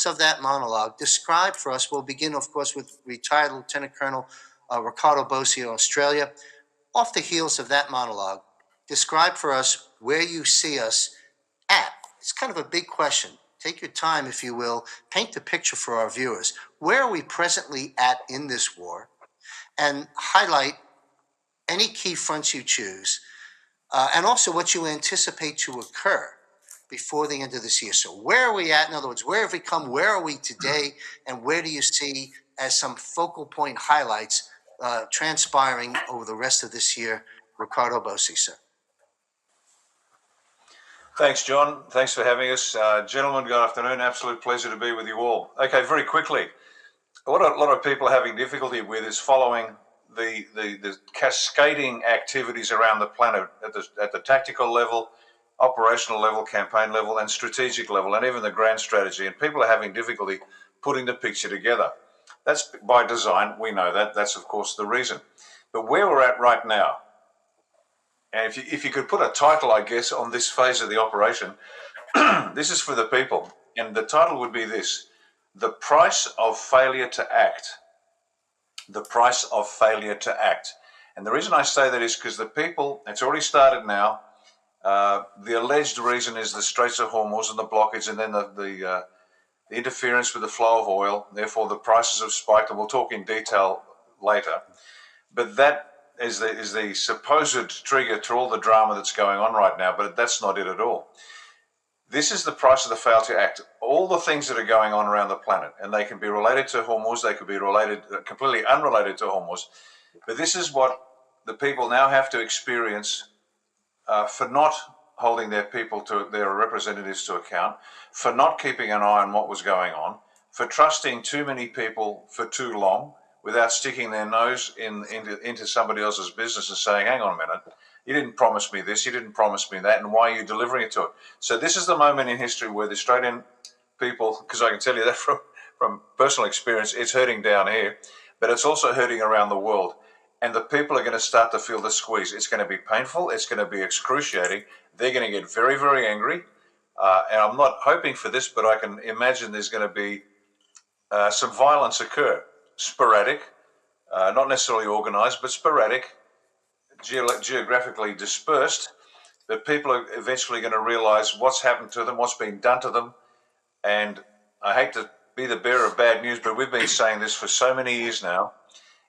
of that monologue, describe for us, we'll begin, of course, with retired Lieutenant Colonel Ricardo Bossi of Australia. Off the heels of that monologue, describe for us where you see us at. It's kind of a big question. Take your time, if you will. Paint the picture for our viewers. Where are we presently at in this war? And highlight any key fronts you choose, and also what you anticipate to occur before the end of this year. So where are we at? In other words, where have we come? Where are we today? And where do you see as some focal point highlights transpiring over the rest of this year? Ricardo Bossi, sir. Thanks, John. Thanks for having us. Gentlemen, good afternoon. Absolute pleasure to be with you all. Okay, very quickly. What a lot of people are having difficulty with is following the cascading activities around the planet at the tactical level, operational level, campaign level, and strategic level, and even the grand strategy. And people are having difficulty putting the picture together. That's by design. We know that. That's, of course, the reason. But where we're at right now, and if you could put a title, I guess, on this phase of the operation, this is for the people. And the title would be this: The Price of Failure to Act. The price of failure to act. And the reason I say that is because the people, it's already started now. The alleged reason is the Straits of Hormuz and the blockage, and then the interference with the flow of oil. Therefore, the prices have spiked, and we'll talk in detail later. But that is the supposed trigger to all the drama that's going on right now, but that's not it at all. This is the price of the fail to act. All the things that are going on around the planet, and they can be related to Hormuz, they could be related, completely unrelated to Hormuz, but this is what the people now have to experience for not holding their people to their representatives to account, for not keeping an eye on what was going on, for trusting too many people for too long without sticking their nose into somebody else's business and saying, hang on a minute, you didn't promise me this, you didn't promise me that, and why are you delivering it to it? So this is the moment in history where the Australian people, because I can tell you that from personal experience, it's hurting down here, but it's also hurting around the world. And the people are going to start to feel the squeeze. It's going to be painful. It's going to be excruciating. They're going to get very, very angry. And I'm not hoping for this, but I can imagine there's going to be some violence occur. Sporadic, not necessarily organized, but sporadic, geographically dispersed. But people are eventually going to realize what's happened to them, what's been done to them. And I hate to be the bearer of bad news, but we've been saying this for so many years now.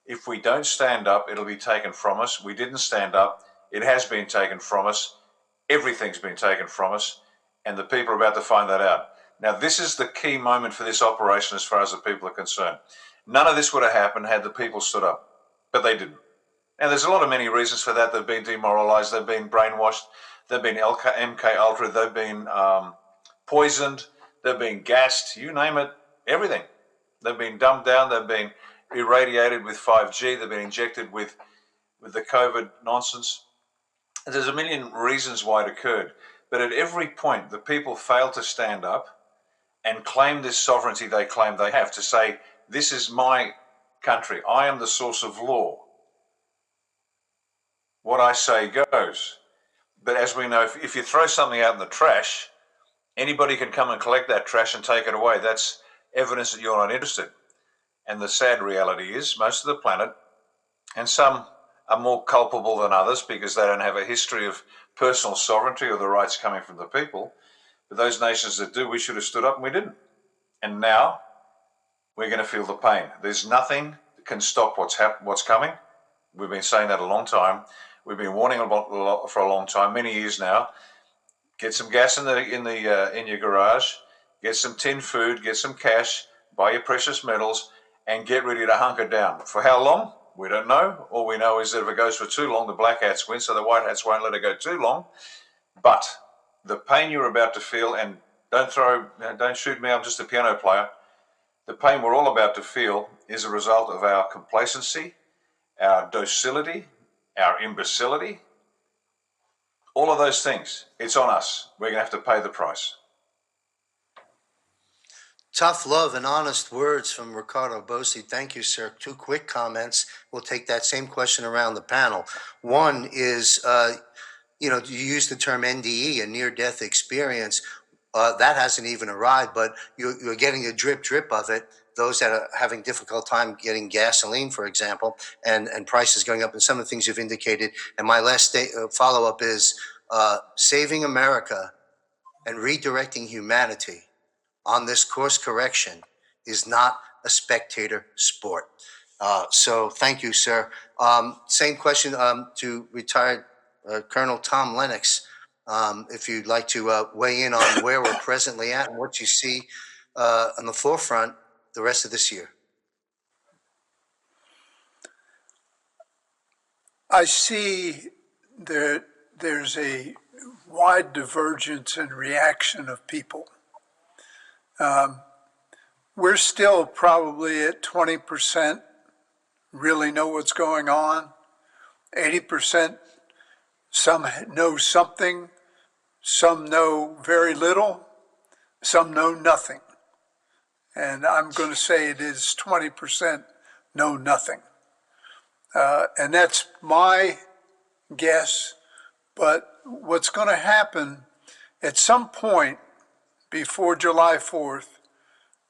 If we don't stand up, it'll be taken from us. We didn't stand up. It has been taken from us. Everything's been taken from us. And the people are about to find that out. Now, this is the key moment for this operation as far as the people are concerned. None of this would have happened had the people stood up, but they didn't. And there's a lot of many reasons for that. They've been demoralized. They've been brainwashed. They've been MK Ultra. They've been poisoned. They've been gassed. You name it, everything. They've been dumbed down. They've been irradiated with 5G. They've been injected with the COVID nonsense. And there's a million reasons why it occurred. But at every point, the people failed to stand up and claim this sovereignty they claim they have, to say, this is my country. I am the source of law. What I say goes. But as we know, if you throw something out in the trash, anybody can come and collect that trash and take it away. That's evidence that you're not interested. And the sad reality is most of the planet, and some are more culpable than others because they don't have a history of personal sovereignty or the rights coming from the people. But those nations that do, we should have stood up and we didn't. And now we're going to feel the pain. There's nothing that can stop what's coming. We've been saying that a long time. We've been warning about for a long time, many years now. Get some gas in your garage, get some tin food, get some cash, buy your precious metals, and get ready to hunker down. For how long? We don't know. All we know is that if it goes for too long, the black hats win, so the white hats won't let it go too long. But the pain you're about to feel, and don't shoot me, I'm just a piano player. The pain we're all about to feel is a result of our complacency, our docility, our imbecility, all of those things. It's on us. We're going to have to pay the price. Tough love and honest words from Ricardo Bossi. Thank you, sir. Two quick comments. We'll take that same question around the panel. One is, you used the term NDE, a near-death experience. That hasn't even arrived, but you're getting a drip of it. Those that are having difficult time getting gasoline, for example, and prices going up, and some of the things you've indicated. And my last follow up is saving America and redirecting humanity on this course correction is not a spectator sport. So thank you, sir. Same question to retired Colonel Tom Lennox. If you'd like to weigh in on where we're presently at and what you see on the forefront the rest of this year. I see that there's a wide divergence in reaction of people. We're still probably at 20% really know what's going on. 80%, some know something, some know very little, some know nothing. And I'm going to say it is 20% know nothing. And that's my guess. But what's going to happen at some point before July 4th,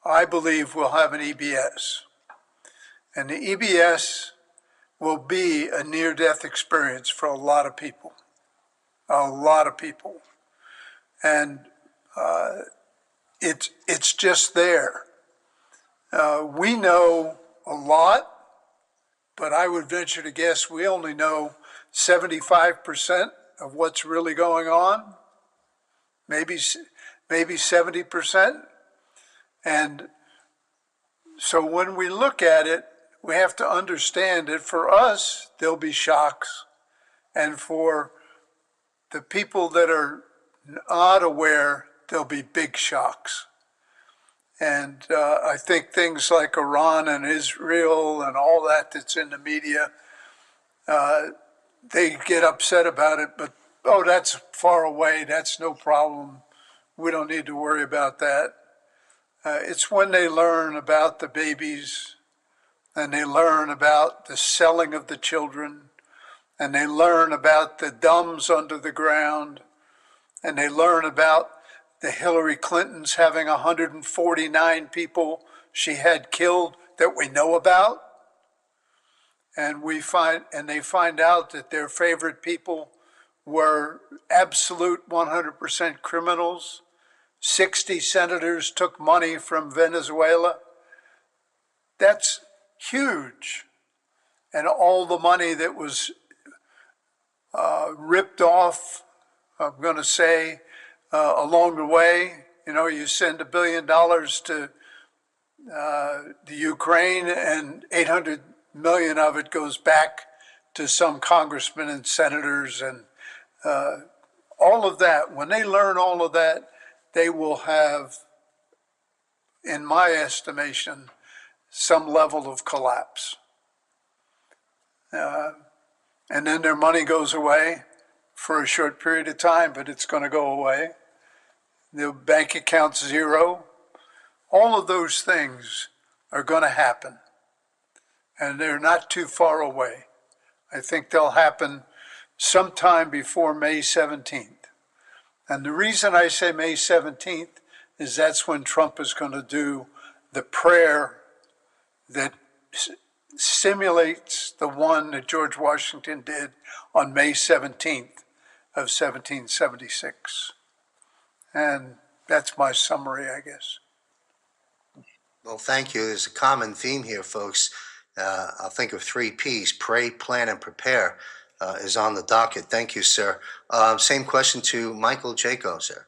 I believe we'll have an EBS. And the EBS will be a near-death experience for a lot of people. A lot of people. And it's just there. We know a lot, but I would venture to guess we only know 75% of what's really going on, maybe 70%. And so when we look at it, we have to understand that for us, there'll be shocks. And for the people that are not aware, there'll be big shocks. And I think things like Iran and Israel and all that that's in the media, they get upset about it, but, oh, that's far away. That's no problem. We don't need to worry about that. It's when they learn about the babies and they learn about the selling of the children and they learn about the dumbs under the ground and they learn about the Hillary Clintons having 149 people she had killed that we know about. And they find out that their favorite people were absolute 100% criminals. 60 senators took money from Venezuela. That's huge. And all the money that was ripped off, I'm going to say, along the way. You know, you send $1 billion to the Ukraine and 800 million of it goes back to some congressmen and senators and all of that. When they learn all of that, they will have, in my estimation, some level of collapse. And then their money goes away for a short period of time, but it's going to go away. The bank account's zero. All of those things are going to happen. And they're not too far away. I think they'll happen sometime before May 17th. And the reason I say May 17th is that's when Trump is going to do the prayer that simulates the one that George Washington did on May 17th of 1776. And that's my summary, I guess. Well, thank you. There's a common theme here, folks. I'll think of 3 Ps: pray, plan, and prepare is on the docket. Thank you, sir. Same question to Michael Jaco, sir.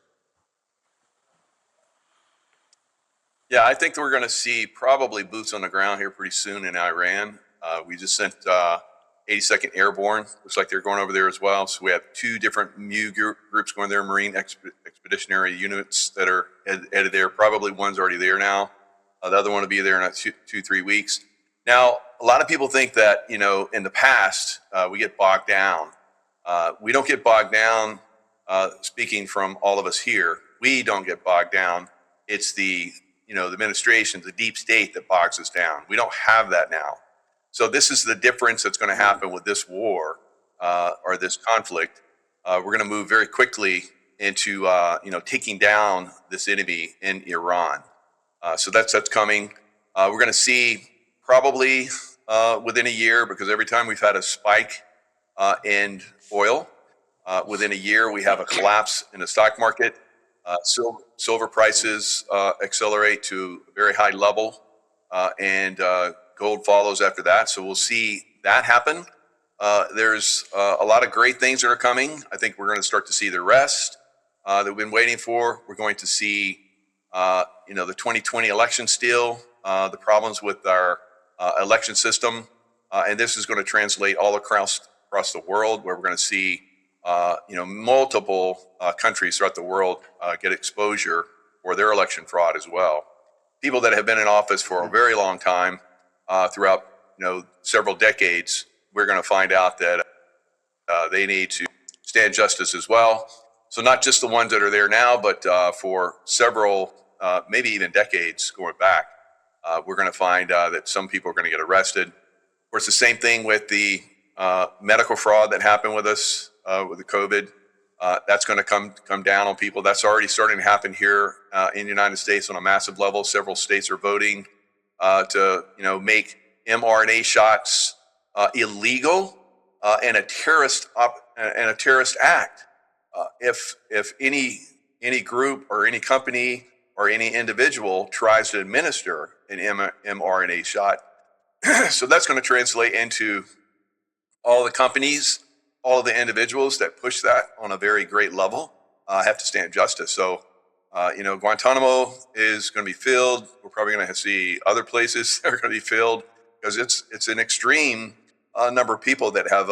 Yeah, I think we're going to see probably boots on the ground here pretty soon in Iran. We just sent 82nd Airborne. Looks like they're going over there as well. So we have 2 different MU groups going there, Marine Expeditionary Units that are headed there. Probably one's already there now. The other one will be there in 2-3 weeks. Now, a lot of people think that, you know, in the past, we get bogged down. We don't get bogged down, speaking from all of us here. We don't get bogged down. It's the administration, the deep state that bogs us down. We don't have that now. So this is the difference that's going to happen with this war or this conflict. We're going to move very quickly into taking down this enemy in Iran. So that's coming. We're going to see probably within a year, because every time we've had a spike in oil, within a year we have a collapse in the stock market. Silver prices accelerate to a very high level, and gold follows after that. So we'll see that happen. There's a lot of great things that are coming. I think we're going to start to see the rest that we've been waiting for. We're going to see, the 2020 election still, the problems with our election system, and this is going to translate all across the world, where we're going to see, multiple countries throughout the world get exposure for their election fraud as well. People that have been in office for a very long time, throughout several decades, we're going to find out that they need to stand justice as well. So not just the ones that are there now, but for several, maybe even decades going back, we're going to find that some people are going to get arrested. Of course, the same thing with the medical fraud that happened with us with the COVID. That's going to come down on people. That's already starting to happen here in the United States on a massive level. Several states are voting to make mRNA shots illegal and a terrorist act. If any group or any company or any individual tries to administer an mRNA shot, so that's going to translate into all the companies, all of the individuals that push that on a very great level have to stand justice. So, Guantanamo is going to be filled. We're probably going to see other places that are going to be filled, because it's an extreme number of people that have,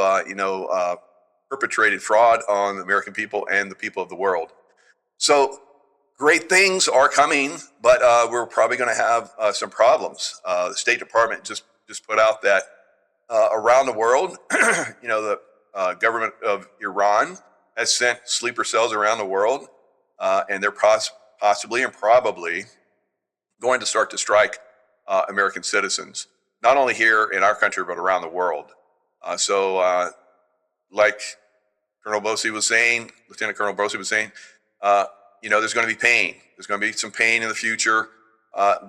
perpetrated fraud on the American people and the people of the world. So great things are coming, but we're probably going to have some problems. The State Department just put out that around the world, the government of Iran has sent sleeper cells around the world, and they're possibly and probably going to start to strike American citizens, not only here in our country, but around the world. Like Lieutenant Colonel Bosey was saying, there's going to be pain. There's going to be some pain in the future.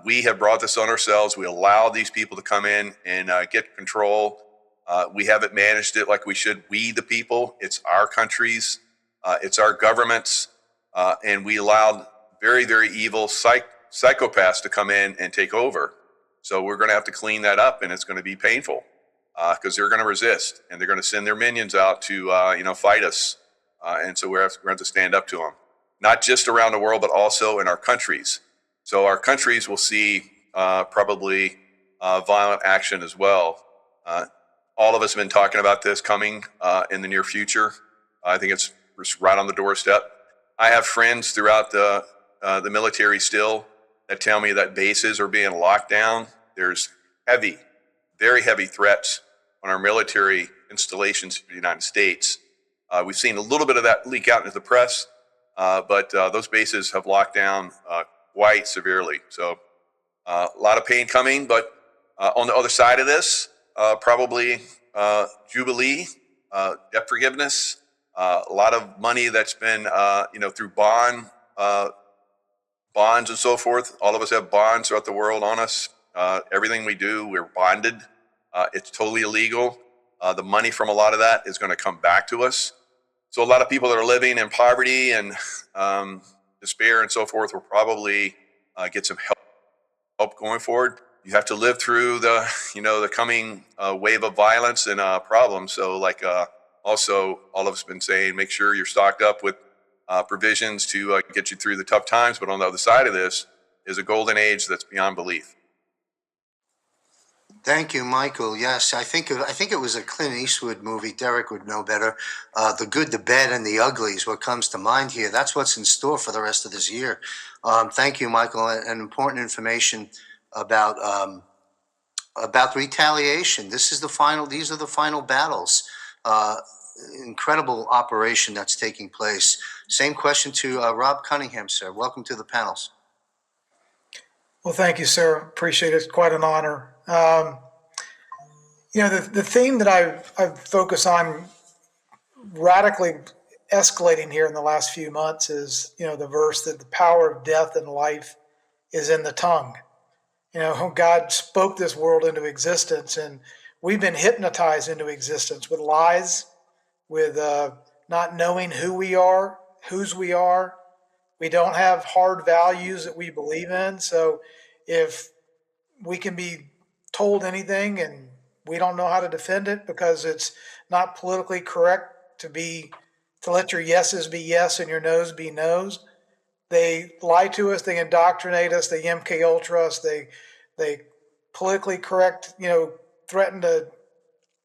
We have brought this on ourselves. We allow these people to come in and get control. We haven't managed it like we should. We, the people, it's our countries, it's our governments, and we allowed very, very evil psychopaths to come in and take over. So we're going to have to clean that up, and it's going to be painful because they're going to resist, and they're going to send their minions out to fight us, and so we're going to have to stand up to them, not just around the world, but also in our countries. So our countries will see probably violent action as well. All of us have been talking about this coming in the near future. I think it's right on the doorstep. I have friends throughout the military still that tell me that bases are being locked down. There's very heavy threats on our military installations in the United States. We've seen a little bit of that leak out into the press, but those bases have locked down quite severely. So a lot of pain coming, but on the other side of this, probably Jubilee, debt forgiveness, a lot of money that's been, through bonds and so forth. All of us have bonds throughout the world on us. Everything we do, we're bonded. It's totally illegal. The money from a lot of that is going to come back to us. So a lot of people that are living in poverty and despair and so forth will probably get some help going forward. You have to live through the coming wave of violence and problems. So also all of us have been saying, make sure you're stocked up with provisions to get you through the tough times. But on the other side of this is a golden age that's beyond belief. Thank you, Michael. Yes, I think it was a Clint Eastwood movie. Derek would know better. The Good, the Bad, and the Ugly is what comes to mind here. That's what's in store for the rest of this year. Thank you, Michael, and important information about retaliation. These are the final battles. Incredible operation that's taking place. Same question to Rob Cunningham, sir. Welcome to the panels. Well, thank you, sir. Appreciate it. It's quite an honor. The theme that I focus on radically escalating here in the last few months is, the verse that the power of death and life is in the tongue. God spoke this world into existence, and we've been hypnotized into existence with lies, with not knowing who we are, whose we are. We don't have hard values that we believe in. So if we can be told anything and we don't know how to defend it because it's not politically correct to let your yeses be yes and your noes be noes. They lie to us, they indoctrinate us, they MK Ultra us, they politically correct, threaten to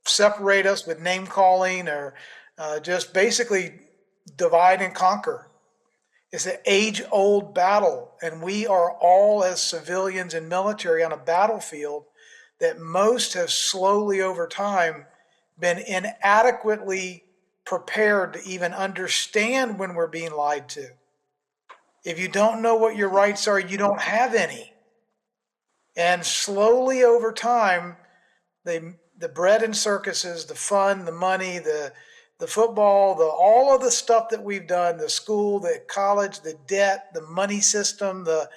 separate us with name calling or just basically divide and conquer. It's an age-old battle, and we are all, as civilians and military, on a battlefield that most have slowly over time been inadequately prepared to even understand when we're being lied to. If you don't know what your rights are, you don't have any. And slowly over time, the bread and circuses, the fun, the money, the football, all of the stuff that we've done, the school, the college, the debt, the money system, the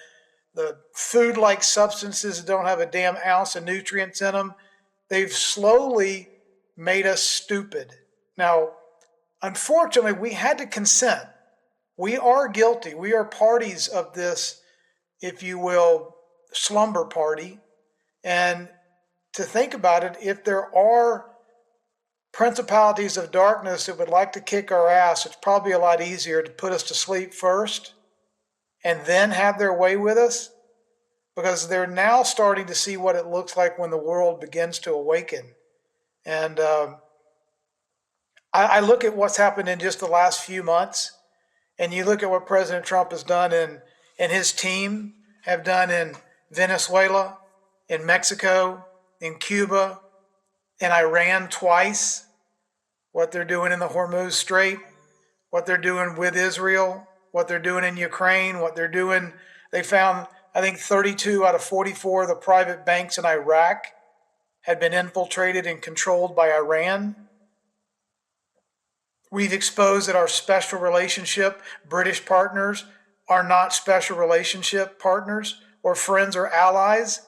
food-like substances that don't have a damn ounce of nutrients in them, they've slowly made us stupid. Now, unfortunately, we had to consent. We are guilty. We are parties of this, if you will, slumber party. And to think about it, if there are principalities of darkness that would like to kick our ass, it's probably a lot easier to put us to sleep first and then have their way with us, because they're now starting to see what it looks like when the world begins to awaken. And I look at what's happened in just the last few months, and you look at what President Trump has done and his team have done in Venezuela, in Mexico, in Cuba, in Iran twice, what they're doing in the Hormuz Strait, what they're doing with Israel, what they're doing in Ukraine, what they're doing. They found, I think, 32 out of 44 of the private banks in Iraq had been infiltrated and controlled by Iran. We've exposed that our special relationship British partners are not special relationship partners or friends or allies.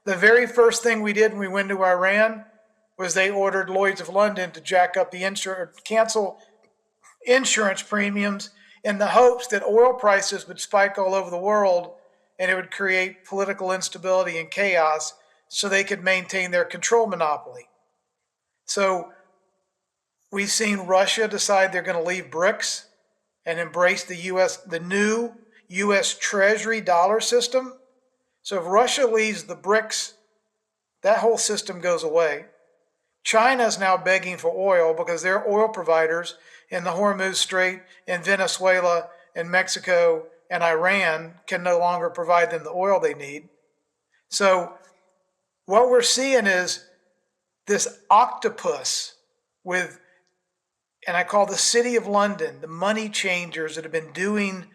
The very first thing we did when we went to Iran was they ordered Lloyd's of London to jack up the cancel insurance premiums in the hopes that oil prices would spike all over the world and it would create political instability and chaos so they could maintain their control monopoly. So we've seen Russia decide they're going to leave BRICS and embrace the new U.S. Treasury dollar system. So if Russia leaves the BRICS, that whole system goes away. China is now begging for oil because their oil providers in the Hormuz Strait, in Venezuela, in Mexico, and Iran can no longer provide them the oil they need. So what we're seeing is this octopus with, and I call the City of London, the money changers that have been doing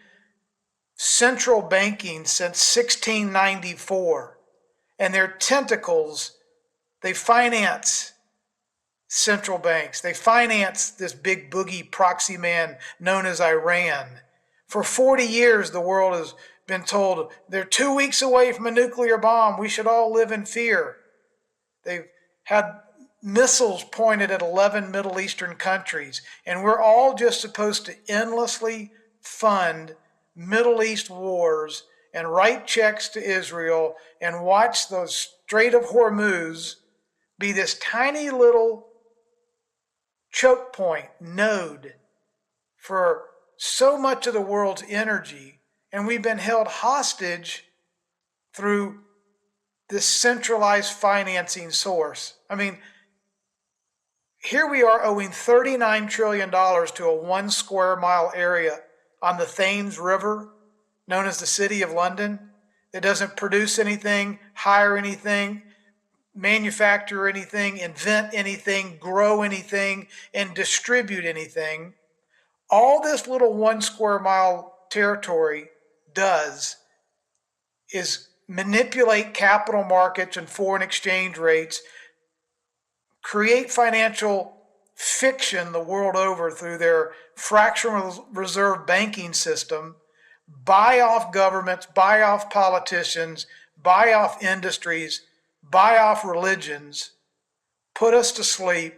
central banking since 1694. And their tentacles, they finance central banks. They finance this big boogie proxy man known as Iran. For 40 years, the world has been told they're 2 weeks away from a nuclear bomb. We should all live in fear. They've had missiles pointed at 11 Middle Eastern countries, and we're all just supposed to endlessly fund Middle East wars and write checks to Israel and watch the Strait of Hormuz be this tiny little choke point, node for so much of the world's energy, and we've been held hostage through this centralized financing source. I mean, here we are owing $39 trillion to a 1 square mile area on the Thames River, known as the City of London, that doesn't produce anything, hire anything, manufacture anything, invent anything, grow anything, and distribute anything. All this little 1 square mile territory does is manipulate capital markets and foreign exchange rates, create financial fiction the world over through their fractional reserve banking system, buy off governments, buy off politicians, buy off industries, buy off religions, put us to sleep.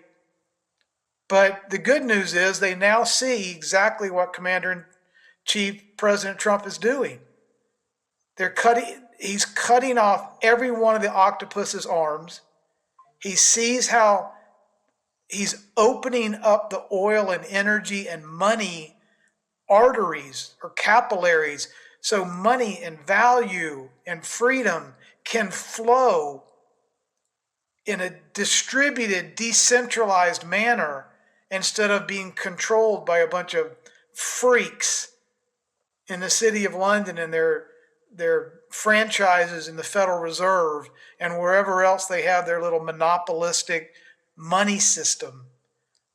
But the good news is they now see exactly what Commander-in-Chief President Trump is doing. He's cutting off every one of the octopus's arms. He sees how he's opening up the oil and energy and money arteries or capillaries so money and value and freedom can flow in a distributed, decentralized manner instead of being controlled by a bunch of freaks in the city of London and their franchises in the Federal Reserve and wherever else they have their little monopolistic money system.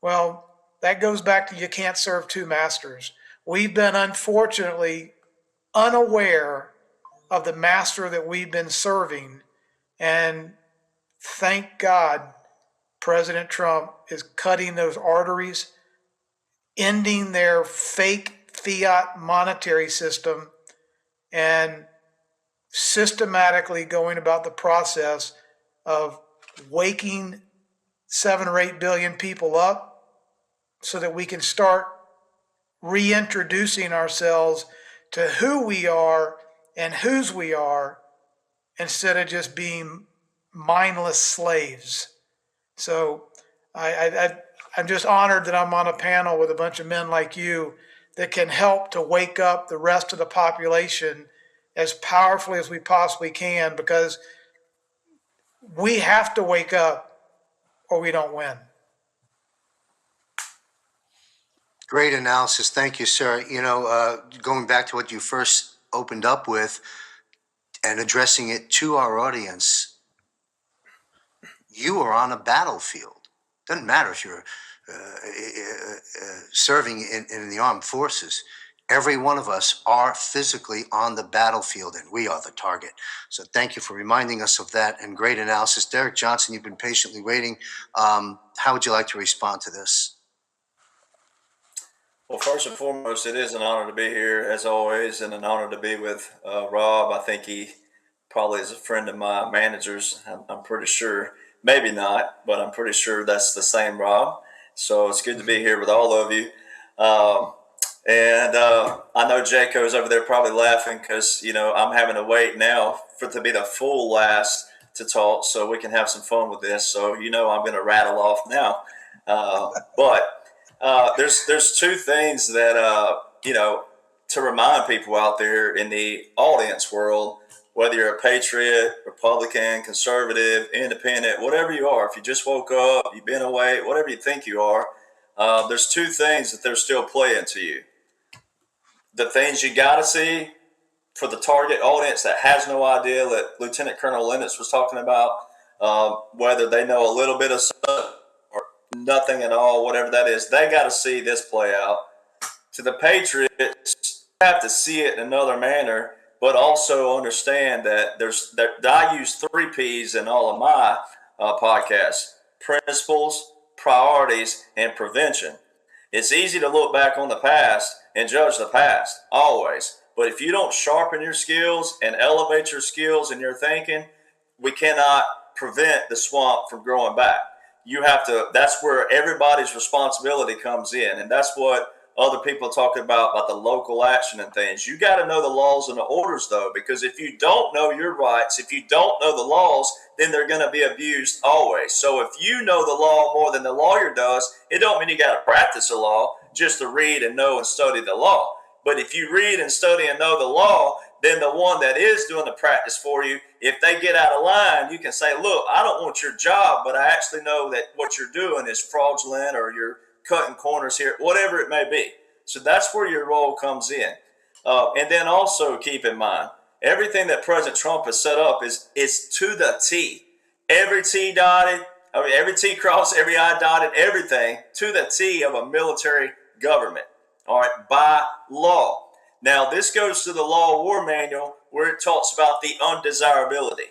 Well, that goes back to you can't serve two masters. We've been unfortunately unaware of the master that we've been serving, and thank God President Trump is cutting those arteries, ending their fake fiat monetary system, and systematically going about the process of waking 7 or 8 billion people up so that we can start reintroducing ourselves to who we are and whose we are instead of just being mindless slaves. So I'm just honored that I'm on a panel with a bunch of men like you that can help to wake up the rest of the population as powerfully as we possibly can, because we have to wake up or we don't win. Great analysis. Thank you, sir. Going back to what you first opened up with and addressing it to our audience, you are on a battlefield. Doesn't matter if you're serving in the armed forces. Every one of us are physically on the battlefield, and we are the target. So thank you for reminding us of that, and great analysis. Derek Johnson, you've been patiently waiting. How would you like to respond to this? Well, first and foremost, it is an honor to be here, as always, and an honor to be with Rob. I think he probably is a friend of my manager's. I'm pretty sure. Maybe not, but I'm pretty sure that's the same Rob. So it's good to be here with all of you. I know Jaco's over there probably laughing because, I'm having to wait now to be the full last to talk so we can have some fun with this. So, I'm going to rattle off now. There's two things that, to remind people out there in the audience world, whether you're a patriot, Republican, conservative, independent, whatever you are, if you just woke up, you've been away, whatever you think you are, there's two things that they're still playing to you. The things you got to see for the target audience that has no idea that Lieutenant Colonel Lennox was talking about, whether they know a little bit of stuff or nothing at all, whatever that is, they got to see this play out. To the Patriots, you have to see it in another manner, but also understand that I use 3 P's in all of my podcasts: principles, priorities, and prevention. It's easy to look back on the past and judge the past, always. But if you don't sharpen your skills and elevate your skills and your thinking, we cannot prevent the swamp from growing back. You have to, that's where everybody's responsibility comes in. And that's what other people talking about the local action and things. You got to know the laws and the orders, though, because if you don't know your rights, if you don't know the laws, then they're going to be abused always. So if you know the law more than the lawyer does, it don't mean you got to practice the law, just to read and know and study the law. But if you read and study and know the law, then the one that is doing the practice for you, if they get out of line, you can say, look, I don't want your job, but I actually know that what you're doing is fraudulent, or you're cutting corners here, whatever it may be. So that's where your role comes in. And then also keep in mind, everything that President Trump has set up is to the T. Every T dotted, every T crossed, every I dotted, everything to the T of a military government. All right, by law. Now, this goes to the Law of War Manual, where it talks about the undesirability.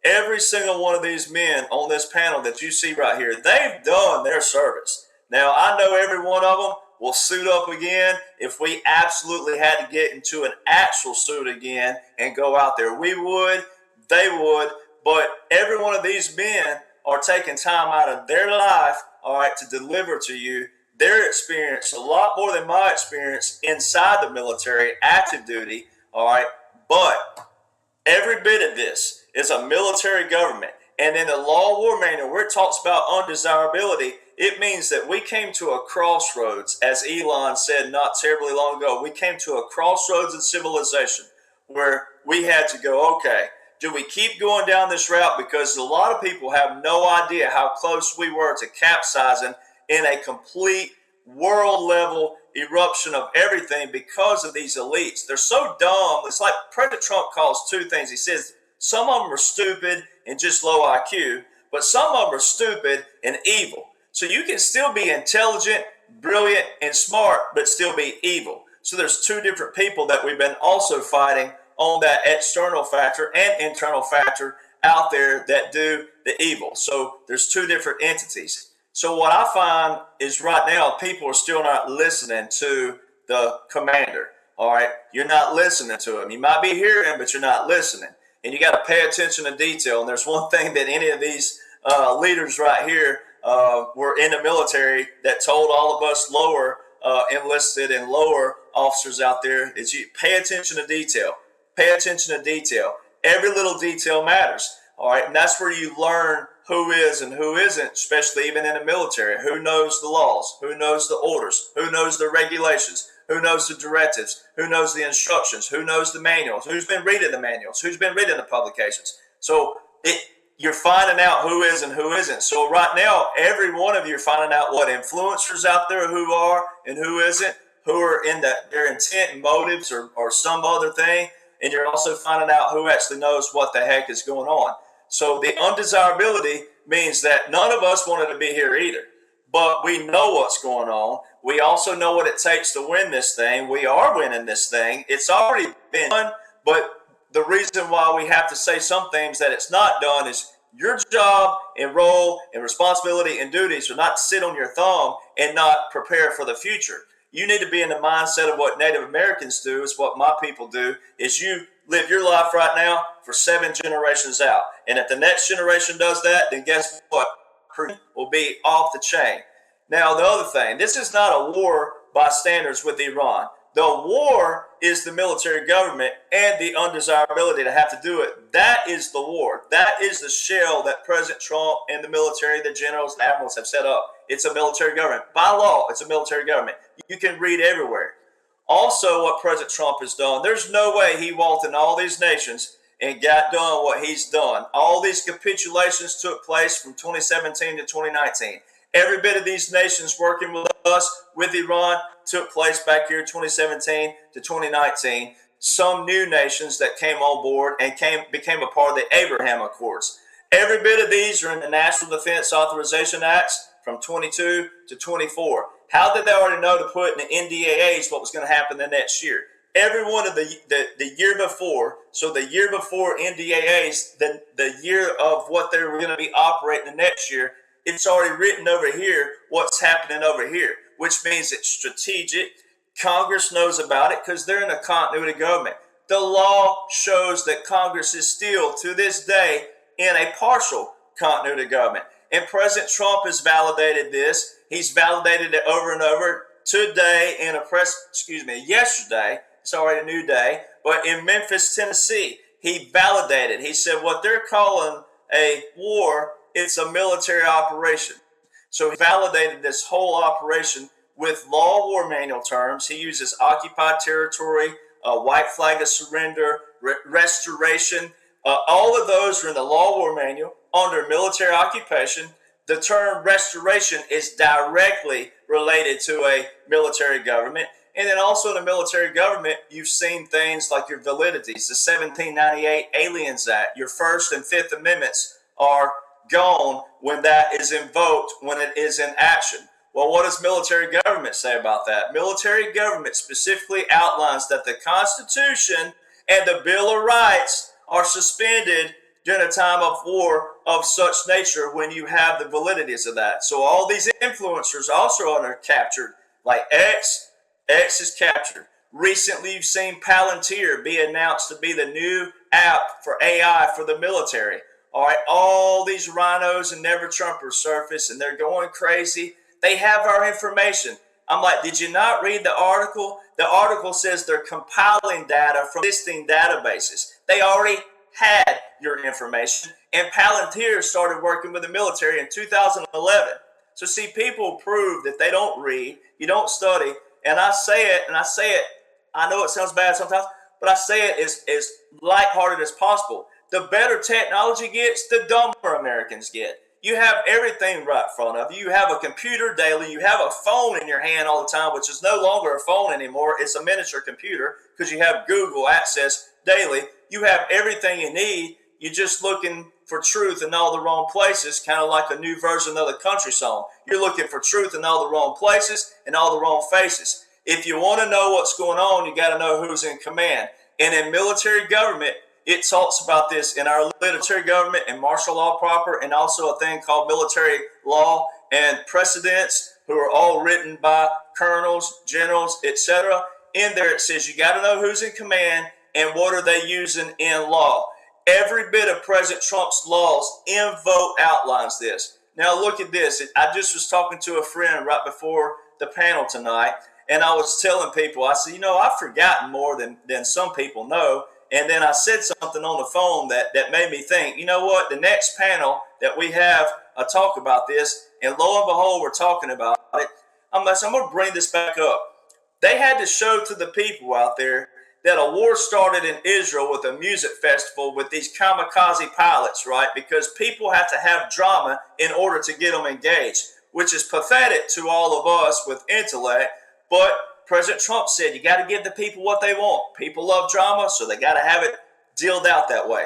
Every single one of these men on this panel that you see right here, they've done their service. Now, I know every one of them will suit up again if we absolutely had to get into an actual suit again and go out there. We would, they would, but every one of these men are taking time out of their life, all right, to deliver to you their experience, a lot more than my experience inside the military, active duty, all right, but every bit of this is a military government. And in the Law War Manual, where it talks about undesirability, it means that we came to a crossroads, as Elon said not terribly long ago. We came to a crossroads in civilization where we had to go, okay, do we keep going down this route? Because a lot of people have no idea how close we were to capsizing in a complete world level eruption of everything because of these elites. They're so dumb. It's like President Trump calls two things. He says some of them are stupid and just low IQ, but some of them are stupid and evil. So you can still be intelligent, brilliant, and smart, but still be evil. So there's two different people that we've been also fighting on that external factor and internal factor out there that do the evil. So there's two different entities. So what I find is right now people are still not listening to the commander. All right, you're not listening to him. You might be hearing him, but you're not listening. And you got to pay attention to detail. And there's one thing that any of these leaders right here were in the military that told all of us lower enlisted and lower officers out there is you pay attention to detail. Pay attention to detail. Every little detail matters. All right, and that's where you learn who is and who isn't, especially even in the military. Who knows the laws? Who knows the orders? Who knows the regulations? Who knows the directives? Who knows the instructions? Who knows the manuals? Who's been reading the manuals? Who's been reading the publications? So you're finding out who is and who isn't. So right now, every one of you are finding out what influencers out there who are and who isn't, who are in their intent and motives or some other thing. And you're also finding out who actually knows what the heck is going on. So the undesirability means that none of us wanted to be here either. But we know what's going on. We also know what it takes to win this thing. We are winning this thing. It's already been done. But the reason why we have to say some things that it's not done is your job and role and responsibility and duties are not to sit on your thumb and not prepare for the future. You need to be in the mindset of what Native Americans do, is what my people do, is you live your life right now for 7 generations out. And if the next generation does that, then guess what? Will be off the chain. Now, the other thing, this is not a war by standards with Iran. The war is the military government and the undesirability to have to do it. That is the war. That is the shell that President Trump and the military, the generals, the admirals have set up. It's a military government. By law, it's a military government. You can read everywhere. Also, what President Trump has done, there's no way he walked in all these nations and got done what he's done. All these capitulations took place from 2017 to 2019. Every bit of these nations working with us, with Iran, took place back here in 2017 to 2019. Some new nations that came on board and became a part of the Abraham Accords. Every bit of these are in the National Defense Authorization Acts from 22 to 24. How did they already know to put in the NDAAs what was going to happen the next year? Every one of the year before, so the year before NDAAs, the year of what they were going to be operating the next year, it's already written over here what's happening over here, which means it's strategic. Congress knows about it because they're in a continuity government. The law shows that Congress is still, to this day, in a partial continuity government. And President Trump has validated this. He's validated it over and over. Today in yesterday, it's already a new day, but in Memphis, Tennessee, he validated. He said what they're calling a war, it's a military operation. So he validated this whole operation with law war manual terms. He uses occupied territory, white flag of surrender, restoration. All of those are in the law war manual under military occupation. The term restoration is directly related to a military government. And then also in the military government, you've seen things like your validities, the 1798 Aliens Act, your First and Fifth Amendments are gone when that is invoked, when it is in action. Well, what does military government say about that? Military government specifically outlines that the Constitution and the Bill of Rights are suspended during a time of war of such nature when you have the validities of that. So all these influencers also are captured, like X is captured. Recently, you've seen Palantir be announced to be the new app for AI for the military. All right, all these rhinos and never Trumpers surface, and they're going crazy. They have our information. I'm like, did you not read the article? The article says they're compiling data from existing databases. They already had your information, and Palantir started working with the military in 2011. So see, people prove that they don't read, you don't study, and I say it, I know it sounds bad sometimes, but I say it as lighthearted as possible. The better technology gets, the dumber Americans get. You have everything right in front of you. You have a computer daily. You have a phone in your hand all the time, which is no longer a phone anymore. It's a miniature computer because you have Google access daily. You have everything you need. You're just looking for truth in all the wrong places, kind of like a new version of the country song. You're looking for truth in all the wrong places and all the wrong faces. If you want to know what's going on, you got to know who's in command. And in military government, it talks about this in our military government and martial law proper, and also a thing called military law and precedents, who are all written by colonels, generals, etc. In there it says you got to know who's in command and what are they using in law. Every bit of President Trump's laws in vote outlines this. Now look at this. I just was talking to a friend right before the panel tonight, and I was telling people, I said, I've forgotten more than some people know. And then I said something on the phone that made me think, you know what, the next panel that we have talk about this, and lo and behold, we're talking about it. I'm going to bring this back up. They had to show to the people out there that a war started in Israel with a music festival with these kamikaze pilots, right? Because people have to have drama in order to get them engaged, which is pathetic to all of us with intellect, but President Trump said you got to give the people what they want. People love drama, so they got to have it dealt out that way.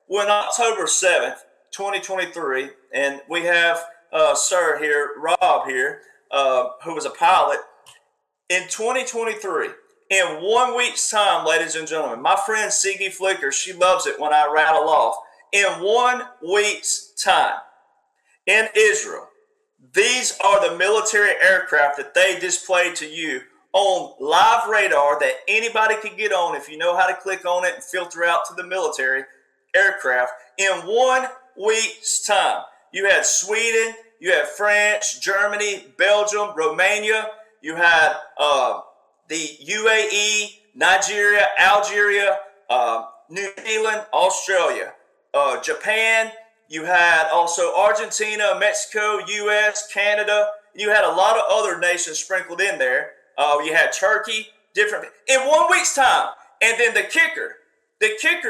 Well, on October 7th, 2023, and we have sir here, Rob here, who was a pilot, in 2023, in 1 week's time, ladies and gentlemen, my friend Siggy Flicker, she loves it when I rattle off. In 1 week's time, in Israel, these are the military aircraft that they displayed to you on live radar that anybody could get on if you know how to click on it and filter out to the military aircraft. In 1 week's time, you had Sweden, you had France, Germany, Belgium, Romania, you had the UAE, Nigeria, Algeria, New Zealand, Australia, Japan. You had also Argentina, Mexico, U.S., Canada. You had a lot of other nations sprinkled in there. You had Turkey, different, in 1 week's time. And then the kicker,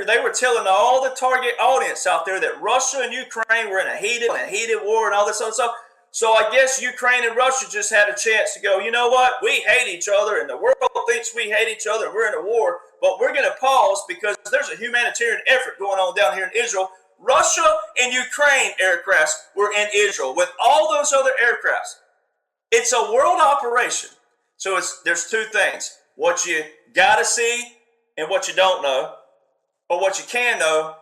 they were telling all the target audience out there that Russia and Ukraine were in a heated war and all this other stuff. So I guess Ukraine and Russia just had a chance to go, you know what? We hate each other and the world thinks we hate each other and we're in a war, but we're going to pause because there's a humanitarian effort going on down here in Israel. Russia and Ukraine aircrafts were in Israel with all those other aircrafts. It's a world operation. So there's two things, what you got to see and what you don't know, or what you can know,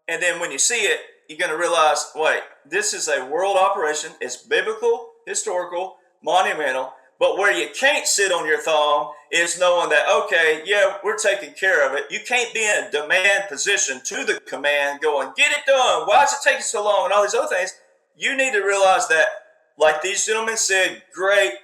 and then when you see it, you're going to realize, wait, this is a world operation. It's biblical, historical, monumental, but where you can't sit on your thumb is knowing that, okay, yeah, we're taking care of it. You can't be in a demand position to the command going, get it done. Why is it taking so long? And all these other things. You need to realize that, like these gentlemen said, great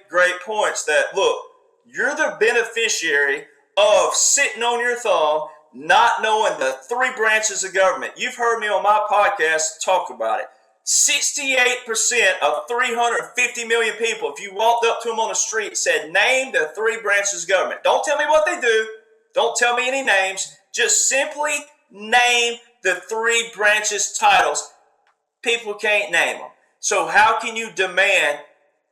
points, that, look, you're the beneficiary of sitting on your thumb, not knowing the three branches of government. You've heard me on my podcast talk about it. 68% of 350 million people, if you walked up to them on the street, said, name the three branches of government. Don't tell me what they do. Don't tell me any names. Just simply name the three branches titles. People can't name them. So how can you demand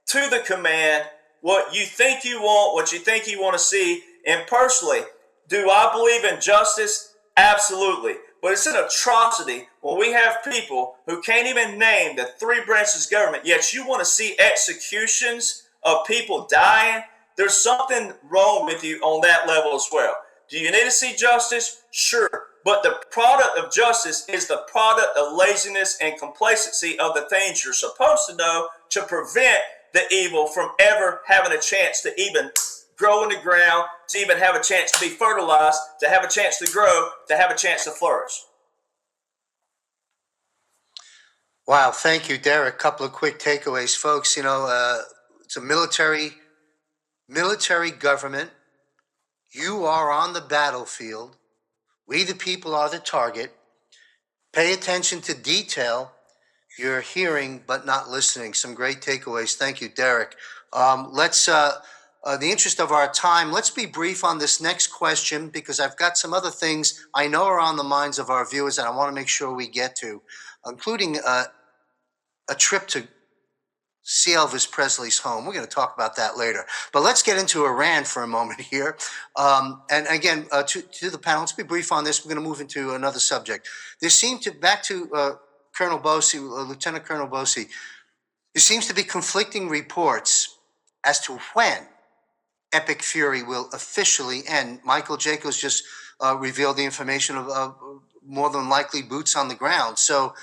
to the command what you think you want, what you think you want to see? And personally, do I believe in justice? Absolutely. But it's an atrocity when we have people who can't even name the three branches of government, yet you want to see executions of people dying. There's something wrong with you on that level as well. Do you need to see justice? Sure. But the product of justice is the product of laziness and complacency of the things you're supposed to know to prevent the evil from ever having a chance to even grow in the ground, to even have a chance to be fertilized, to have a chance to grow, to have a chance to flourish. Wow, thank you, Derek. Couple of quick takeaways, folks. It's a military government. You are on the battlefield. We, the people, are the target. Pay attention to detail. You're hearing but not listening. Some great takeaways. Thank you, Derek. Let's, the interest of our time, let's be brief on this next question because I've got some other things I know are on the minds of our viewers and I want to make sure we get to, including a trip to see Elvis Presley's home. We're going to talk about that later. But let's get into Iran for a moment here. And again, to the panel, let's be brief on this. We're going to move into another subject. There seemed to, back to Colonel Bosey, Lieutenant Colonel Bosey, there seems to be conflicting reports as to when Epic Fury will officially end. Michael Jaco's just revealed the information of more than likely boots on the ground. So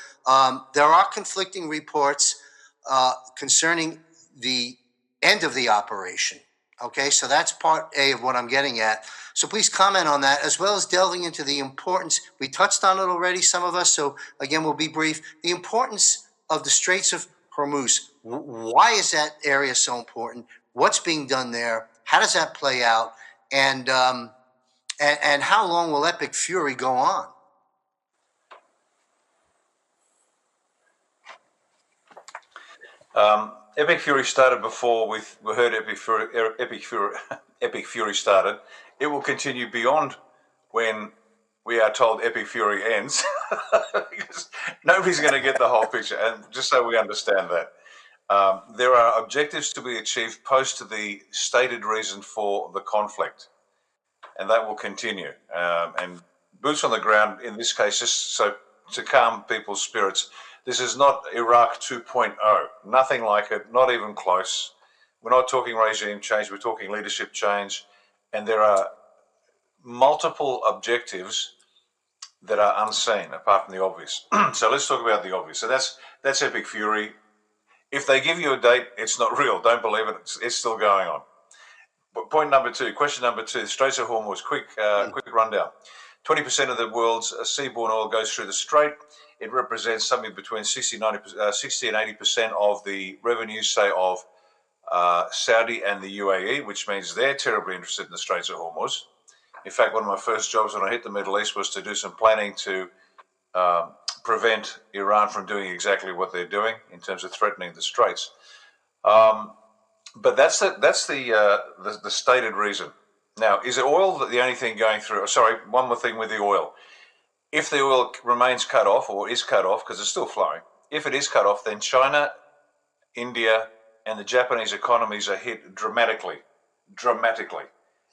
there are conflicting reports concerning the end of the operation. Okay, so that's part A of what I'm getting at. So please comment on that, as well as delving into the importance. We touched on it already, some of us, so again, we'll be brief. The importance of the Straits of Hormuz. Why is that area so important? What's being done there? How does that play out? And how long will Epic Fury go on? Epic Fury started before we heard Epic Fury started. It will continue beyond when we are told Epic Fury ends, because nobody's going to get the whole picture. And just so we understand that, there are objectives to be achieved post to the stated reason for the conflict, and that will continue. And boots on the ground in this case, just so to calm people's spirits. This is not Iraq 2.0, nothing like it, not even close. We're not talking regime change, we're talking leadership change, and there are multiple objectives that are unseen apart from the obvious. So let's talk about the obvious. So that's Epic Fury. If they give you a date, it's not real. Don't believe it. It's still going on. But question number two, the Straits of Hormuz, quick rundown. 20% of the world's seaborne oil goes through the strait. It represents something between 60 and 80% of the revenue, say, of Saudi and the UAE, which means they're terribly interested in the Straits of Hormuz. In fact, one of my first jobs when I hit the Middle East was to do some planning to prevent Iran from doing exactly what they're doing in terms of threatening the Straits. But that's the stated reason. Now, is oil the only thing going through? Sorry, one more thing with the oil. If the oil remains cut off or is cut off, because it's still flowing, if it is cut off, then China, India, and the Japanese economies are hit dramatically.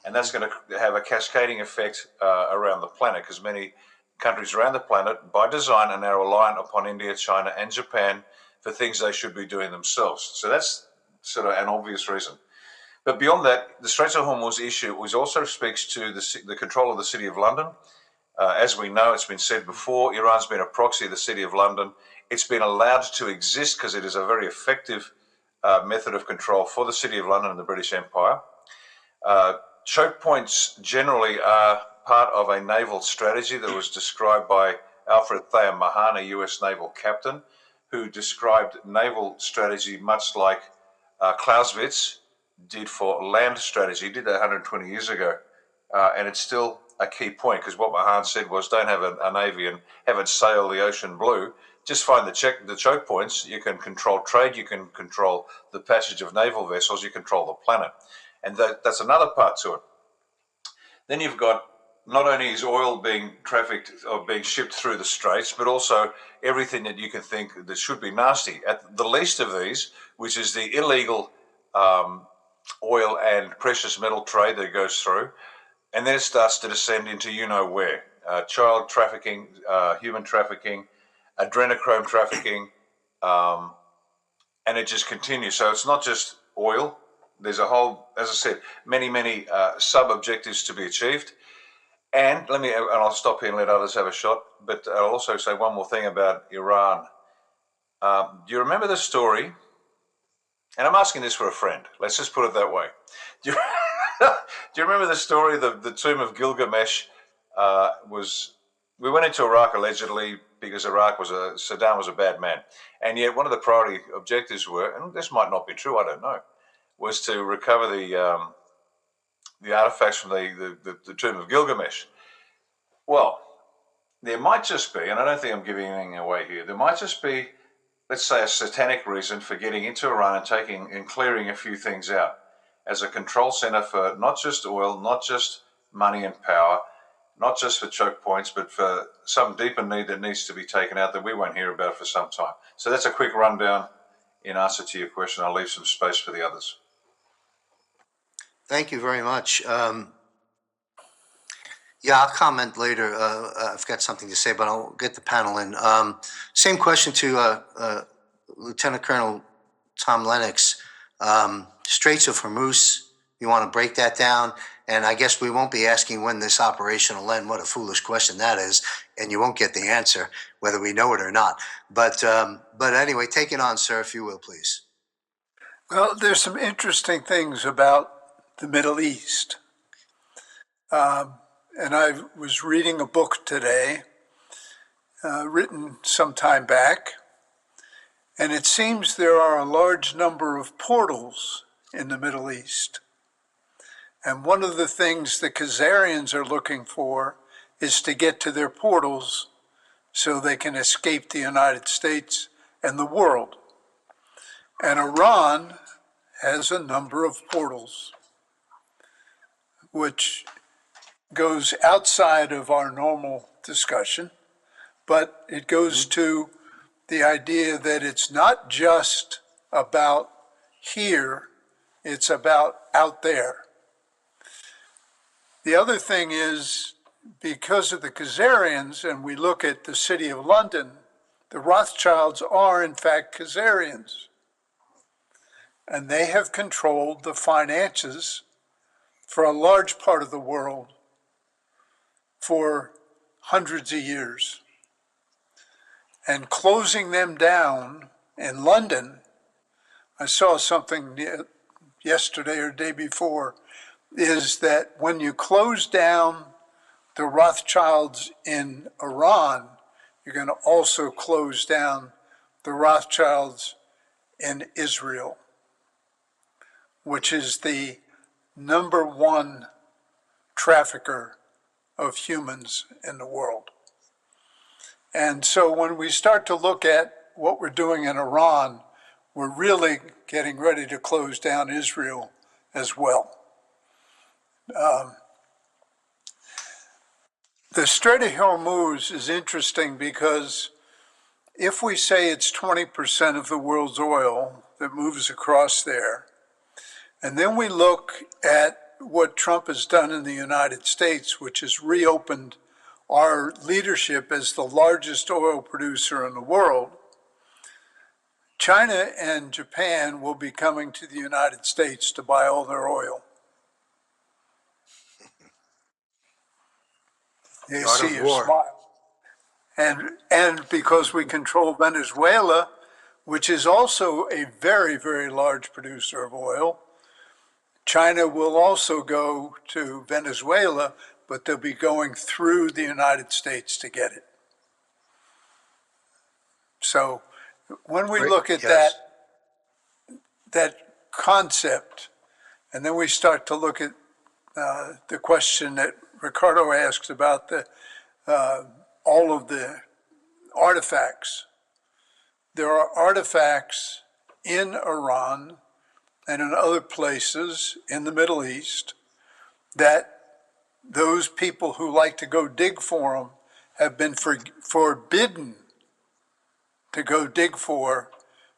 And that's going to have a cascading effect around the planet, because many countries around the planet, by design, are now reliant upon India, China, and Japan for things they should be doing themselves. So that's sort of an obvious reason. But beyond that, the Straits of Hormuz issue also speaks to the control of the City of London. As we know, it's been said before, Iran's been a proxy of the City of London. It's been allowed to exist because it is a very effective method of control for the City of London and the British Empire. Choke points generally are part of a naval strategy that was described by Alfred Thayer Mahan, a US naval captain, who described naval strategy much like Clausewitz did for land strategy. He did that 120 years ago. And it's still a key point, because what Mahan said was, don't have a navy and have it sail the ocean blue. Just find the choke points. You can control trade, you can control the passage of naval vessels, you control the planet. And that's another part to it. Then you've got, not only is oil being trafficked or being shipped through the straits, but also everything that you can think that should be nasty. At the least of these, which is the illegal oil and precious metal trade that goes through, and then it starts to descend into you-know-where. Child trafficking, human trafficking, adrenochrome trafficking, and it just continues. So it's not just oil. There's a whole, as I said, many sub-objectives to be achieved. And I'll stop here and let others have a shot. But I'll also say one more thing about Iran. Do you remember the story? And I'm asking this for a friend. Let's just put it that way. Do you, do you remember the story? The tomb of Gilgamesh we went into Iraq allegedly because Saddam was a bad man, and yet one of the priority objectives were, and this might not be true, I don't know, was to recover the artifacts from the tomb of Gilgamesh. Well, there might just be, and I don't think I'm giving anything away here, there might just be, let's say, a satanic reason for getting into Iran and taking and clearing a few things out as a control center for not just oil, not just money and power, not just for choke points, but for some deeper need that needs to be taken out that we won't hear about for some time. So that's a quick rundown in answer to your question. I'll leave some space for the others. Thank you very much. Yeah, I'll comment later. I've got something to say, but I'll get the panel in. Same question to Lieutenant Colonel Tom Lennox. Straits of Hormuz, you want to break that down? And I guess we won't be asking when this operation will end. What a foolish question that is. And you won't get the answer, whether we know it or not. But anyway, take it on, sir, if you will, please. Well, there's some interesting things about the Middle East. And I was reading a book today, written some time back, and it seems there are a large number of portals in the Middle East. And one of the things the Khazarians are looking for is to get to their portals so they can escape the United States and the world. And Iran has a number of portals, which goes outside of our normal discussion, but it goes to the idea that it's not just about here, it's about out there. The other thing is, because of the Khazarians, and we look at the city of London, the Rothschilds are in fact Khazarians. And they have controlled the finances for a large part of the world for hundreds of years. And closing them down in London, I saw something yesterday or day before, is that when you close down the Rothschilds in Iran, you're going to also close down the Rothschilds in Israel, which is the #1 trafficker of humans in the world. And so when we start to look at what we're doing in Iran, we're really getting ready to close down Israel as well. The Strait of Hormuz is interesting because if we say it's 20% of the world's oil that moves across there, and then we look at what Trump has done in the United States, which has reopened our leadership as the largest oil producer in the world, China and Japan will be coming to the United States to buy all their oil. They see your smile. And because we control Venezuela, which is also a very, very large producer of oil, China will also go to Venezuela, but they'll be going through the United States to get it. So when we look at that concept, and then we start to look at the question that Ricardo asked about all of the artifacts. There are artifacts in Iran and in other places in the Middle East that those people who like to go dig for them have been forbidden to go dig for,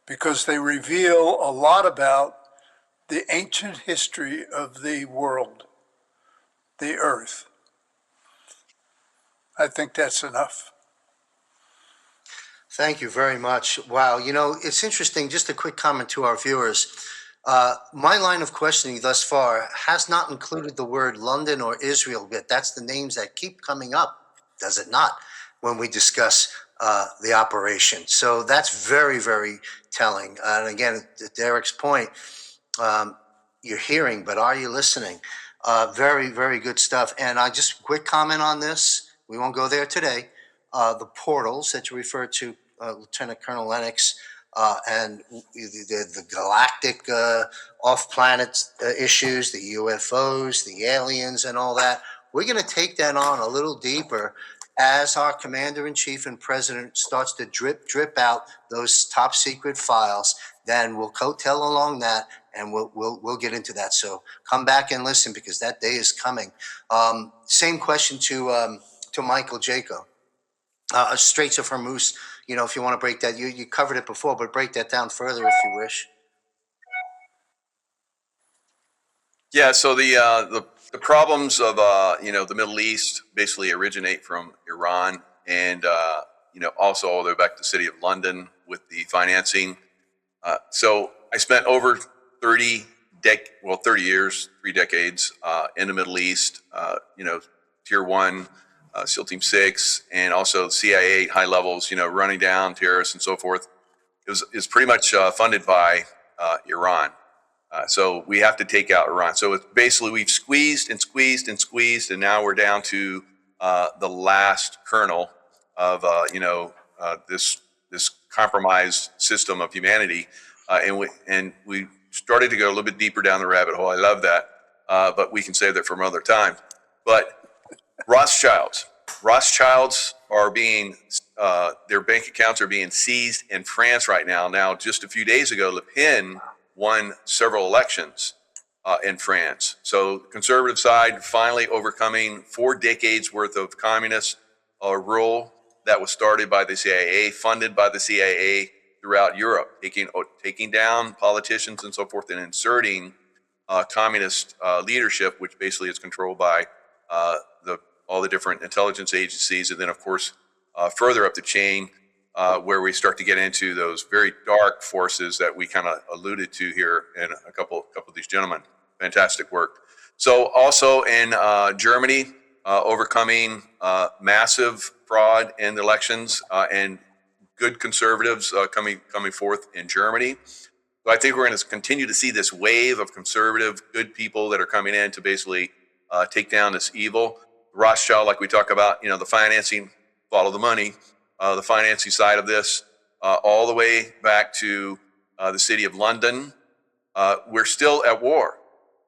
because they reveal a lot about the ancient history of the world, the earth. I think that's enough. Thank you very much. Wow, you know, it's interesting, just a quick comment to our viewers. My line of questioning thus far has not included the word London or Israel, but that's the names that keep coming up, does it not, when we discuss the operation? So that's very, very telling. And again, to Derek's point, you're hearing, but are you listening? Very, very good stuff. And I just quick comment on this. We won't go there today. The portals that you referred to, Lieutenant Colonel Lennox, and the galactic off-planet issues, the UFOs, the aliens, and all that. We're going to take that on a little deeper as our commander-in-chief and president starts to drip out those top secret files. Then we'll coattail along that, and we'll get into that. So come back and listen, because that day is coming. Same question to Michael Jaco. Straits of Hormuz, if you want to break that, you covered it before, but break that down further if you wish. Yeah, so the problems of the Middle East basically originate from Iran, and also all the way back to the city of London with the financing. So I spent over 30 years, 3 decades in the Middle East. Tier 1, SEAL Team 6, and also CIA high levels. Running down terrorists and so forth. It was pretty much funded by Iran. So we have to take out Iran. So it's basically we've squeezed and squeezed and squeezed, and now we're down to the last kernel of this compromised system of humanity, and we started to go a little bit deeper down the rabbit hole. I love that, but we can save that for another time. But Rothschilds are being their bank accounts are being seized in France right now. Now, just a few days ago, Le Pen won several elections in France. So conservative side finally overcoming 4 decades worth of communist rule that was started by the CIA, funded by the CIA throughout Europe, taking down politicians and so forth, and inserting communist leadership, which basically is controlled by all the different intelligence agencies, and then of course further up the chain, where we start to get into those very dark forces that we kind of alluded to here in a couple of these gentlemen. Fantastic work. So also in Germany, overcoming massive fraud in elections, and good conservatives coming forth in Germany. So I think we're going to continue to see this wave of conservative, good people that are coming in to basically take down this evil. Rothschild, like we talk about, the financing, follow the money, the financing side of this, all the way back to the city of London. We're still at war.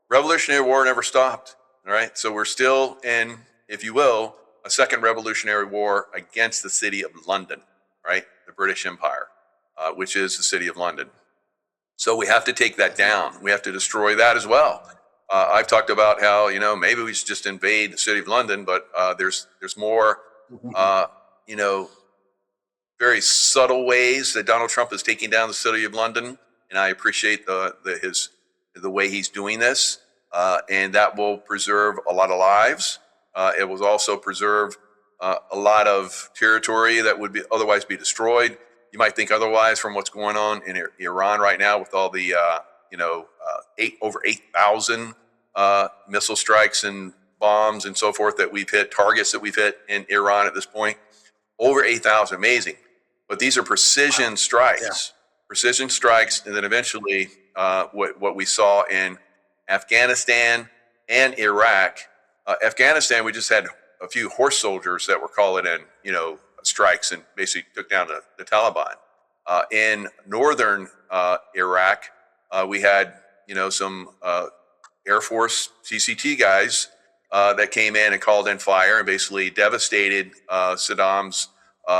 Revolutionary War never stopped. All right. So we're still in, if you will, a second Revolutionary War against the city of London, right? The British Empire, which is the city of London. So we have to take that down. We have to destroy that as well. I've talked about how, maybe we should just invade the city of London, but there's more, very subtle ways that Donald Trump is taking down the city of London, and I appreciate the way he's doing this, and that will preserve a lot of lives. It will also preserve a lot of territory that would otherwise be destroyed. You might think otherwise from what's going on in Iran right now with all the over 8,000 missile strikes and bombs and so forth that we've hit, targets that we've hit in Iran at this point. Over 8,000, amazing. But these are precision strikes, and then eventually what we saw in Afghanistan and Iraq. Afghanistan, we just had a few horse soldiers that were calling in, strikes and basically took down the Taliban. In northern Iraq, we had, some Air Force CCT guys that came in and called in fire and basically devastated Saddam's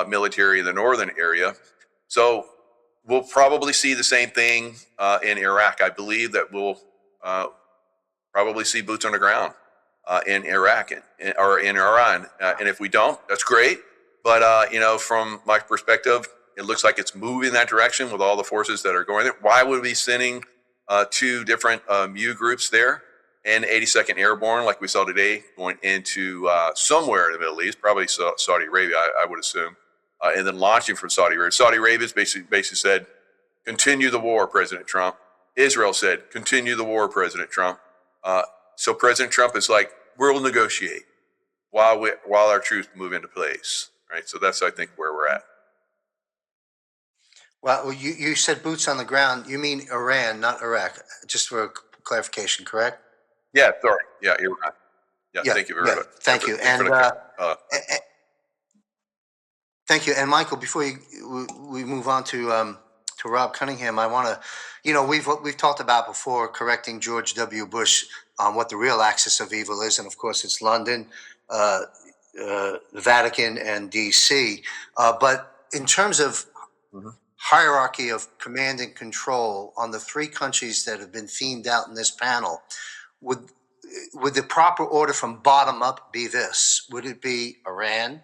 military in the northern area. So we'll probably see the same thing in Iraq. I believe that we'll probably see boots on the ground in Iraq or in Iran. And if we don't, that's great. But, from my perspective, it looks like it's moving in that direction with all the forces that are going there. Why would we be sending 2 different MU groups there and 82nd Airborne, like we saw today, going into somewhere in the Middle East, probably Saudi Arabia, I would assume, and then launching from Saudi Arabia. Saudi Arabia basically said, continue the war, President Trump. Israel said, continue the war, President Trump. So President Trump is like, we'll negotiate while our troops move into place, right? So that's, I think, where we're at. Well, you said boots on the ground. You mean Iran, not Iraq. Just for clarification, correct? Yeah, sorry. Yeah, you're right. Yeah, Yeah, thank you very yeah, much. thank you. Thanks for And the, thank you. And Michael, before we move on to Rob Cunningham, I want to, we've talked about before correcting George W. Bush on what the real axis of evil is, and of course it's London, the Vatican, and D.C. But in terms of Mhm. hierarchy of command and control on the three countries that have been themed out in this panel, would the proper order from bottom up be this? Would it be Iran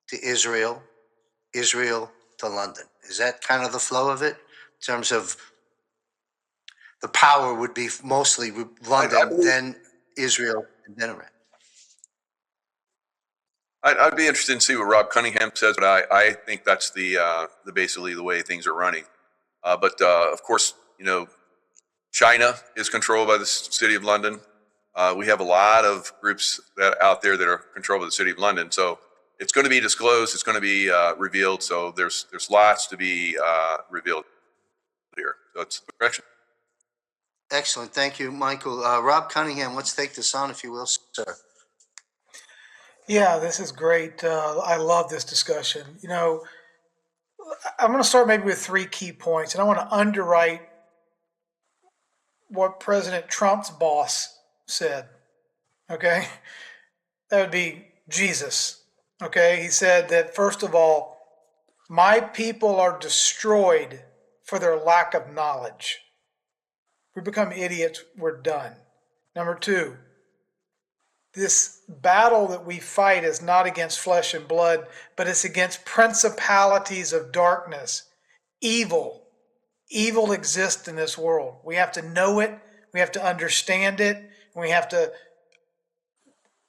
to Israel, Israel to London? Is that kind of the flow of it? In terms of the power would be mostly London, believe- then Israel, and then Iran. I'd be interested to see what Rob Cunningham says, but I think that's the basically the way things are running. But of course, China is controlled by the city of London. We have a lot of groups that out there that are controlled by the city of London. So it's going to be disclosed. It's going to be revealed. So there's lots to be revealed here. So it's correction. Excellent. Thank you, Michael. Rob Cunningham, let's take this on, if you will, sir. Yeah, this is great. I love this discussion. I'm going to start maybe with three key points, and I want to underwrite what President Trump's boss said. Okay? That would be Jesus. Okay? He said that, first of all, my people are destroyed for their lack of knowledge. We become idiots, we're done. Number two, this battle that we fight is not against flesh and blood, but it's against principalities of darkness, evil. Evil exists in this world. We have to know it, we have to understand it, and we have to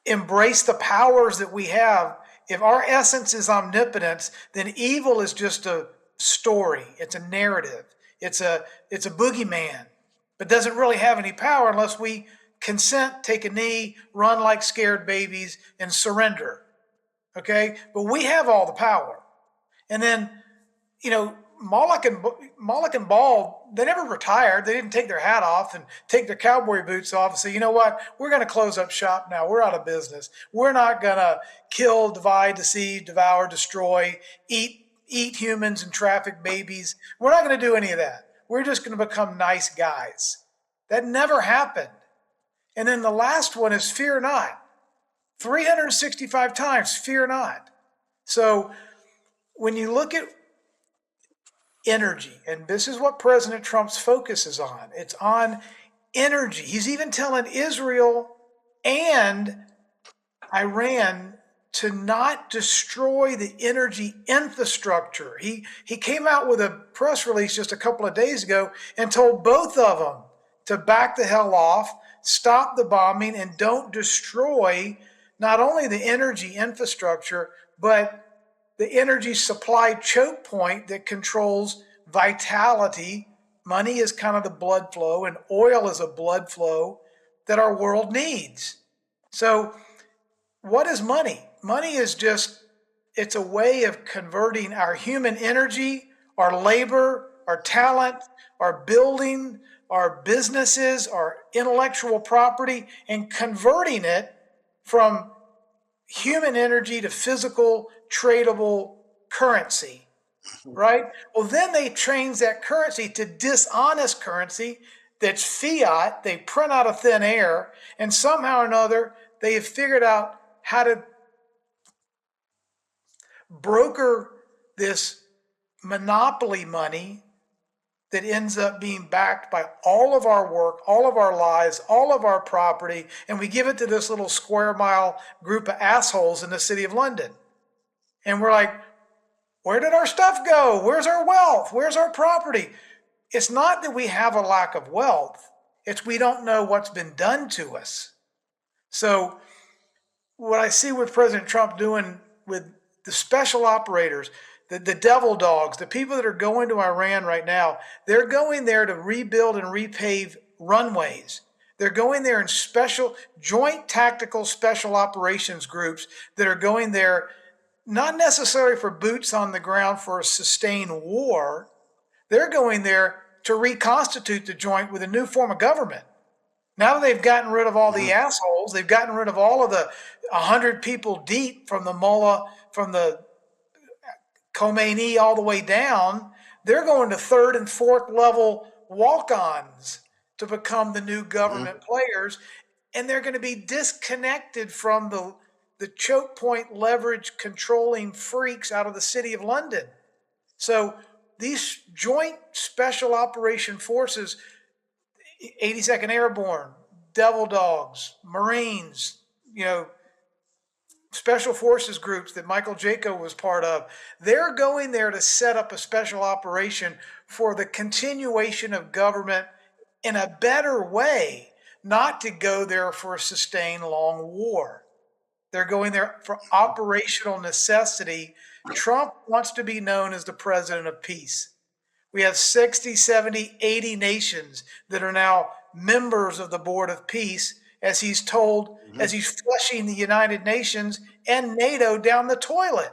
embrace the powers that we have. If our essence is omnipotence, then evil is just a story, it's a narrative, it's a boogeyman, but doesn't really have any power unless we consent, take a knee, run like scared babies, and surrender. Okay? But we have all the power. And then, Moloch and Baal, they never retired. They didn't take their hat off and take their cowboy boots off and say, you know what, we're going to close up shop now. We're out of business. We're not going to kill, divide, deceive, devour, destroy, eat humans and traffic babies. We're not going to do any of that. We're just going to become nice guys. That never happened. And then the last one is fear not. 365 times, fear not. So when you look at energy, and this is what President Trump's focus is on, it's on energy. He's even telling Israel and Iran to not destroy the energy infrastructure. He came out with a press release just a couple of days ago and told both of them to back the hell off, stop the bombing, and don't destroy not only the energy infrastructure, but the energy supply choke point that controls vitality. Money is kind of the blood flow, and oil is a blood flow that our world needs. So what is money? Money is it's a way of converting our human energy, our labor, our talent, our building, our businesses, our intellectual property, and converting it from human energy to physical, tradable currency, right? Well, then they change that currency to dishonest currency that's fiat. They print out of thin air, and somehow or another, they have figured out how to broker this monopoly money that ends up being backed by all of our work, all of our lives, all of our property, and we give it to this little square mile group of assholes in the city of London. And we're like, where did our stuff go? Where's our wealth? Where's our property? It's not that we have a lack of wealth. It's we don't know what's been done to us. So what I see with President Trump doing with the special operators, the devil dogs, the people that are going to Iran right now, they're going there to rebuild and repave runways. They're going there in special joint tactical special operations groups that are going there not necessarily for boots on the ground for a sustained war. They're going there to reconstitute the joint with a new form of government. Now that they've gotten rid of all the assholes, they've gotten rid of all of the 100 people deep from the mullah, from the Khomeini all the way down, they're going to third and fourth level walk-ons to become the new government players, and they're going to be disconnected from the choke point leverage controlling freaks out of the city of London. So these joint special operation forces, 82nd Airborne, Devil Dogs, Marines, special forces groups that Michael Jaco was part of, they're going there to set up a special operation for the continuation of government in a better way, not to go there for a sustained long war. They're going there for operational necessity. Trump wants to be known as the president of peace. We have 60, 70, 80 nations that are now members of the Board of Peace, as he's told, as he's flushing the United Nations and NATO down the toilet.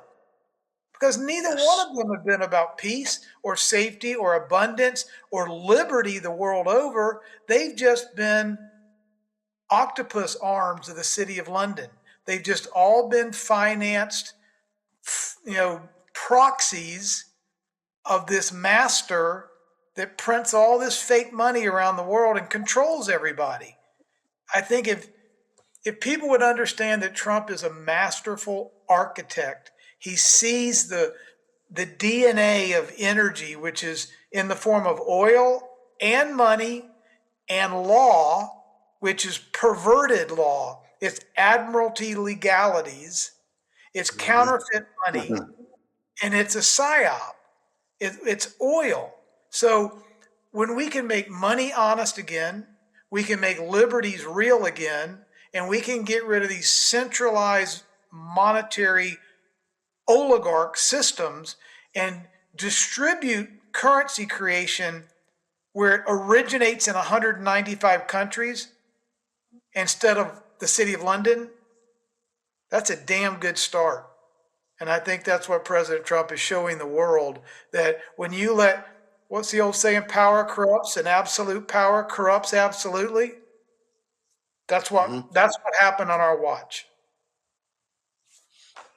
Because neither one of them have been about peace or safety or abundance or liberty the world over. They've just been octopus arms of the city of London. They've just all been financed, proxies of this master that prints all this fake money around the world and controls everybody. I think if people would understand that Trump is a masterful architect, he sees the DNA of energy, which is in the form of oil and money and law, which is perverted law. It's admiralty legalities, it's counterfeit money, and it's a psyop. It's oil. So when we can make money honest again, we can make liberties real again, and we can get rid of these centralized monetary oligarch systems and distribute currency creation where it originates in 195 countries instead of the city of London, that's a damn good start. And I think that's what President Trump is showing the world, that when you let, what's the old saying, power corrupts and absolute power corrupts absolutely. That's what happened on our watch.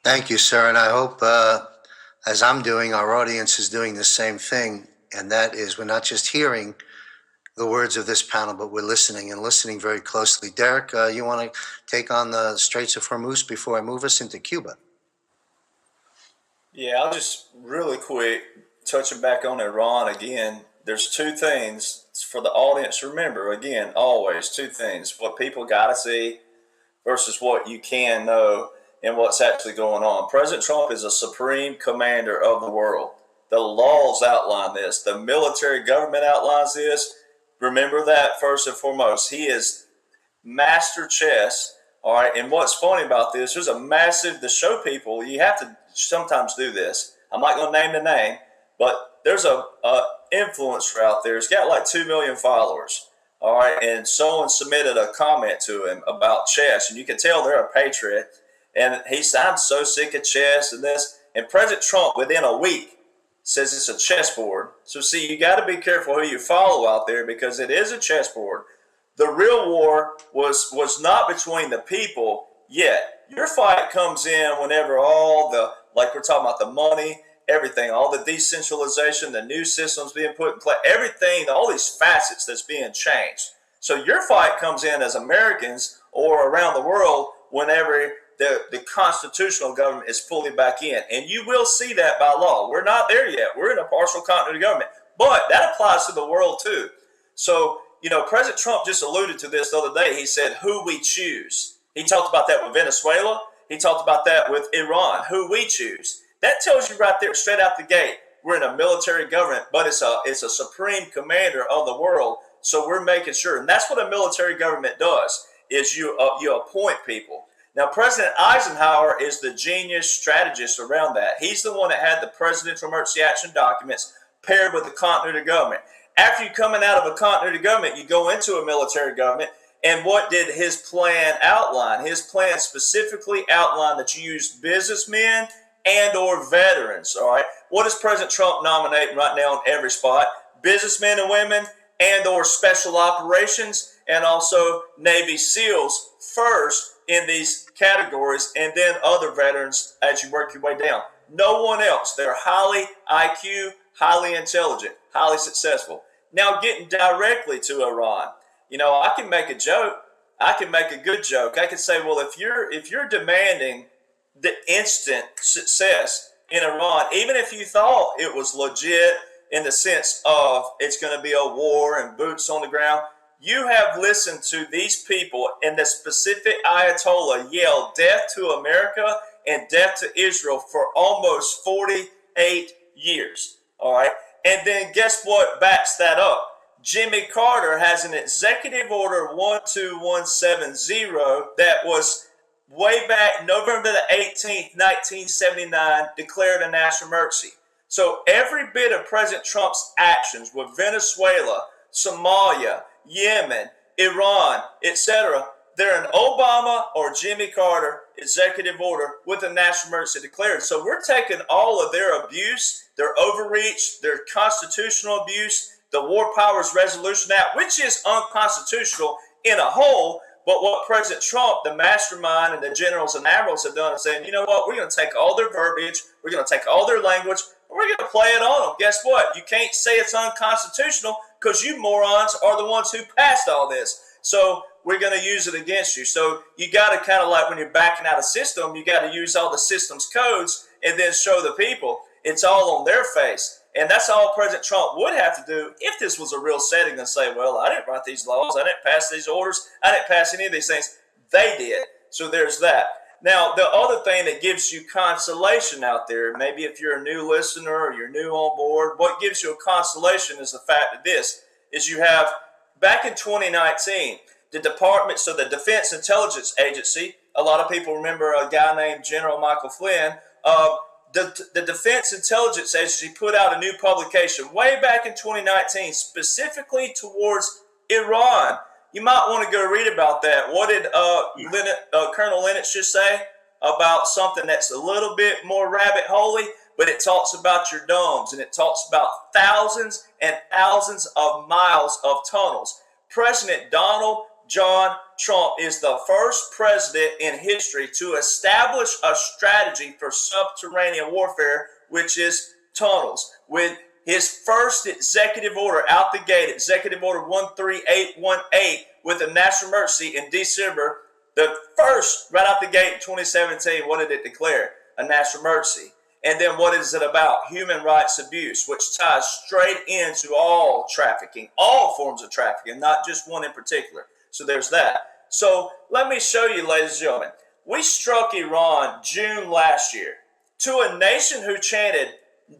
Thank you, sir. And I hope, as I'm doing, our audience is doing the same thing. And that is, we're not just hearing the words of this panel, but we're listening and listening very closely. Derek, you want to take on the Straits of Hormuz before I move us into Cuba? Yeah, I'll just really quick, touching back on Iran again. There's two things for the audience to remember. Again, always two things: what people got to see versus what you can know and what's actually going on. President Trump is a supreme commander of the world. The laws outline this. The military government outlines this. Remember that first and foremost. He is master chess. All right. And what's funny about this, there's a massive, to show people, you have to sometimes do this. I'm not going to name the name, but there's a influencer out there. He's got like 2 million followers. All right. And someone submitted a comment to him about chess, and you can tell they're a patriot. And he said, I'm so sick of chess and this. And President Trump, within a week, says it's a chessboard. So see, you got to be careful who you follow out there, because it is a chessboard. The real war was not between the people yet. Your fight comes in whenever all the, like we're talking about, the money, everything, all the decentralization, the new systems being put in place, everything, all these facets that's being changed. So your fight comes in as Americans or around the world whenever the constitutional government is fully back in. And you will see that by law. We're not there yet. We're in a partial continuity government. But that applies to the world too. So, President Trump just alluded to this the other day. He said, who we choose. He talked about that with Venezuela. He talked about that with Iran, who we choose. That tells you right there, straight out the gate, we're in a military government, but it's a supreme commander of the world. So we're making sure. And that's what a military government does, is you appoint people. Now, President Eisenhower is the genius strategist around that. He's the one that had the presidential emergency action documents paired with the continuity of government. After you're coming out of a continuity of government, you go into a military government. And what did his plan outline? His plan specifically outlined that you use businessmen and or veterans, all right? What is President Trump nominating right now on every spot? Businessmen and women and or special operations and also Navy SEALs first in these categories, and then other veterans as you work your way down. No one else. They're highly IQ, highly intelligent, highly successful. Now getting directly to Iran. You know, I can make a joke. I can make a good joke. I can say, well, if you're demanding the instant success in Iran, even if you thought it was legit in the sense of it's going to be a war and boots on the ground, you have listened to these people and the specific Ayatollah yell death to America and death to Israel for almost 48 years. All right. And then guess what backs that up? Jimmy Carter has an executive order 12170 that was way back November the 18th, 1979, declared a national emergency. So every bit of President Trump's actions with Venezuela, Somalia, Yemen, Iran, etc., they're an Obama or Jimmy Carter executive order with a national emergency declared. So we're taking all of their abuse, their overreach, their constitutional abuse, the War Powers Resolution Act, which is unconstitutional in a whole, but what President Trump, the mastermind, and the generals and admirals have done is saying, you know what, we're going to take all their verbiage, we're going to take all their language, and we're going to play it on them. Guess what? You can't say it's unconstitutional because you morons are the ones who passed all this. So we're going to use it against you. So you got to kind of like when you're backing out a system, you got to use all the system's codes and then show the people it's all on their face. And that's all President Trump would have to do if this was a real setting and say, well, I didn't write these laws. I didn't pass these orders. I didn't pass any of these things. They did. So there's that. Now, the other thing that gives you consolation out there, maybe if you're a new listener or you're new on board, what gives you a consolation is the fact that this is you have back in 2019, the Department, so the Defense Intelligence Agency, a lot of people remember a guy named General Michael Flynn, the Defense Intelligence Agency put out a new publication way back in 2019 specifically towards Iran. You might want to go read about that. What did Colonel Lennox just say about something that's a little bit more rabbit holey, but it talks about your domes and it talks about thousands and thousands of miles of tunnels. President Donald John Trump is the first president in history to establish a strategy for subterranean warfare, which is tunnels. With his first executive order out the gate, Executive Order 13818, with a national emergency in December, the first, right out the gate in 2017, what did it declare? A national emergency. And then what is it about? Human rights abuse, which ties straight into all trafficking, all forms of trafficking, not just one in particular. So there's that. So let me show you, ladies and gentlemen. We struck Iran June last year to a nation who chanted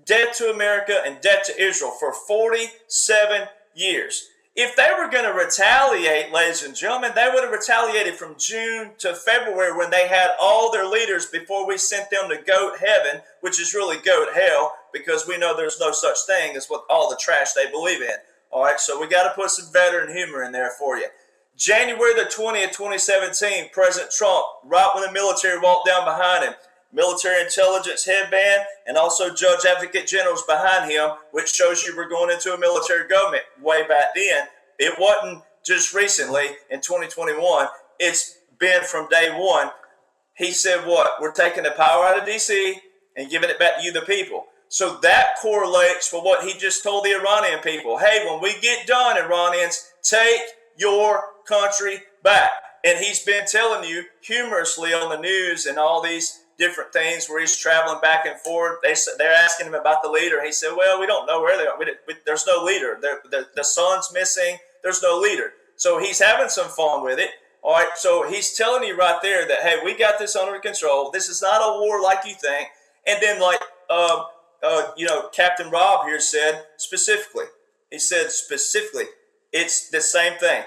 death to America and death to Israel for 47 years. If they were going to retaliate, ladies and gentlemen, they would have retaliated from June to February when they had all their leaders before we sent them to goat heaven, which is really goat hell, because we know there's no such thing as what all the trash they believe in. All right, so we got to put some veteran humor in there for you. January the 20th, 2017, President Trump, right when the military walked down behind him, military intelligence headband, and also judge advocate generals behind him, which shows you we're going into a military government way back then. It wasn't just recently in 2021. It's been from day one. He said what? We're taking the power out of D.C. and giving it back to you, the people. So that correlates with what he just told the Iranian people. Hey, when we get done, Iranians, take your country back. And he's been telling you humorously on the news and all these different things where he's traveling back and forth. They're asking him about the leader. He said, well, we don't know where they are. There's no leader. The son's missing. There's no leader. So he's having some fun with it. All right. So he's telling you right there that, hey, we got this under control. This is not a war like you think. And then like, Captain Rob here said specifically, he said specifically, it's the same thing.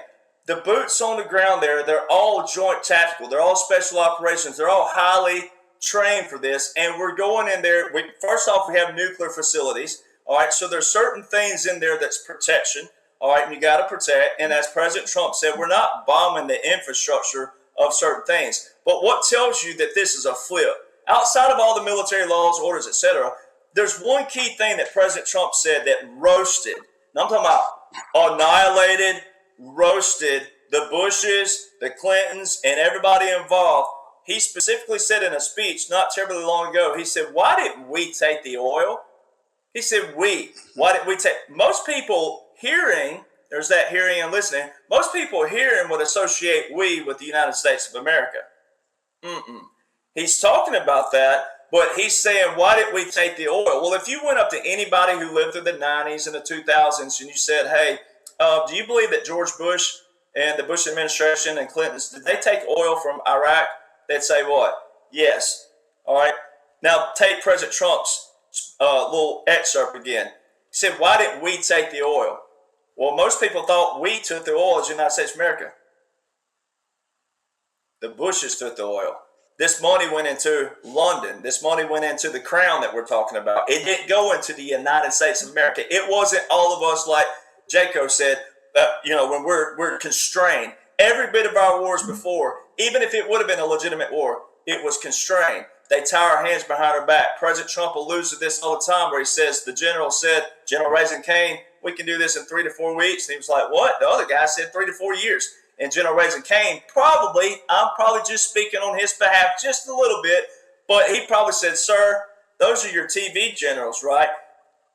the boots on the ground there, they're all joint tactical. They're all special operations. They're all highly trained for this. And we're going in there. First off, we have nuclear facilities. All right, so there's certain things in there that's protection. All right, and you got to protect. And as President Trump said, we're not bombing the infrastructure of certain things. But what tells you that this is a flip? Outside of all the military laws, orders, etc., there's one key thing that President Trump said that roasted. Now I'm talking about annihilated, roasted the Bushes, the Clintons, and everybody involved. He specifically said in a speech not terribly long ago, he said, why didn't we take the oil? He said, why didn't we take? Most people hearing, there's that hearing and listening, most people hearing would associate we with the United States of America. He's talking about that, but he's saying, why didn't we take the oil? Well, if you went up to anybody who lived through the 90s and the 2000s and you said, hey, do you believe that George Bush and the Bush administration and Clinton's, did they take oil from Iraq? They'd say what? Yes. All right. Now take President Trump's little excerpt again. He said, why didn't we take the oil? Well, most people thought we took the oil as the United States of America. The Bushes took the oil. This money went into London. This money went into the crown that we're talking about. It didn't go into the United States of America. It wasn't all of us, like Jaco said, when we're constrained. Every bit of our wars before, even if it would have been a legitimate war, it was constrained. They tie our hands behind our back. President Trump alludes to this all the time where he says, the general said, General Raising Cane, we can do this in 3 to 4 weeks. And he was like, what? The other guy said 3 to 4 years. And General Raising Cane, I'm probably just speaking on his behalf just a little bit, but he probably said, sir, those are your TV generals, right?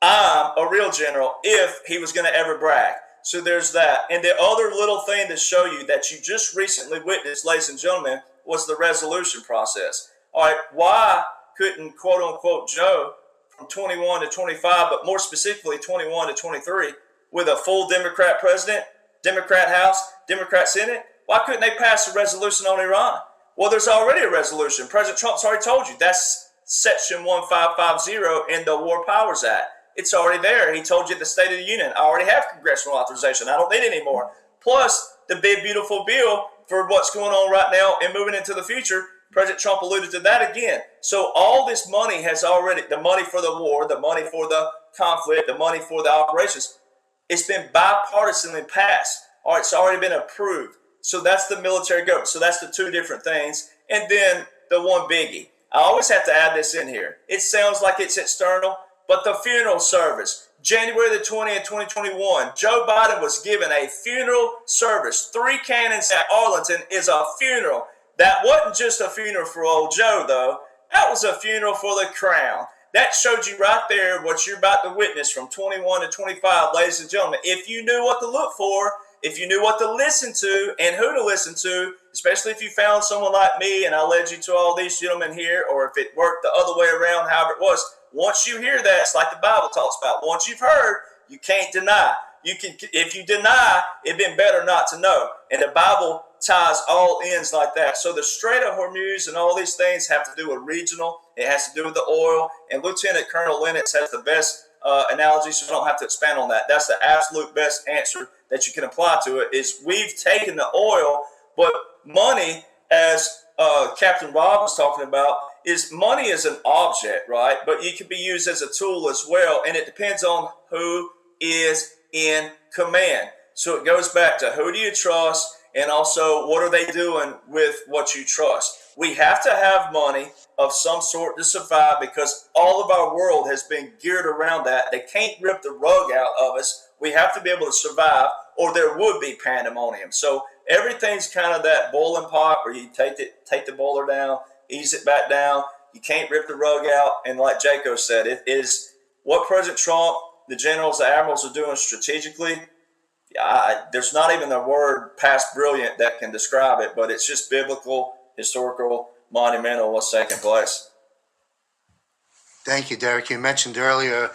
I'm a real general if he was going to ever brag. So there's that. And the other little thing to show you that you just recently witnessed, ladies and gentlemen, was the resolution process. All right, why couldn't, quote unquote, Joe from 21 to 25, but more specifically 21 to 23, with a full Democrat president, Democrat House, Democrat Senate, why couldn't they pass a resolution on Iran? Well, there's already a resolution. President Trump's already told you. That's Section 1550 in the War Powers Act. It's already there. He told you at the State of the Union, I already have congressional authorization. I don't need any more. Plus, the big, beautiful bill for what's going on right now and moving into the future, President Trump alluded to that again. So all this money has already, the money for the war, the money for the conflict, the money for the operations, it's been bipartisanly passed. All right, it's already been approved. So that's the military government. So that's the two different things. And then the one biggie. I always have to add this in here. It sounds like it's external, but the funeral service, January the 20th, 2021, Joe Biden was given a funeral service. 3 cannons at Arlington is a funeral. That wasn't just a funeral for old Joe, though. That was a funeral for the crown. That showed you right there what you're about to witness from 21 to 25, ladies and gentlemen. If you knew what to look for, if you knew what to listen to and who to listen to, especially if you found someone like me and I led you to all these gentlemen here, or if it worked the other way around, however it was, once you hear that, it's like the Bible talks about. Once you've heard, you can't deny. If you deny, it'd been better not to know. And the Bible ties all ends like that. So the Strait of Hormuz and all these things have to do with regional. It has to do with the oil. And Lieutenant Colonel Lennox has the best analogy, so I don't have to expand on that. That's the absolute best answer that you can apply to it, is we've taken the oil, but money, as Captain Rob was talking about, is money is an object, right? But it can be used as a tool as well, and it depends on who is in command. So it goes back to who do you trust, and also what are they doing with what you trust. We have to have money of some sort to survive because all of our world has been geared around that. They can't rip the rug out of us. We have to be able to survive or there would be pandemonium. So everything's kind of that boiling pot where you take the boiler down, ease it back down. You can't rip the rug out. And like Jaco said, it is what President Trump, the generals, the admirals are doing strategically. There's not even a word past brilliant that can describe it, but it's just biblical, historical, monumental what's taking place. Thank you, Derek. You mentioned earlier,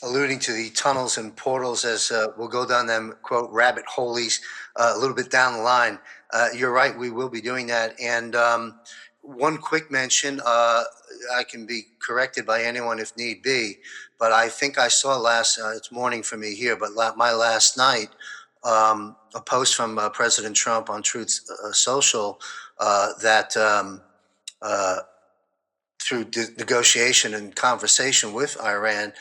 alluding to the tunnels and portals as we'll go down them, quote, rabbit holies a little bit down the line. You're right, we will be doing that. And one quick mention, I can be corrected by anyone if need be, but I think I saw it's morning for me here, but my last night a post from President Trump on Truth Social that through negotiation and conversation with Iran,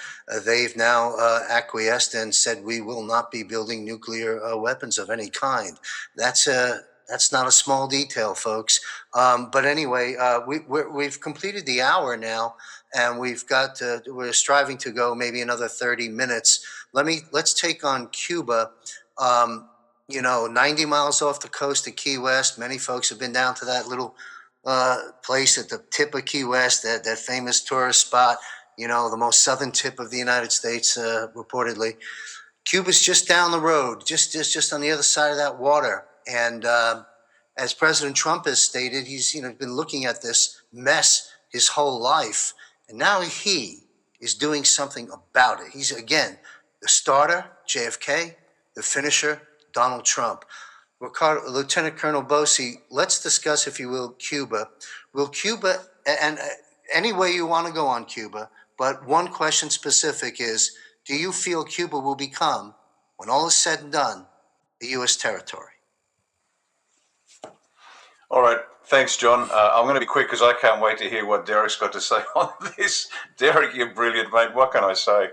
they've now acquiesced and said we will not be building nuclear weapons of any kind. That's not a small detail, folks. But anyway, we've completed the hour now, and we're striving to go maybe another 30 minutes. Let's take on Cuba. 90 miles off the coast of Key West. Many folks have been down to that little place at the tip of Key West, that famous tourist spot, the most southern tip of the United States, reportedly. Cuba's just down the road, just on the other side of that water. And as President Trump has stated, he's been looking at this mess his whole life, and now he is doing something about it. He's, again, the starter, JFK, the finisher, Donald Trump. Lieutenant Colonel Bosi, let's discuss, if you will, Cuba. Will Cuba, and any way you want to go on Cuba, but one question specific is, do you feel Cuba will become, when all is said and done, a U.S. territory? All right. Thanks, John. I'm going to be quick because I can't wait to hear what Derek's got to say on this. Derek, you're brilliant, mate. What can I say?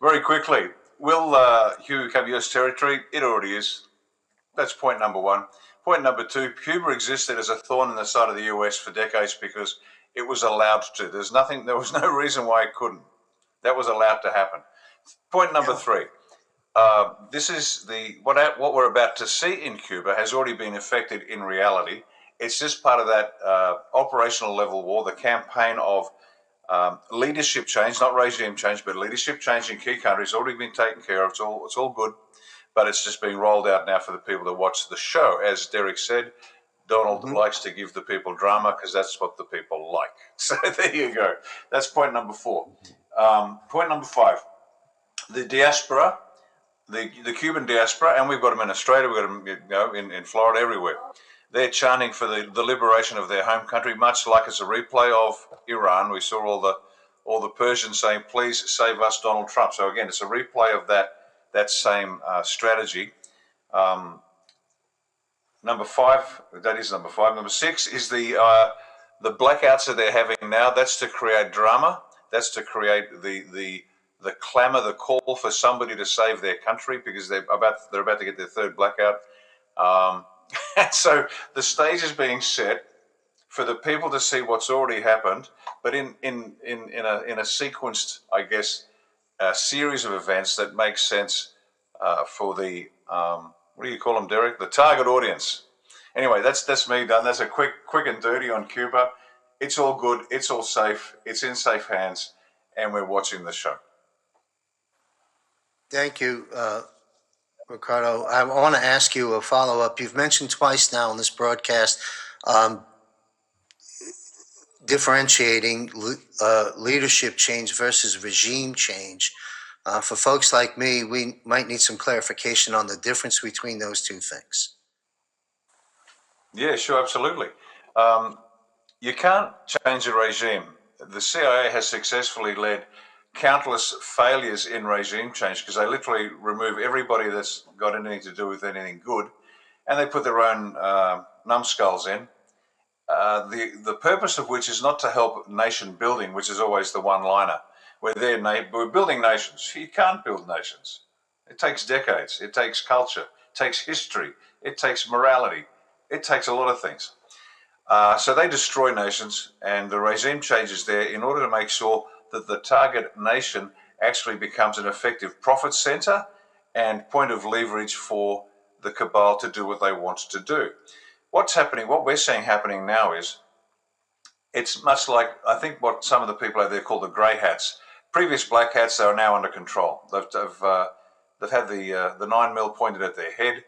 Very quickly, will Cuba become U.S. territory? It already is. That's point number one. Point number two, Cuba existed as a thorn in the side of the US for decades because it was allowed to. There was no reason why it couldn't. That was allowed to happen. Point number three, this is what we're about to see in Cuba has already been effected in reality. It's just part of that operational level war, the campaign of leadership change, not regime change, but leadership change in key countries already been taken care of. It's all good. But it's just being rolled out now for the people that watch the show. As Derek said, Donald likes to give the people drama because that's what the people like. So there you go. That's point number four. Point number five, the diaspora, the Cuban diaspora, and we've got them in Australia, we've got them in Florida, everywhere. They're chanting for the liberation of their home country, much like it's a replay of Iran. We saw all the Persians saying, please save us, Donald Trump. So again, it's a replay of that same strategy. Number five, that is number five. Number six is the blackouts that they're having now. That's to create drama. That's to create the clamor, the call for somebody to save their country because they're about to get their third blackout. So the stage is being set for the people to see what's already happened, but in a sequenced, I guess, a series of events that make sense for the what do you call them, Derek? The target audience. Anyway, that's me done. That's a quick and dirty on Cuba. It's all good. It's all safe. It's in safe hands, and we're watching the show. Thank you, Ricardo. I want to ask you a follow-up. You've mentioned twice now in this broadcast differentiating leadership change versus regime change. For folks like me, we might need some clarification on the difference between those two things. Yeah, sure, absolutely. You can't change a regime. The CIA has successfully led countless failures in regime change because they literally remove everybody that's got anything to do with anything good, and they put their own numbskulls in. The purpose of which is not to help nation building, which is always the one-liner. We're building nations. You can't build nations. It takes decades. It takes culture. It takes history. It takes morality. It takes a lot of things. So they destroy nations, and the regime changes there in order to make sure that the target nation actually becomes an effective profit center and point of leverage for the cabal to do what they want to do. What's happening, what we're seeing happening now is, it's much like, I think, what some of the people out there call the grey hats. Previous black hats are now under control. They've had the 9mm pointed at their head.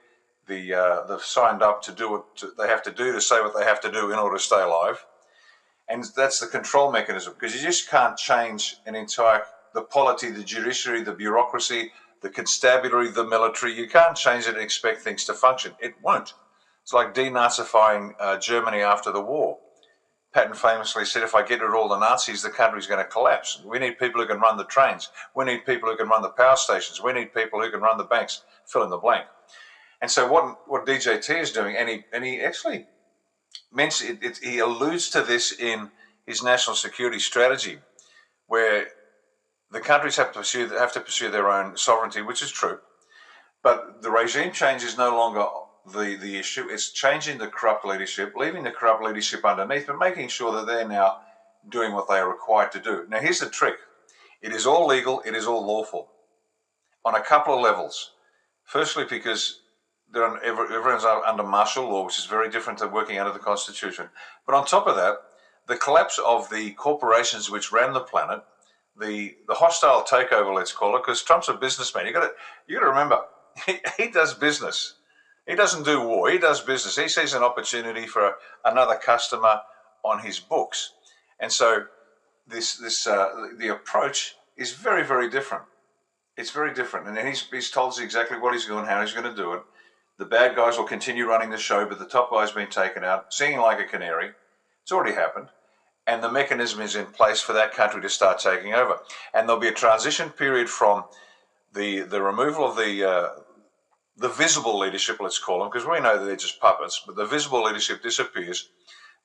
They've signed up to do what they have to do to say what they have to do in order to stay alive. And that's the control mechanism, because you just can't change the polity, the judiciary, the bureaucracy, the constabulary, the military. You can't change it and expect things to function. It won't. It's like denazifying Germany after the war. Patton famously said, if I get rid of all the Nazis, the country's going to collapse. We need people who can run the trains. We need people who can run the power stations. We need people who can run the banks. Fill in the blank. And so what DJT is doing, and he actually mentions he alludes to this in his national security strategy, where the countries have to pursue their own sovereignty, which is true. But the regime change is no longer the issue. It's changing the corrupt leadership, leaving the corrupt leadership underneath, but making sure that they're now doing what they are required to do. Now, here's the trick. It is all legal. It is all lawful on a couple of levels. Firstly, because everyone's under martial law, which is very different to working under the Constitution. But on top of that, the collapse of the corporations which ran the planet, the hostile takeover, let's call it, because Trump's a businessman. You got to remember, he does business. He doesn't do war. He does business. He sees an opportunity for another customer on his books, and so the approach is very, very different. It's very different, and he's told us exactly what he's doing, how he's going to do it. The bad guys will continue running the show, but the top guy's been taken out, singing like a canary. It's already happened. And the mechanism is in place for that country to start taking over. And there'll be a transition period from the removal of the visible leadership, let's call them, because we know that they're just puppets, but the visible leadership disappears.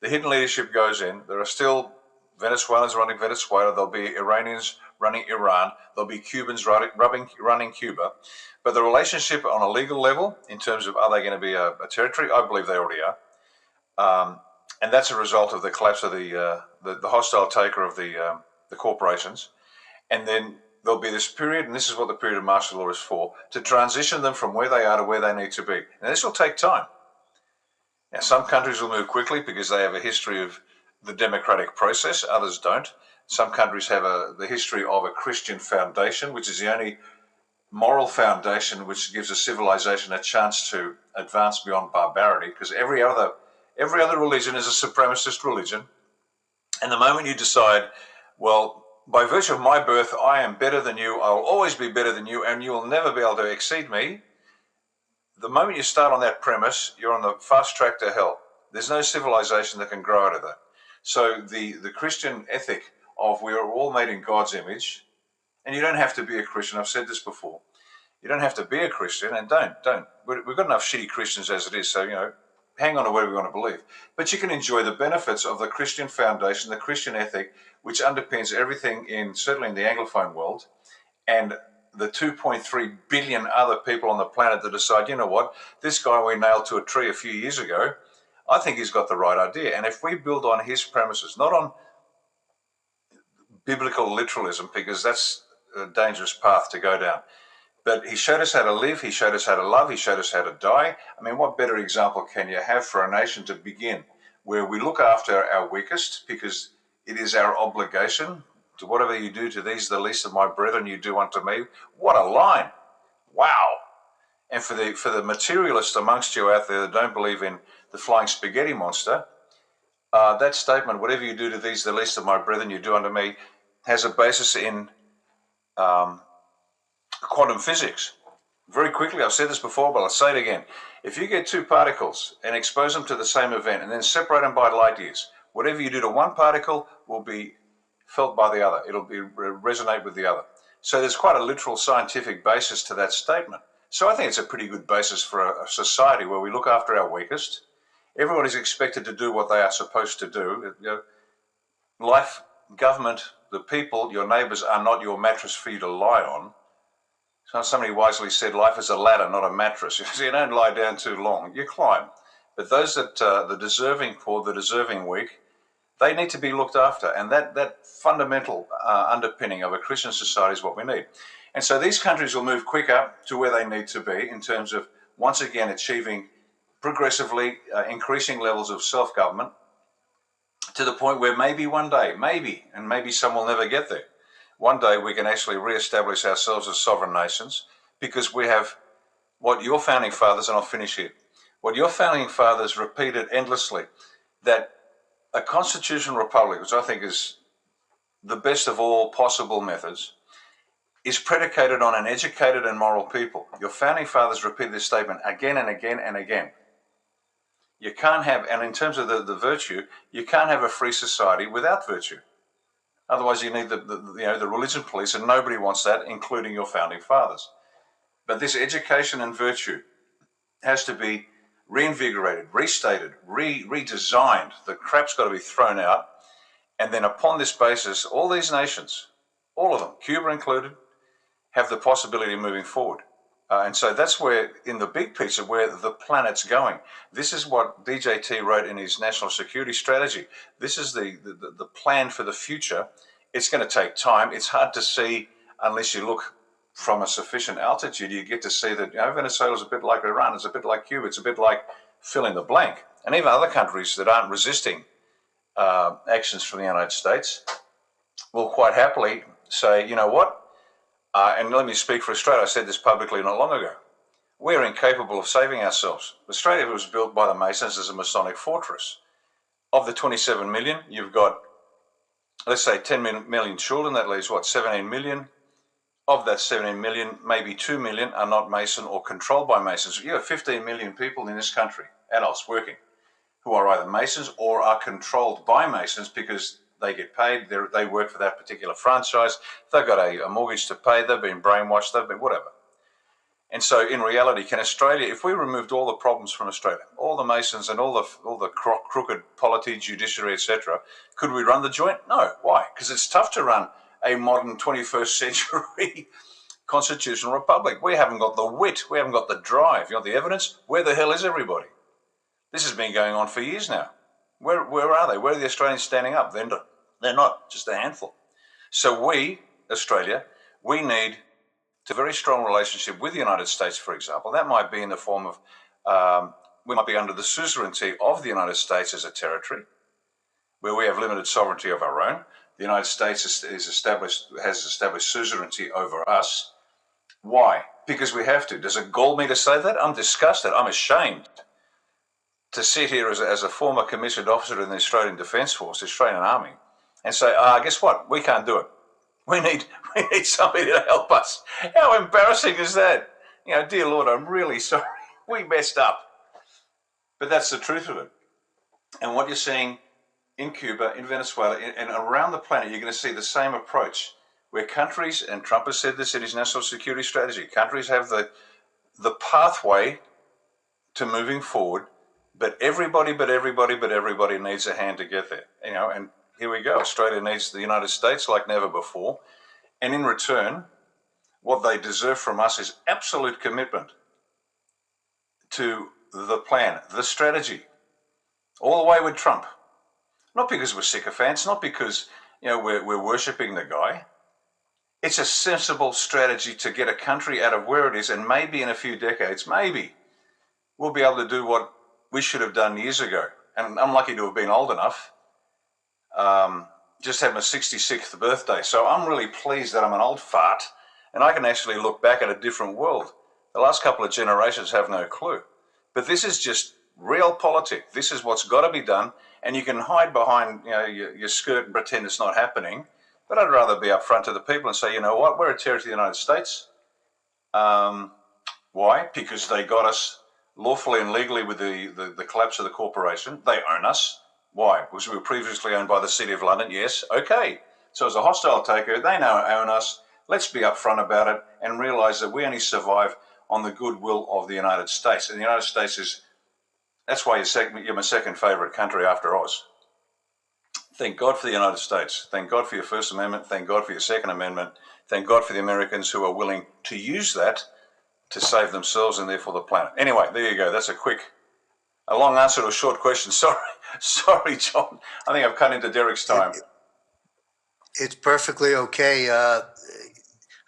The hidden leadership goes in. There are still Venezuelans running Venezuela. There'll be Iranians running Iran. There'll be Cubans running Cuba. But the relationship on a legal level, in terms of are they going to be a territory, I believe they already are. And that's a result of the collapse of the hostile taker of the corporations. And then there'll be this period, and this is what the period of martial law is for, to transition them from where they are to where they need to be. And this will take time. Now, some countries will move quickly because they have a history of the democratic process. Others don't. Some countries have the history of a Christian foundation, which is the only moral foundation which gives a civilization a chance to advance beyond barbarity, because every other religion is a supremacist religion. And the moment you decide, well, by virtue of my birth, I am better than you, I will always be better than you, and you will never be able to exceed me, the moment you start on that premise, you're on the fast track to hell. There's no civilization that can grow out of that. So the Christian ethic of we are all made in God's image, and you don't have to be a Christian. I've said this before. You don't have to be a Christian, and don't. We've got enough shitty Christians as it is, so, hang on to whatever we want to believe. But you can enjoy the benefits of the Christian foundation, the Christian ethic, which underpins everything certainly in the Anglophone world, and the 2.3 billion other people on the planet that decide, you know what, this guy we nailed to a tree a few years ago, I think he's got the right idea. And if we build on his premises, not on biblical literalism, because that's a dangerous path to go down, but he showed us how to live, he showed us how to love, he showed us how to die. I mean, what better example can you have for a nation to begin, where we look after our weakest, because it is our obligation to whatever you do to these, the least of my brethren, you do unto me. What a line. Wow. And for the materialists amongst you out there that don't believe in the flying spaghetti monster, that statement, whatever you do to these, the least of my brethren, you do unto me, has a basis in quantum physics. Very quickly, I've said this before, but I'll say it again. If you get two particles and expose them to the same event and then separate them by light years, whatever you do to one particle will be felt by the other. It'll resonate with the other. So there's quite a literal scientific basis to that statement. So I think it's a pretty good basis for a society where we look after our weakest. Everyone is expected to do what they are supposed to do. Life, government, the people, your neighbours are not your mattress for you to lie on. So somebody wisely said, life is a ladder, not a mattress. You don't lie down too long, you climb. But those that, the deserving poor, the deserving weak, they need to be looked after. And that fundamental underpinning of a Christian society is what we need. And so these countries will move quicker to where they need to be in terms of, once again, achieving progressively increasing levels of self-government to the point where maybe one day, and maybe some will never get there, one day we can actually re-establish ourselves as sovereign nations, because we have what your founding fathers, and I'll finish here, what your founding fathers repeated endlessly, that a constitutional republic, which I think is the best of all possible methods, is predicated on an educated and moral people. Your founding fathers repeated this statement again and again and again. You can't have, and in terms of the virtue, you can't have a free society without virtue. Otherwise, you need the religion police, and nobody wants that, including your founding fathers. But this education and virtue has to be reinvigorated, restated, redesigned. The crap's got to be thrown out. And then upon this basis, all these nations, all of them, Cuba included, have the possibility of moving forward. And so that's where, in the big picture, where the planet's going. This is what DJT wrote in his national security strategy. This is the plan for the future. It's going to take time. It's hard to see unless you look from a sufficient altitude. You get to see that Venezuela's a bit like Iran. It's a bit like Cuba. It's a bit like fill in the blank. And even other countries that aren't resisting actions from the United States will quite happily say, you know what? And let me speak for Australia. I said this publicly not long ago. We're incapable of saving ourselves. Australia was built by the Masons as a Masonic fortress. Of the 27 million, you've got, let's say, 10 million children. That leaves, 17 million? Of that 17 million, maybe 2 million are not Mason or controlled by Masons. You have 15 million people in this country, adults working, who are either Masons or are controlled by Masons because they get paid, they work for that particular franchise, they've got a mortgage to pay, they've been brainwashed, they've been whatever. And so in reality, can Australia, if we removed all the problems from Australia, all the Masons and all the crooked polity, judiciary, etc., could we run the joint? No. Why? Because it's tough to run a modern 21st century constitutional republic. We haven't got the wit, we haven't got the drive, the evidence. Where the hell is everybody? This has been going on for years now. Where are they? Where are the Australians standing up? They're not, just a handful. So we, Australia, we need a very strong relationship with the United States, for example. That might be in the form of, we might be under the suzerainty of the United States as a territory, where we have limited sovereignty of our own. The United States has established suzerainty over us. Why? Because we have to. Does it gall me to say that? I'm disgusted. I'm ashamed to sit here as a former commissioned officer in the Australian Defence Force, the Australian Army, and say, guess what? We can't do it. We need somebody to help us. How embarrassing is that? Dear Lord, I'm really sorry. We messed up. But that's the truth of it. And what you're seeing in Cuba, in Venezuela, and around the planet, you're going to see the same approach, where countries, and Trump has said this in his national security strategy, countries have the pathway to moving forward, but everybody needs a hand to get there. And here we go. Australia needs the United States like never before. And in return, what they deserve from us is absolute commitment to the plan, the strategy, all the way with Trump. Not because we're sycophants, not because we're worshipping the guy. It's a sensible strategy to get a country out of where it is, and maybe in a few decades, maybe we'll be able to do what we should have done years ago. And I'm lucky to have been old enough. Just had my 66th birthday. So I'm really pleased that I'm an old fart and I can actually look back at a different world. The last couple of generations have no clue. But this is just real politics. This is what's got to be done. And you can hide behind your skirt and pretend it's not happening. But I'd rather be upfront to the people and say, you know what, we're a territory of the United States. Why? Because they got us lawfully and legally with the collapse of the corporation. They own us. Why? Because we were previously owned by the City of London. Yes, okay. So as a hostile takeover, they now own us. Let's be upfront about it and realise that we only survive on the goodwill of the United States. And the United States that's why you're my second favourite country after Oz. Thank God for the United States. Thank God for your First Amendment. Thank God for your Second Amendment. Thank God for the Americans who are willing to use that to save themselves and therefore the planet. Anyway, there you go. That's a long answer to a short question. Sorry, John. I think I've cut into Derek's time. It's perfectly okay.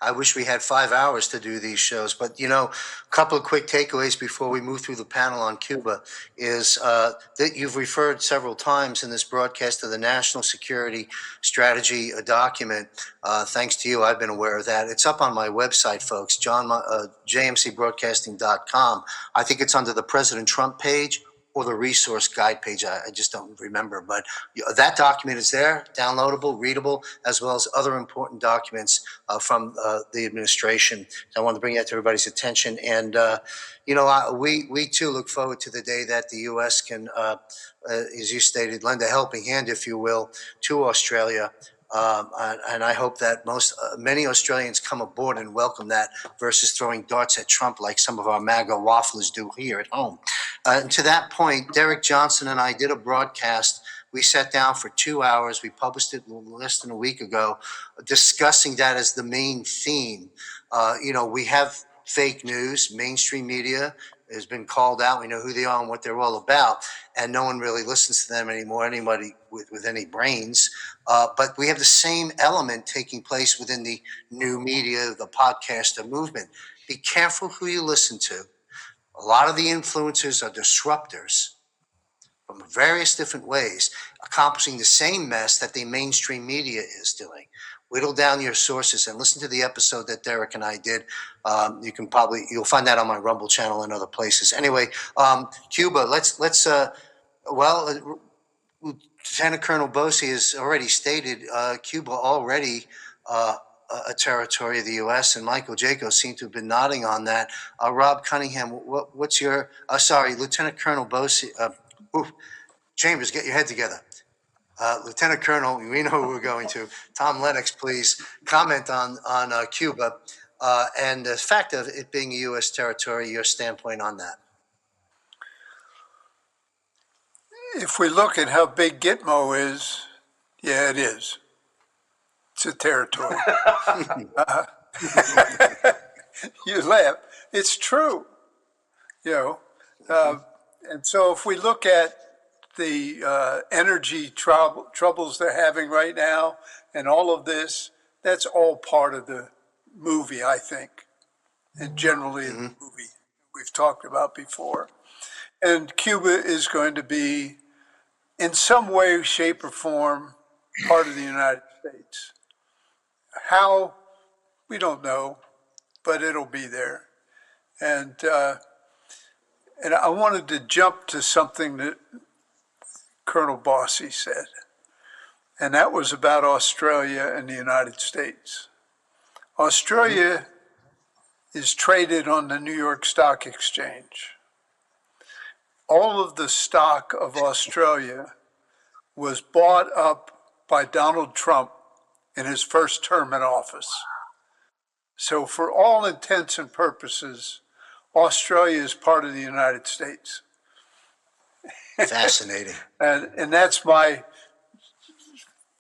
I wish we had 5 hours to do these shows, but a couple of quick takeaways before we move through the panel on Cuba is that you've referred several times in this broadcast to the National Security Strategy document. Thanks to you, I've been aware of that. It's up on my website, folks, jmcbroadcasting.com. I think it's under the President Trump page or the resource guide page. I just don't remember, but that document is there, downloadable, readable, as well as other important documents from the administration. I wanted to bring that to everybody's attention. And, we too look forward to the day that the U.S. can, as you stated, lend a helping hand, if you will, to Australia And I hope that many Australians come aboard and welcome that versus throwing darts at Trump like some of our MAGA wafflers do here at home. And to that point, Derek Johnson and I did a broadcast. We sat down for 2 hours. We published it less than a week ago, discussing that as the main theme. We have fake news, mainstream media has been called out. We know who they are and what they're all about, and no one really listens to them anymore, anybody with any brains. But we have the same element taking place within the new media, the podcaster movement. Be careful who you listen to. A lot of the influencers are disruptors from various different ways, accomplishing the same mess that the mainstream media is doing. Whittle down your sources and listen to the episode that Derek and I did. You'll find that on my Rumble channel and other places. Anyway, Cuba. Lieutenant Colonel Bosi has already stated Cuba already a territory of the U.S. and Michael Jaco seemed to have been nodding on that. Rob Cunningham, what's your? Lieutenant Colonel Bosi. Chambers, get your head together. Lieutenant Colonel, we know who we're going to. Tom Lennox, please comment on Cuba and the fact of it being a U.S. territory, your standpoint on that. If we look at how big Gitmo is, yeah, it is. It's a territory. You laugh. It's true. And so if we look at the energy troubles they're having right now and all of this, that's all part of the movie, I think, and generally the movie we've talked about before. And Cuba is going to be, in some way, shape, or form, part of the United States. How? We don't know, but it'll be there. And I wanted to jump to something that Colonel Bossy said, and that was about Australia and the United States. Australia is traded on the New York Stock Exchange. All of the stock of Australia was bought up by Donald Trump in his first term in office. So for all intents and purposes, Australia is part of the United States. Fascinating. And that's my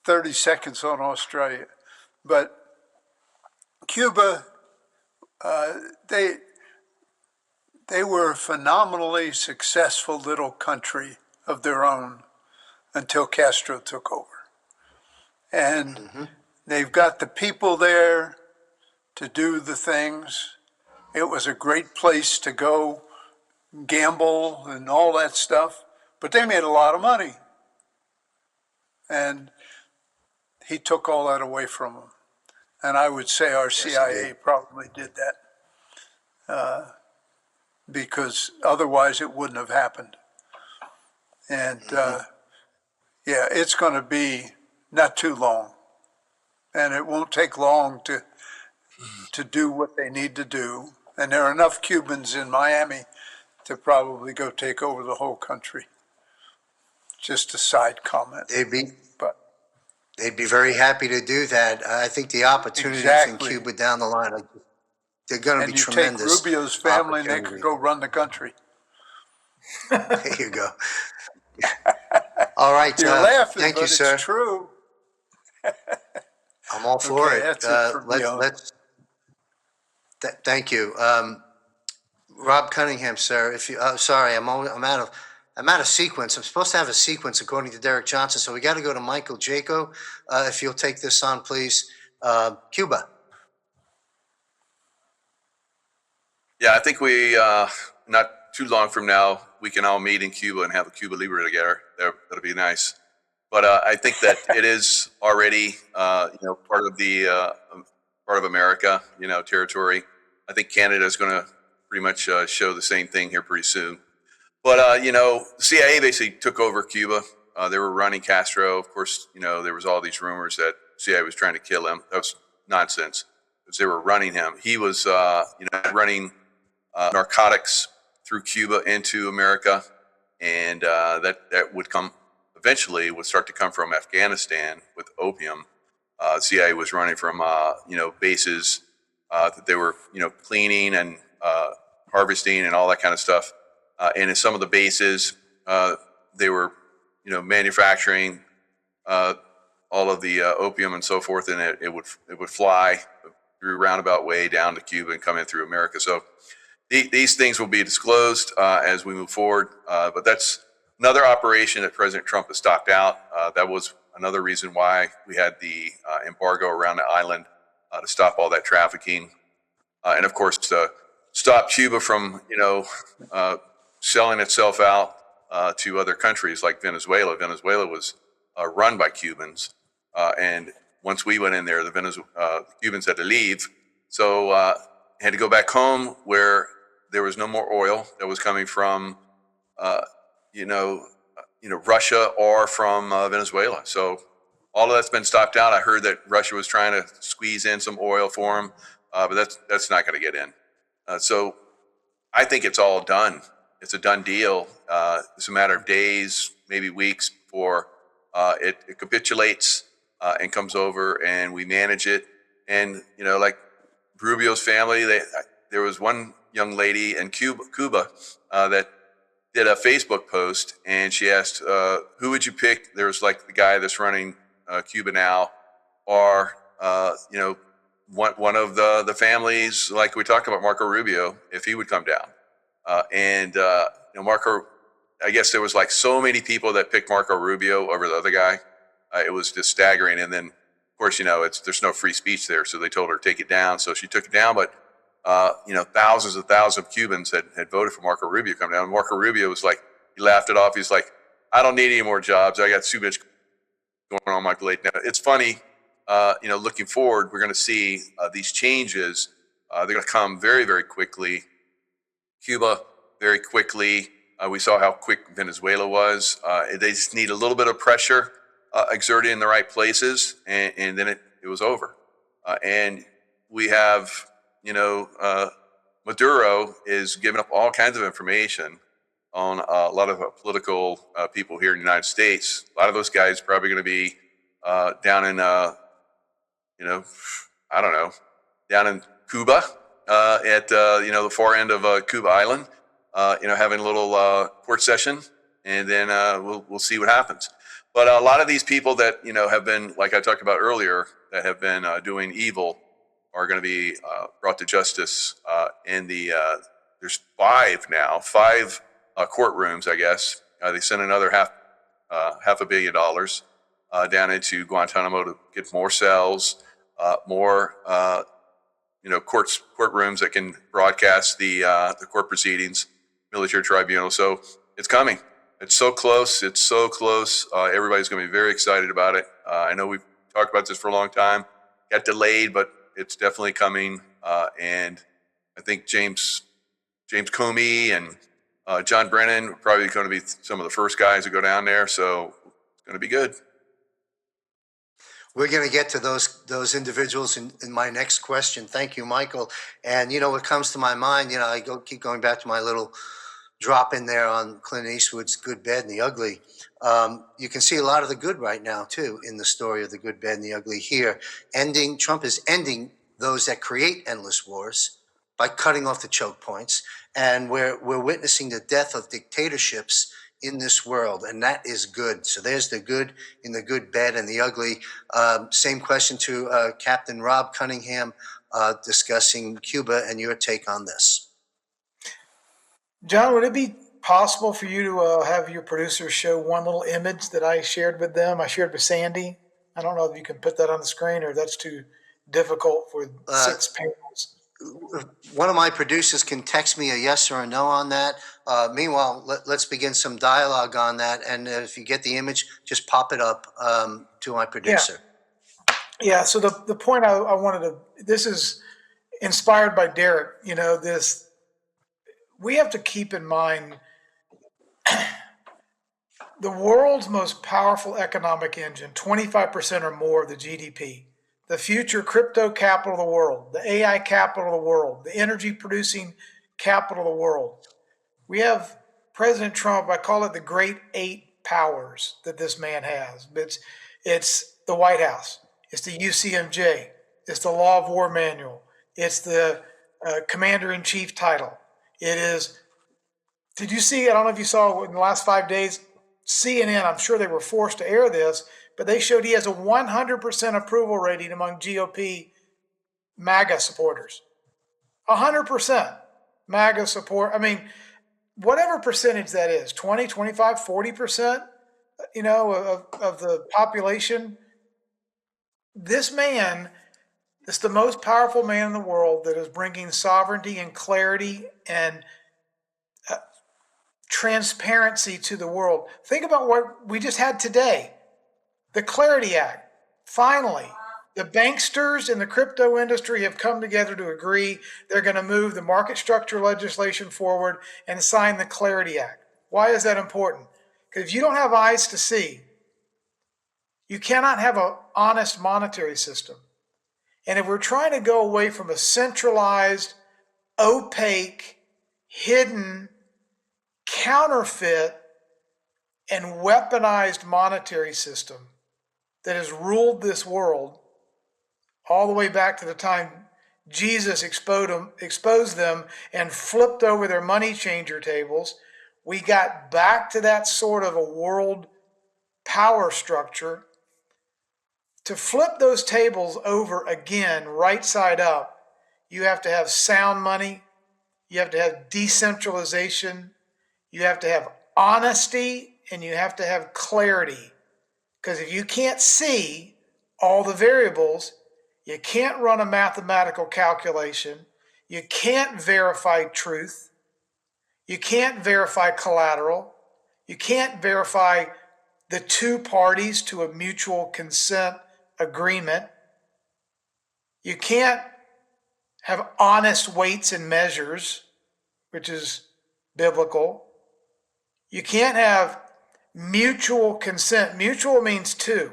30 seconds on Australia. But Cuba, they were a phenomenally successful little country of their own until Castro took over. And they've got the people there to do the things. It was a great place to go gamble and all that stuff, but they made a lot of money. And he took all that away from them. And I would say our CIA probably did that because otherwise it wouldn't have happened. And yeah, it's going to be not too long. And it won't take long to do what they need to do. And there are enough Cubans in Miami to probably go take over the whole country. Just a side comment. They'd be very happy to do that. I think the opportunities in Cuba down the line, they're going to be tremendous. And you take Rubio's family and they could go run the country. There you go. All right. You're laughing, thank but you, sir. It's true. I'm all for it. That's it for me. Thank you. Rob Cunningham, sir. If you, sorry, I'm out of sequence. I'm supposed to have a sequence according to Derek Johnson, so we got to go to Michael Jaco. If you'll take this on, please. Cuba. Yeah, I think we not too long from now we can all meet in Cuba and have a Cuba Libre together. That'll be nice. But I think that it is already part of America, territory. I think Canada is going to pretty much show the same thing here pretty soon. But the CIA basically took over Cuba. They were running Castro. Of course, there was all these rumors that CIA was trying to kill him. That was nonsense. Because they were running him. He was, running narcotics through Cuba into America, and that would come eventually would start to come from Afghanistan with opium. CIA was running from, bases that they were, cleaning and harvesting and all that kind of stuff. And in some of the bases, they were, manufacturing all of the opium and so forth, and it would fly through roundabout way down to Cuba and come in through America. So these things will be disclosed as we move forward. But that's another operation that President Trump has stopped out. That was another reason why we had the embargo around the island to stop all that trafficking. And of course, to stop Cuba from, selling itself out to other countries like Venezuela. Venezuela was run by Cubans. And once we went in there, the Cubans had to leave. So had to go back home where there was no more oil that was coming from, Russia or from Venezuela. So all of that's been stopped out. I heard that Russia was trying to squeeze in some oil for them, but that's not going to get in. So I think it's all done. It's a done deal. It's a matter of days, maybe weeks before it capitulates and comes over, and we manage it. And like Rubio's family, there was one young lady in Cuba that did a Facebook post, and she asked, "Who would you pick?" There was like the guy that's running Cuba now, or one of the families, like we talked about Marco Rubio, if he would come down. Marco, I guess there was like so many people that picked Marco Rubio over the other guy. It was just staggering. And then, of course, there's no free speech there, so they told her to take it down. So she took it down, but thousands of Cubans had voted for Marco Rubio to come down. Marco Rubio was like, he laughed it off. He's like, "I don't need any more jobs. I got too much going on my plate." Now, it's funny, looking forward, we're going to see these changes. They're going to come very, very quickly. Cuba, very quickly. We saw how quick Venezuela was. They just need a little bit of pressure exerted in the right places, and then it was over. And we have, Maduro is giving up all kinds of information on a lot of political people here in the United States. A lot of those guys probably going to be down in, I don't know, down in Cuba at, the far end of Cuba Island, having a little court session, and then we'll see what happens. But a lot of these people that, have been, like I talked about earlier, that have been doing evil are going to be brought to justice. There's five courtrooms, I guess. They sent another $500 million down into Guantanamo to get more cells, more courtrooms that can broadcast the court proceedings, military tribunal. So it's coming. It's so close. It's so close. Everybody's going to be very excited about it. I know we've talked about this for a long time. Got delayed, but it's definitely coming. And I think James Comey and John Brennan are probably going to be some of the first guys to go down there. So it's going to be good. We're going to get to those individuals in my next question. Thank you, Michael. And what comes to my mind, I keep going back to my little drop in there on Clint Eastwood's Good, Bad, and the Ugly. You can see a lot of the good right now too in the story of the Good, Bad, and the Ugly here. Trump is ending those that create endless wars by cutting off the choke points, and we're witnessing the death of dictatorships in this world, and that is good. So there's the good in the Good, Bad, and the Ugly. Same question to Captain Rob Cunningham, discussing Cuba and your take on this. John, would it be possible for you to have your producers show one little image that I shared with them? I shared with Sandy. I don't know if you can put that on the screen, or that's too difficult for 6 panels. One of my producers can text me a yes or a no on that. Meanwhile, let's begin some dialogue on that. And if you get the image, just pop it up to my producer. Yeah. So the point I wanted to, this is inspired by Derek, we have to keep in mind the world's most powerful economic engine, 25% or more of the GDP, the future crypto capital of the world, the AI capital of the world, the energy producing capital of the world. We have President Trump, I call it the great 8 powers that this man has. It's the White House, It's the UCMJ. It's the Law of War Manual. It's the Commander-in-Chief title. It is, did you see, I don't know if you saw in the last 5 days, CNN, I'm sure they were forced to air this, but they showed he has a 100% approval rating among GOP MAGA supporters. 100% MAGA support. I mean, whatever percentage that is, 20, 25, 40%, of the population. This man is the most powerful man in the world that is bringing sovereignty and clarity and transparency to the world. Think about what we just had today. The Clarity Act. Finally, the banksters in the crypto industry have come together to agree they're going to move the market structure legislation forward and sign the Clarity Act. Why is that important? Because if you don't have eyes to see, you cannot have an honest monetary system. And if we're trying to go away from a centralized, opaque, hidden, counterfeit, and weaponized monetary system that has ruled this world all the way back to the time Jesus exposed them and flipped over their money changer tables, we got back to that sort of a world power structure. To flip those tables over again, right side up, you have to have sound money, you have to have decentralization, you have to have honesty, and you have to have clarity. Because if you can't see all the variables, you can't run a mathematical calculation, you can't verify truth, you can't verify collateral, you can't verify the two parties to a mutual consent agreement. You can't have honest weights and measures, which is biblical. You can't have mutual consent. Mutual means two.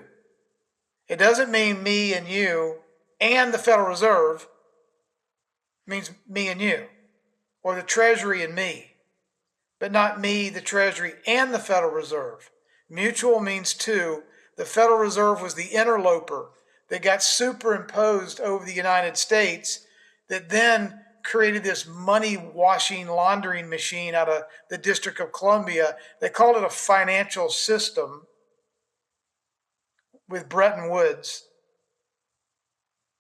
It doesn't mean me and you and the Federal Reserve. It means me and you, or the Treasury and me, but not me, the Treasury, and the Federal Reserve. Mutual means two. The Federal Reserve was the interloper that got superimposed over the United States that then created this money washing, laundering machine out of the District of Columbia. They called it a financial system with Bretton Woods.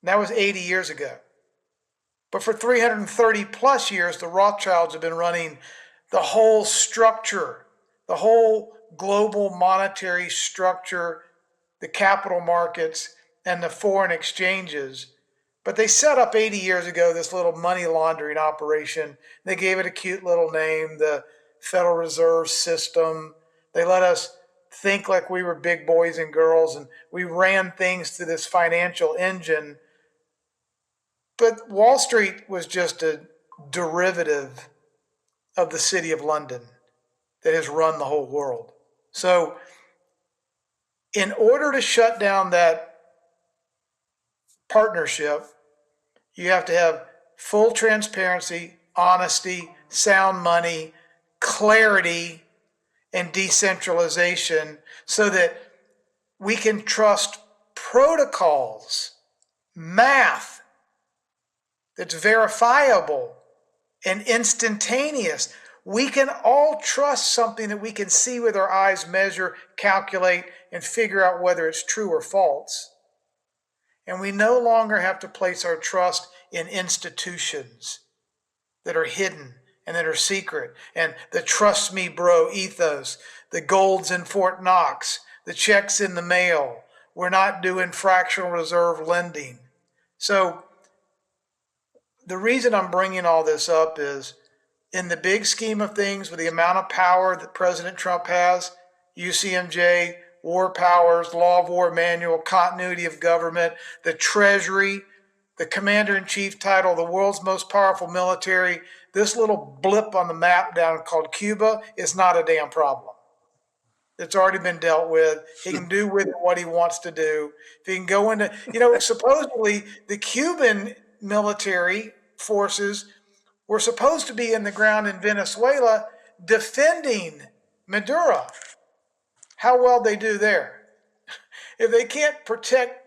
And that was 80 years ago. But for 330 plus years, the Rothschilds have been running the whole structure, the whole global monetary structure, the capital markets, and the foreign exchanges. But they set up 80 years ago this little money laundering operation. They gave it a cute little name, the Federal Reserve System. They let us think like we were big boys and girls, and we ran things through this financial engine. But Wall Street was just a derivative of the City of London that has run the whole world. So in order to shut down that partnership, you have to have full transparency, honesty, sound money, clarity, and decentralization so that we can trust protocols, math that's verifiable and instantaneous. We can all trust something that we can see with our eyes, measure, calculate, and figure out whether it's true or false. And we no longer have to place our trust in institutions that are hidden and that are secret. And the trust me bro ethos, the golds in Fort Knox, the checks in the mail. We're not doing fractional reserve lending. So the reason I'm bringing all this up is, in the big scheme of things, with the amount of power that President Trump has, UCMJ, war powers, law of war manual, continuity of government, the Treasury, the Commander-in-Chief title, the world's most powerful military, this little blip on the map down called Cuba is not a damn problem. It's already been dealt with. He can do with it what he wants to do. If he can go into, supposedly the Cuban military forces were supposed to be in the ground in Venezuela defending Maduro. How well they do there. If they can't protect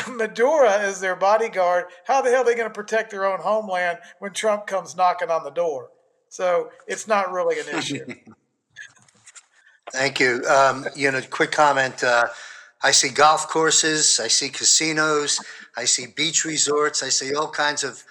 Maduro is their bodyguard. How the hell are they going to protect their own homeland when Trump comes knocking on the door? So it's not really an issue. Thank you. Quick comment. I see golf courses, I see casinos, I see beach resorts, I see all kinds of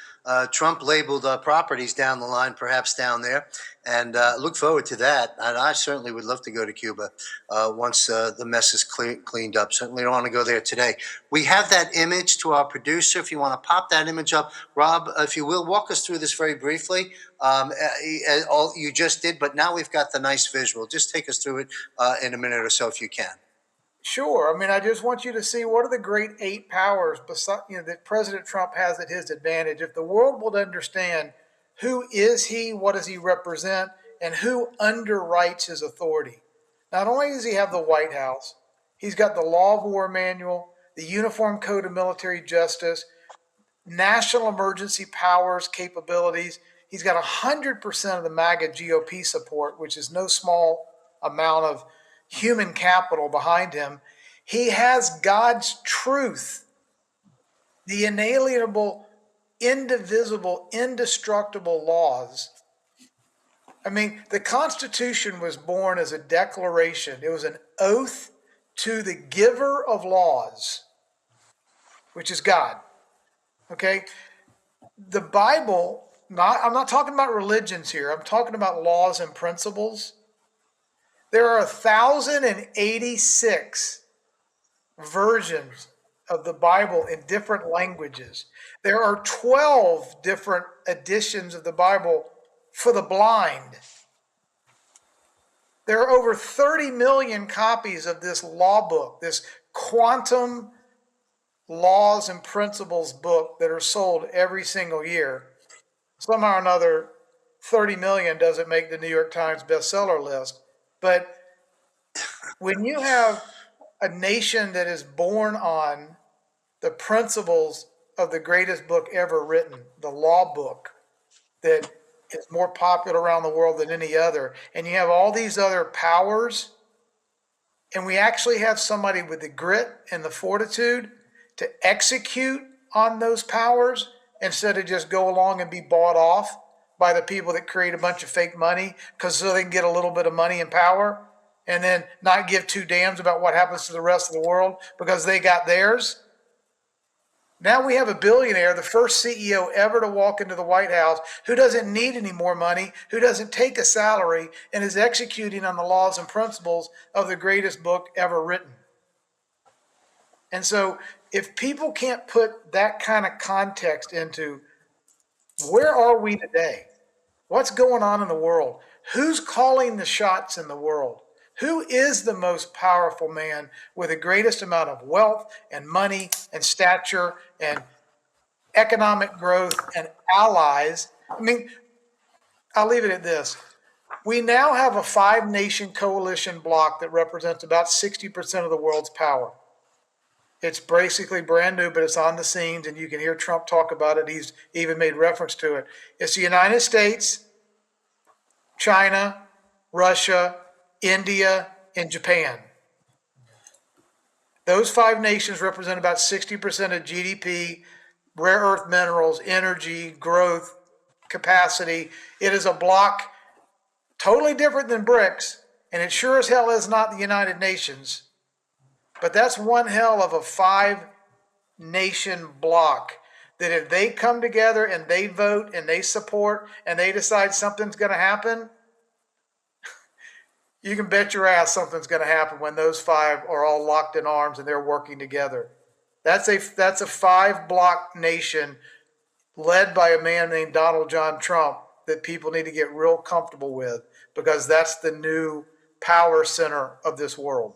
Trump labeled properties down the line, perhaps down there. And look forward to that. And I certainly would love to go to Cuba once the mess is cleaned up. Certainly don't want to go there today. We have that image to our producer. If you want to pop that image up, Rob, if you will, walk us through this very briefly. All you just did, but now we've got the nice visual. Just take us through it in a minute or so if you can. Sure. I mean, I just want you to see what are the great 8 powers that President Trump has at his advantage. If the world would understand who is he, what does he represent, and who underwrites his authority. Not only does he have the White House, he's got the Law of War Manual, the Uniform Code of Military Justice, national emergency powers capabilities. He's got 100% of the MAGA GOP support, which is no small amount of human capital behind him. He has God's truth, the inalienable, indivisible, indestructible laws. I mean, the Constitution was born as a declaration. It was an oath to the giver of laws, which is God. Okay? The Bible, I'm not talking about religions here. I'm talking about laws and principles. There are 1,086 versions of the Bible in different languages. There are 12 different editions of the Bible for the blind. There are over 30 million copies of this law book, this quantum laws and principles book that are sold every single year. Somehow or another, 30 million doesn't make the New York Times bestseller list. But when you have a nation that is born on the principles of the greatest book ever written, the law book, that is more popular around the world than any other, and you have all these other powers, and we actually have somebody with the grit and the fortitude to execute on those powers instead of just go along and be bought off by the people that create a bunch of fake money so they can get a little bit of money and power and then not give two damns about what happens to the rest of the world because they got theirs. Now we have a billionaire, the first CEO ever to walk into the White House, who doesn't need any more money, who doesn't take a salary, and is executing on the laws and principles of the greatest book ever written. And so if people can't put that kind of context into where are we today? What's going on in the world? Who's calling the shots in the world? Who is the most powerful man with the greatest amount of wealth and money and stature and economic growth and allies? I mean, I'll leave it at this. We now have a 5-nation coalition bloc that represents about 60% of the world's power. It's basically brand new, but it's on the scenes, and you can hear Trump talk about it. He's even made reference to it. It's the United States, China, Russia, India, and Japan. Those 5 nations represent about 60% of GDP, rare earth minerals, energy, growth, capacity. It is a bloc totally different than BRICS, and it sure as hell is not the United Nations. But that's one hell of a 5-nation bloc that if they come together and they vote and they support and they decide something's going to happen, you can bet your ass something's going to happen when those 5 are all locked in arms and they're working together. That's a 5-block nation led by a man named Donald John Trump that people need to get real comfortable with because that's the new power center of this world.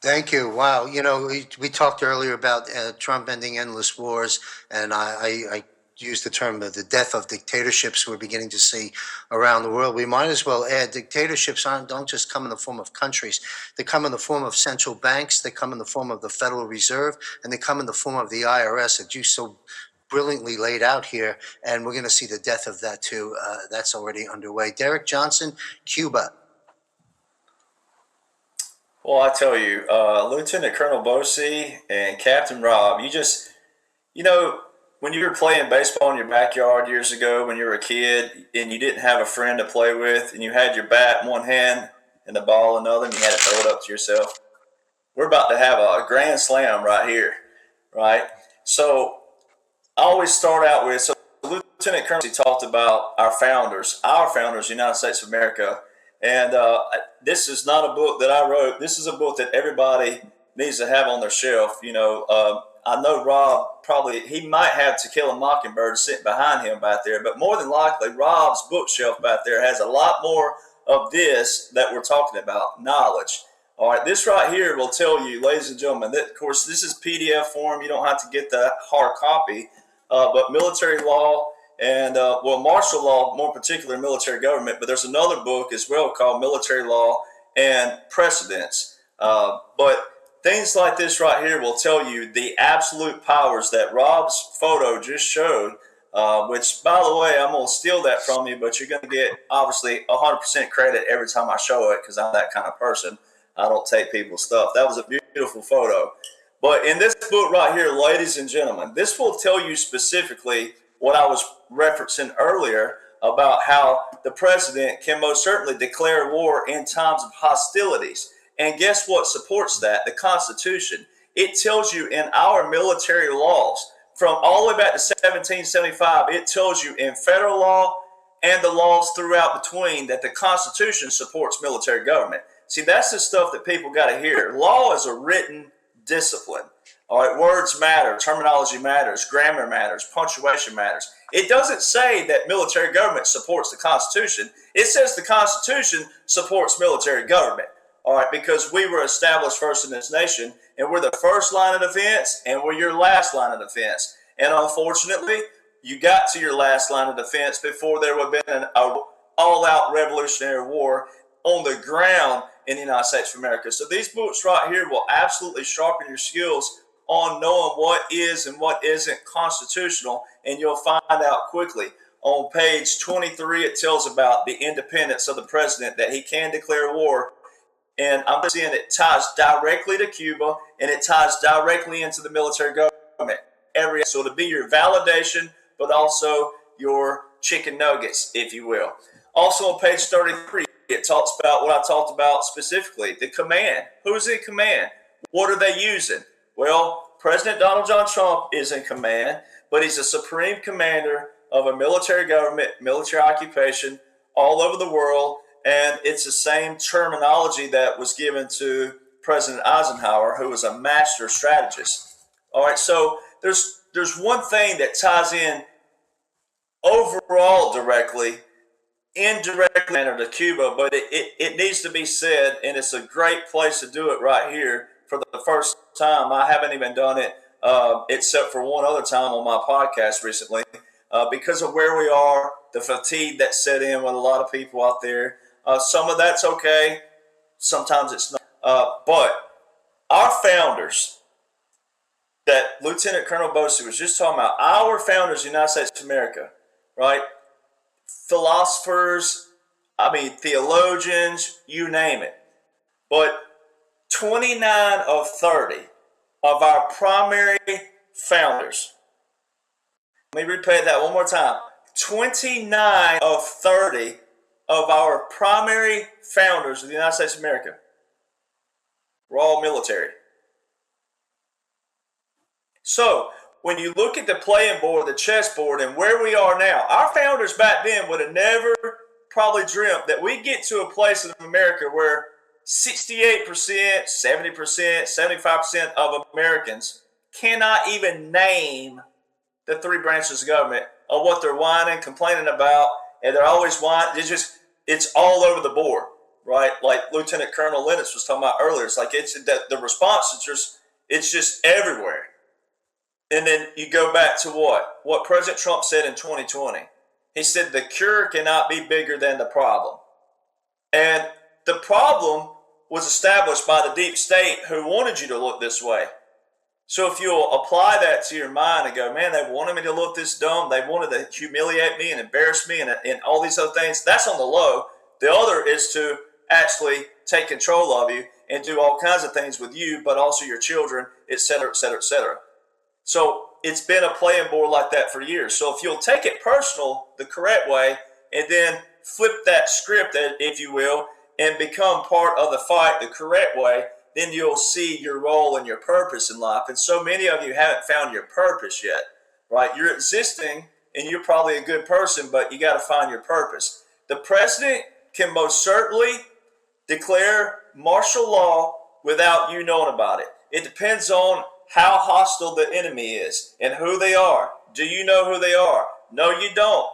Thank you. Wow. We talked earlier about Trump ending endless wars, and I used the term of the death of dictatorships we're beginning to see around the world. We might as well add dictatorships don't just come in the form of countries. They come in the form of central banks. They come in the form of the Federal Reserve, and they come in the form of the IRS that you so brilliantly laid out here. And we're going to see the death of that too. That's already underway. Derek Johnson, Cuba. Well, I tell you, Lieutenant Colonel Bosey and Captain Rob, you know, when you were playing baseball in your backyard years ago when you were a kid and you didn't have a friend to play with and you had your bat in one hand and the ball in another and you had to throw it up to yourself, we're about to have a grand slam right here, right? So I always start out with, so Lieutenant Colonel, he talked about our founders, United States of America. And this is not a book that I wrote. This is a book that everybody needs to have on their shelf. I know Rob probably, he might have To Kill a Mockingbird sitting behind him back there, but more than likely, Rob's bookshelf back there has a lot more of this that we're talking about, knowledge. All right, this right here will tell you, ladies and gentlemen, that, of course, this is PDF form. You don't have to get the hard copy, but military law and, martial law, more particular military government, but there's another book as well called Military Law and Precedents. But things like this right here will tell you the absolute powers that Rob's photo just showed, which, by the way, I'm going to steal that from you, but you're going to get, obviously, 100% credit every time I show it because I'm that kind of person. I don't take people's stuff. That was a beautiful photo. But in this book right here, ladies and gentlemen, this will tell you specifically what I was referencing earlier about how the president can most certainly declare war in times of hostilities. And guess what supports that? The Constitution. It tells you in our military laws, from all the way back to 1775, it tells you in federal law and the laws throughout between that the Constitution supports military government. See, that's the stuff that people got to hear. Law is a written discipline. All right, words matter, terminology matters, grammar matters, punctuation matters. It doesn't say that military government supports the Constitution. It says the Constitution supports military government. All right, because we were established first in this nation, and we're the first line of defense, and we're your last line of defense. And unfortunately, you got to your last line of defense before there would have been an all-out revolutionary war on the ground in the United States of America. So these books right here will absolutely sharpen your skills on knowing what is and what isn't constitutional, and you'll find out quickly. On page 23, it tells about the independence of the president, that he can declare war. And I'm seeing it ties directly to Cuba, and it ties directly into the military government. So to be your validation, but also your chicken nuggets, if you will. Also on page 33, it talks about what I talked about specifically, the command. Who's in command? What are they using? Well, President Donald John Trump is in command, but he's a supreme commander of a military government, military occupation all over the world, and it's the same terminology that was given to President Eisenhower, who was a master strategist. All right, so there's one thing that ties in overall directly, indirect manner to Cuba, but it needs to be said, and it's a great place to do it right here for the first time. I haven't even done it except for one other time on my podcast recently because of where we are, the fatigue that set in with a lot of people out there. Some of that's okay. Sometimes it's not. But our founders that Lieutenant Colonel Bosey was just talking about, our founders of the United States of America, right? Philosophers, theologians, you name it. But 29 of 30 of our primary founders, let me repeat that one more time. 29 of 30 of our primary founders of the United States of America were all military. So, when you look at the playing board, the chessboard, and where we are now, our founders back then would have never probably dreamt that we get to a place in America where 68%, 70%, 75% of Americans cannot even name the three branches of government of what they're whining, complaining about, and they're always whining. It's all over the board, right? Like Lieutenant Colonel Lennox was talking about earlier. It's like the response is just everywhere. And then you go back to what President Trump said in 2020. He said the cure cannot be bigger than the problem. And the problem was established by the deep state who wanted you to look this way. So if you'll apply that to your mind and go, man, they wanted me to look this dumb. They wanted to humiliate me and embarrass me and all these other things. That's on the low. The other is to actually take control of you and do all kinds of things with you, but also your children, et cetera, et cetera, et cetera. So it's been a playing board like that for years. So if you'll take it personal the correct way and then flip that script, if you will, and become part of the fight the correct way, then you'll see your role and your purpose in life. And so many of you haven't found your purpose yet, right? You're existing and you're probably a good person, but you got to find your purpose. The president can most certainly declare martial law without you knowing about it. It depends on how hostile the enemy is and who they are. Do you know who they are? No, you don't.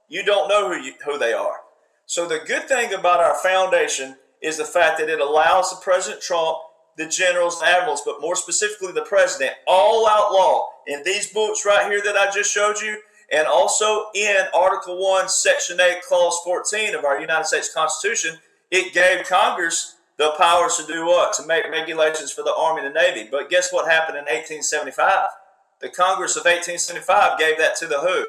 You don't know who they are. So the good thing about our foundation is the fact that it allows the President Trump, the generals, the admirals, but more specifically the president, all out law in these books right here that I just showed you, and also in Article 1, Section 8, Clause 14 of our United States Constitution. It gave Congress the powers to do what? To make regulations for the Army and the Navy. But guess what happened in 1875? The Congress of 1875 gave that to the who?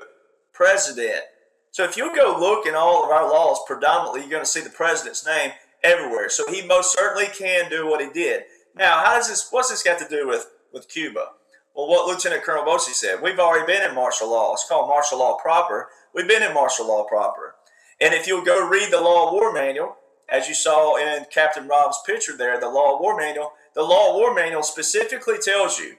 President. So if you go look in all of our laws, predominantly you're going to see the president's name everywhere. So he most certainly can do what he did. Now, what's this got to do with Cuba? Well, what Lieutenant Colonel Bosey said, we've already been in martial law. It's called martial law proper. We've been in martial law proper. And if you'll go read the Law of War Manual, as you saw in Captain Rob's picture there, the Law of War Manual specifically tells you,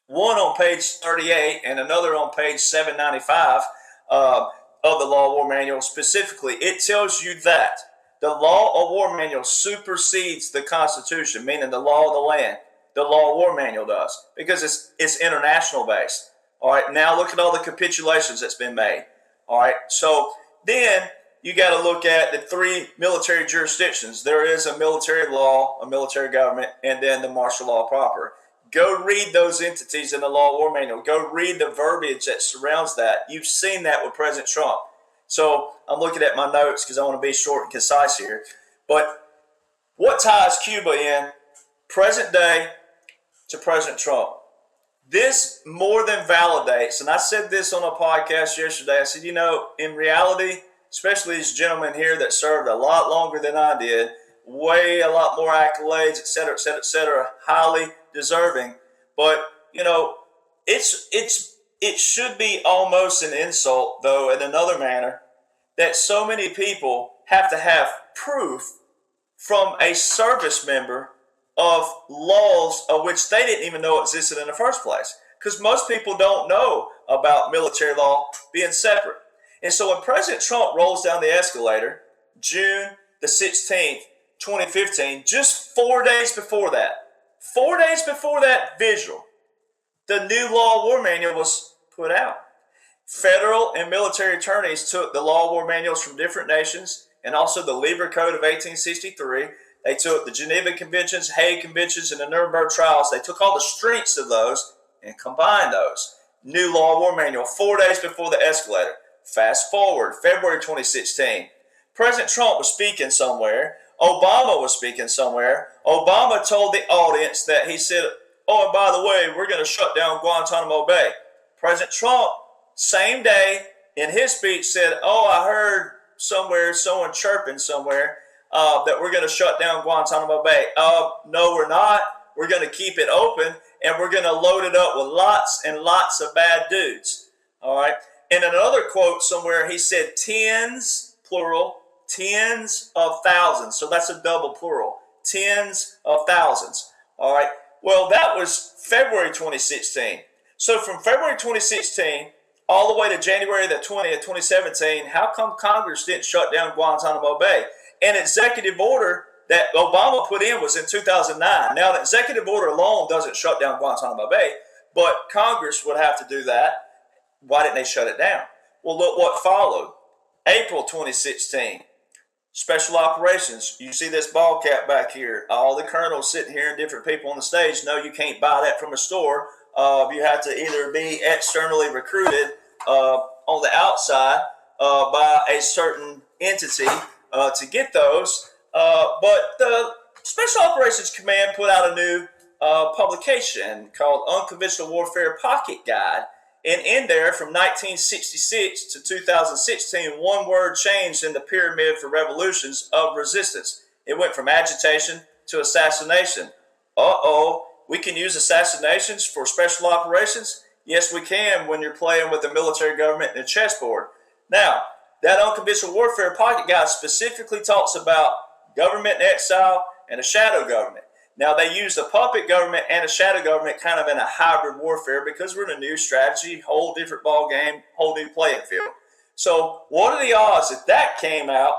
one on page 38 and another on page 795 of the Law of War Manual specifically, it tells you that the Law of War Manual supersedes the Constitution, meaning the law of the land. The Law of War Manual does, because it's international based. All right, now look at all the capitulations that's been made. All right, so then you got to look at the 3 military jurisdictions. There is a military law, a military government, and then the martial law proper. Go read those entities in the Law of War Manual. Go read the verbiage that surrounds that. You've seen that with President Trump. So I'm looking at my notes because I want to be short and concise here. But what ties Cuba in present day to President Trump? This more than validates, and I said this on a podcast yesterday, I said, in reality, especially these gentlemen here that served a lot longer than I did, way a lot more accolades, et cetera, et cetera, et cetera, highly deserving. But, it should be almost an insult, though, in another manner, that so many people have to have proof from a service member of laws of which they didn't even know existed in the first place. Because most people don't know about military law being separate. And so when President Trump rolls down the escalator, June the 16th, 2015, just 4 days before that visual, the new Law of War Manual was put out. Federal and military attorneys took the Law of War Manuals from different nations and also the Lieber Code of 1863. They took the Geneva Conventions, Hague Conventions, and the Nuremberg Trials. They took all the strengths of those and combined those. New Law of War Manual, 4 days before the escalator. Fast forward, February 2016. President Trump was speaking somewhere. Obama was speaking somewhere. Obama told the audience that he said, oh, and by the way, we're going to shut down Guantanamo Bay. President Trump, same day, in his speech said, oh, I heard somewhere, someone chirping somewhere, that we're going to shut down Guantanamo Bay. No, we're not. We're going to keep it open, and we're going to load it up with lots and lots of bad dudes. All right. In another quote somewhere, he said tens, plural, tens of thousands. So that's a double plural. Tens of thousands. All right. Well, that was February 2016. So from February 2016 all the way to January the 20th, 2017, how come Congress didn't shut down Guantanamo Bay? An executive order that Obama put in was in 2009. Now, the executive order alone doesn't shut down Guantanamo Bay, but Congress would have to do that. Why didn't they shut it down? Well, look what followed. April 2016, special operations. You see this ball cap back here. All the colonels sitting here and different people on the stage. No, you can't buy that from a store. You have to either be externally recruited on the outside by a certain entity to get those. But the Special Operations Command put out a new publication called Unconventional Warfare Pocket Guide. And in there, from 1966 to 2016, one word changed in the pyramid for revolutions of resistance. It went from agitation to assassination. Uh-oh, we can use assassinations for special operations? Yes, we can when you're playing with the military government and a chessboard. Now, that unconventional warfare pocket guide specifically talks about government in exile and a shadow government. Now, they use a puppet government and a shadow government kind of in a hybrid warfare because we're in a new strategy, whole different ball game, whole new playing field. So what are the odds that that came out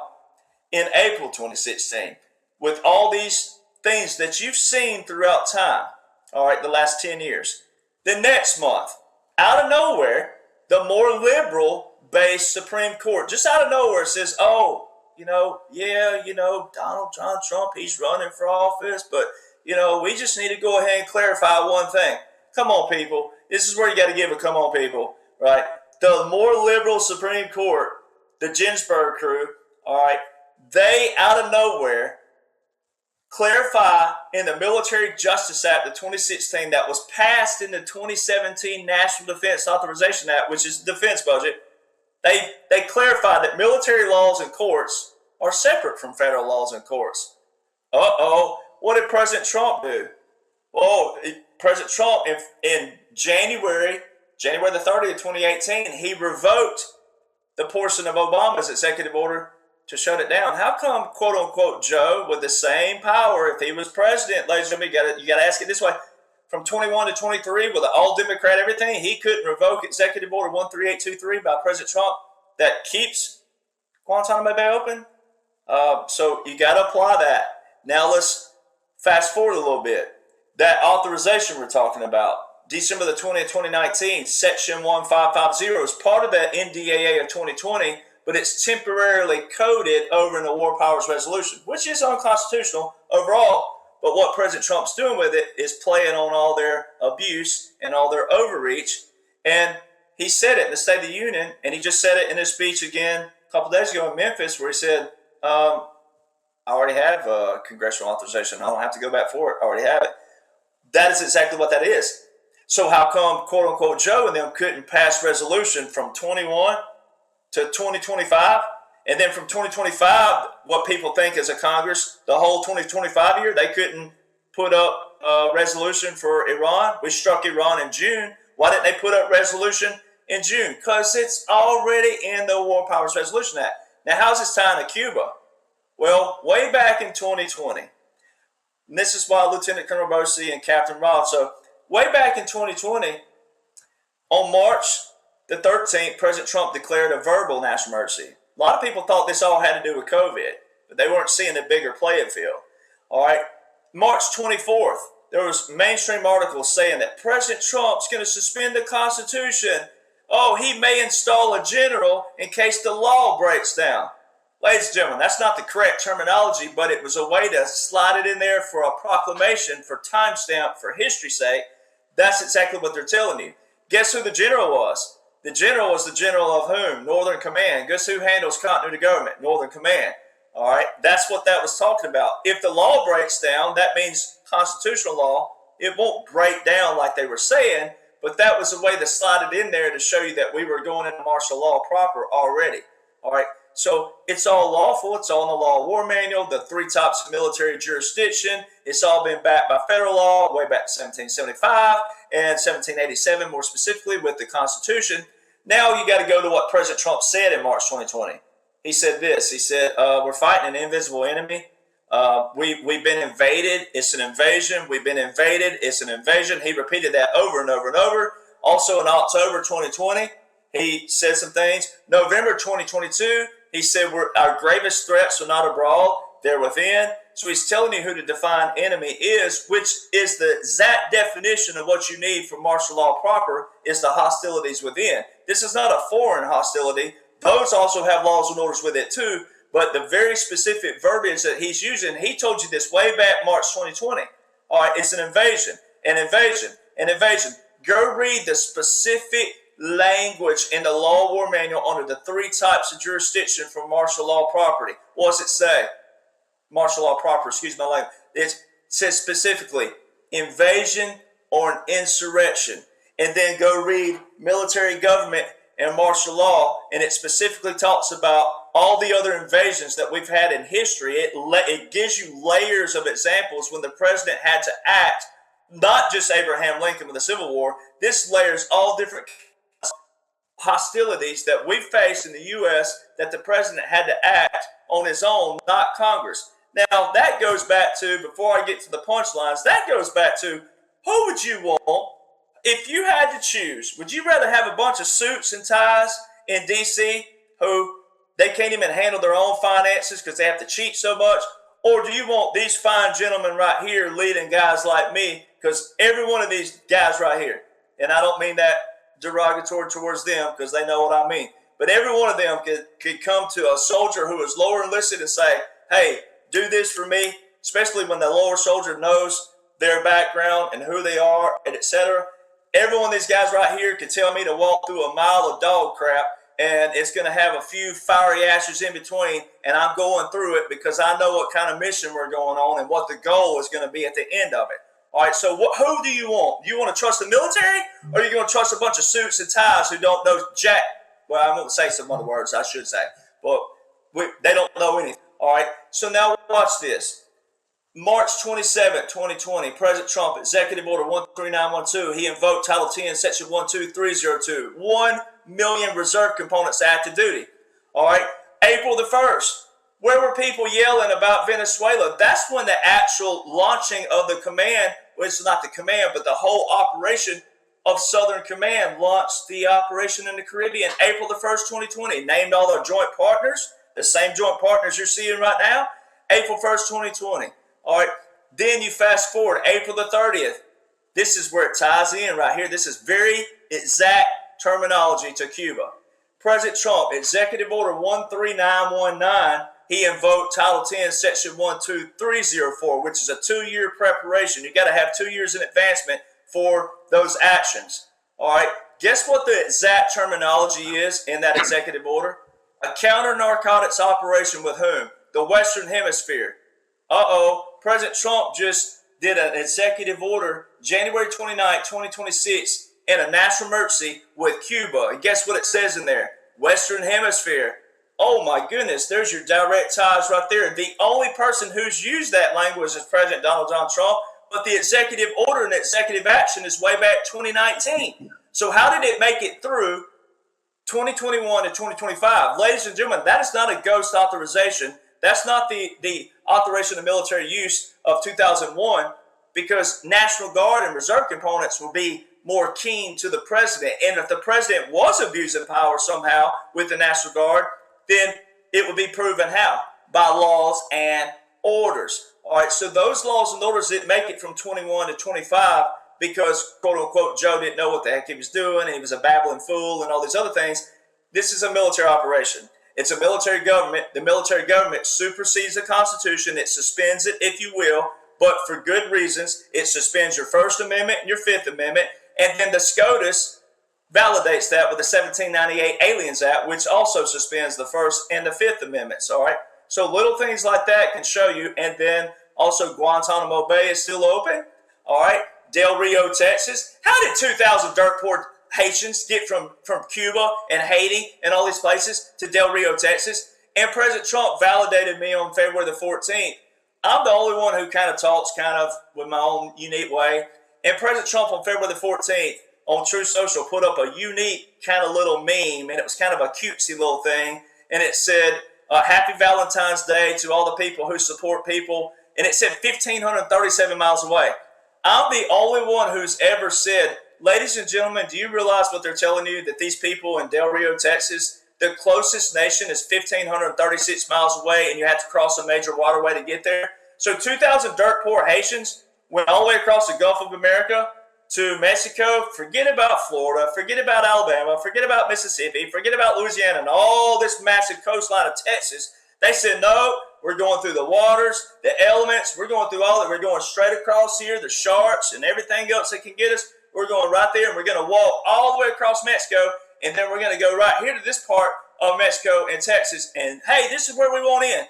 in April 2016 with all these things that you've seen throughout time, all right, the last 10 years? The next month, out of nowhere, the more liberal-based Supreme Court, just out of nowhere, says, oh, Donald John Trump, he's running for office, but, we just need to go ahead and clarify one thing. Come on, people. This is where you got to give a come on, people, right? The more liberal Supreme Court, the Ginsburg crew, all right, they, out of nowhere, clarify in the Military Justice Act of 2016 that was passed in the 2017 National Defense Authorization Act, which is the defense budget. They clarify that military laws and courts are separate from federal laws and courts. Uh-oh, what did President Trump do? Oh, President Trump in January the 30th, 2018, he revoked the portion of Obama's executive order to shut it down. How come, quote unquote, Joe, with the same power, if he was president, ladies and gentlemen, you got to ask it this way, from 21 to 23, with an all Democrat everything, he couldn't revoke executive order 13823 by President Trump that keeps Guantanamo Bay open? So you got to apply that. Now let's fast forward a little bit. That authorization we're talking about, December the 20th, 2019, Section 1550 is part of that NDAA of 2020, but it's temporarily coded over in the War Powers Resolution, which is unconstitutional overall. But what President Trump's doing with it is playing on all their abuse and all their overreach. And he said it in the State of the Union, and he just said it in his speech again a couple days ago in Memphis, where he said, I already have a congressional authorization. I don't have to go back for it. I already have it. That is exactly what that is. So how come, quote unquote, Joe and them couldn't pass resolution from 21 to 2025? And then from 2025, what people think as a Congress, the whole 2025 year, they couldn't put up a resolution for Iran. We struck Iran in June. Why didn't they put up resolution in June? Because it's already in the War Powers Resolution Act. Now, how's this tying to Cuba? Well, way back in 2020, and this is why Lieutenant Colonel Bosey and Captain Roth, so way back in 2020, on March the 13th, President Trump declared a verbal national emergency. A lot of people thought this all had to do with COVID, but they weren't seeing the bigger playing field. All right, March 24th, there was mainstream articles saying that President Trump's going to suspend the Constitution. Oh, he may install a general in case the law breaks down. Ladies and gentlemen, that's not the correct terminology, but it was a way to slide it in there for a proclamation, for timestamp, for history's sake. That's exactly what they're telling you. Guess who the general was? The general was the general of whom? Northern Command. Guess who handles continuity of government? Northern Command. All right, that's what that was talking about. If the law breaks down, that means constitutional law. It won't break down like they were saying, but that was a way to slide it in there to show you that we were going into martial law proper already. All right, so it's all lawful. It's all in the Law of War Manual, the 3 types of military jurisdiction. It's all been backed by federal law way back to 1775 and 1787, more specifically with the Constitution. Now you got to go to what President Trump said in March 2020. He said this. He said, we're fighting an invisible enemy. We've been invaded. It's an invasion. We've been invaded. It's an invasion. He repeated that over and over and over. Also in October 2020, he said some things. November 2022, he said our gravest threats are not abroad. They're within. So he's telling you who the defined enemy is, which is the exact definition of what you need for martial law proper, is the hostilities within. This is not a foreign hostility. Those also have laws and orders with it too, but the very specific verbiage that he's using, he told you this way back March 2020. All right, it's an invasion, an invasion, an invasion. Go read the specific language in the Law of War Manual under the 3 types of jurisdiction for martial law property. What does it say? Martial law proper, excuse my language. It says specifically invasion or an insurrection. And then go read military government and martial law, and it specifically talks about all the other invasions that we've had in history, it gives you layers of examples when the president had to act, not just Abraham Lincoln with the Civil War. This layers all different hostilities that we faced in the U.S. that the president had to act on his own, not Congress. Now, that goes back to, before I get to the punchlines, that goes back to, who would you want if you had to choose? Would you rather have a bunch of suits and ties in D.C. who they can't even handle their own finances because they have to cheat so much? Or do you want these fine gentlemen right here leading guys like me? Because every one of these guys right here, and I don't mean that derogatory towards them because they know what I mean, but every one of them could come to a soldier who is lower enlisted and say, hey, do this for me, especially when the lower soldier knows their background and who they are, and etc. Every one of these guys right here could tell me to walk through a mile of dog crap, and it's going to have a few fiery ashes in between, and I'm going through it because I know what kind of mission we're going on and what the goal is going to be at the end of it. All right, so who do you want? Do you want to trust the military, or are you going to trust a bunch of suits and ties who don't know jack? Well, I'm going to say some other words I should say, but they don't know anything. All right, so now watch this. March 27, 2020, President Trump, Executive Order 13912, he invoked Title 10, Section 12302, 1 million reserve components active duty. All right, April the 1st, where were people yelling about Venezuela? That's when the actual launching of the command, well, it's not the command, but the whole operation of Southern Command launched the operation in the Caribbean, April the 1st, 2020, named all their joint partners, the same joint partners you're seeing right now, April 1st, 2020. All right, then you fast forward, April the 30th. This is where it ties in right here. This is very exact terminology to Cuba. President Trump, Executive Order 13919, he invoked Title 10, Section 12304, which is a 2-year preparation. You got to have 2 years in advancement for those actions. All right, guess what the exact terminology is in that executive order? A counter-narcotics operation with whom? The Western Hemisphere. President Trump just did an executive order January 29, 2026 in a national emergency with Cuba. And guess what it says in there? Western Hemisphere. Oh my goodness, there's your direct ties right there. The only person who's used that language is President Donald John Trump, but the executive order and executive action is way back 2019. So how did it make it through 2021 to 2025? Ladies and gentlemen, that is not a ghost authorization. That's not the authorization of military use of 2001, because National Guard and reserve components will be more keen to the president. And if the president was abusing power somehow with the National Guard, then it would be proven how? By laws and orders. All right, so those laws and orders didn't make it from 21 to 25 because, quote unquote, Joe didn't know what the heck he was doing, and he was a babbling fool and all these other things. This is a military operation. It's a military government. The military government supersedes the Constitution. It suspends it, if you will, but for good reasons. It suspends your First Amendment and your Fifth Amendment, and then the SCOTUS validates that with the 1798 Aliens Act, which also suspends the First and the Fifth Amendments, all right? So little things like that can show you, and then also Guantanamo Bay is still open, all right? Del Rio, Texas. How did 2,000 dirt poor Haitians get from Cuba and Haiti and all these places to Del Rio, Texas? And President Trump validated me on February the 14th. I'm the only one who kind of talks kind of with my own unique way. And President Trump on February the 14th on True Social put up a unique kind of little meme, and it was kind of a cutesy little thing. And it said, Happy Valentine's Day to all the people who support people. And it said 1,537 miles away. I'm the only one who's ever said, ladies and gentlemen, do you realize what they're telling you? That these people in Del Rio, Texas, the closest nation is 1,536 miles away, and you have to cross a major waterway to get there. So 2,000 dirt poor Haitians went all the way across the Gulf of America to Mexico. Forget about Florida, forget about Alabama, forget about Mississippi, forget about Louisiana and all this massive coastline of Texas. They said, no, we're going through the waters, the elements, we're going through all that. We're going straight across here, the sharks and everything else that can get us. We're going right there, and we're going to walk all the way across Mexico, and then we're going to go right here to this part of Mexico and Texas, and hey, this is where we want in.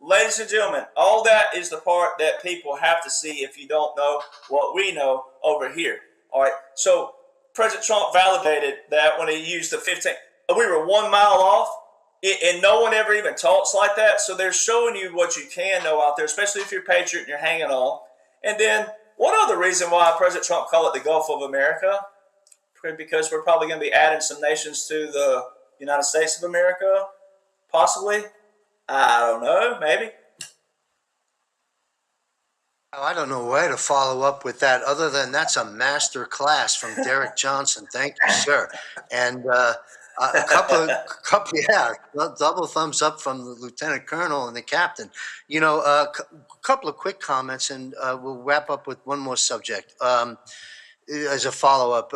Ladies and gentlemen, all that is the part that people have to see if you don't know what we know over here. All right, so President Trump validated that when he used the 15. We were 1 mile off. and no one ever even talks like that. So they're showing you what you can know out there, especially if you're a patriot and you're hanging on. And then one other reason why President Trump called it the Gulf of America, because we're probably going to be adding some nations to the United States of America, possibly. I don't know, maybe. I don't know where to follow up with that, other than that's a master class from Derek Johnson. Thank you, sir. And yeah, double thumbs up from the lieutenant colonel and the captain. A couple of quick comments, and we'll wrap up with one more subject. As a follow up,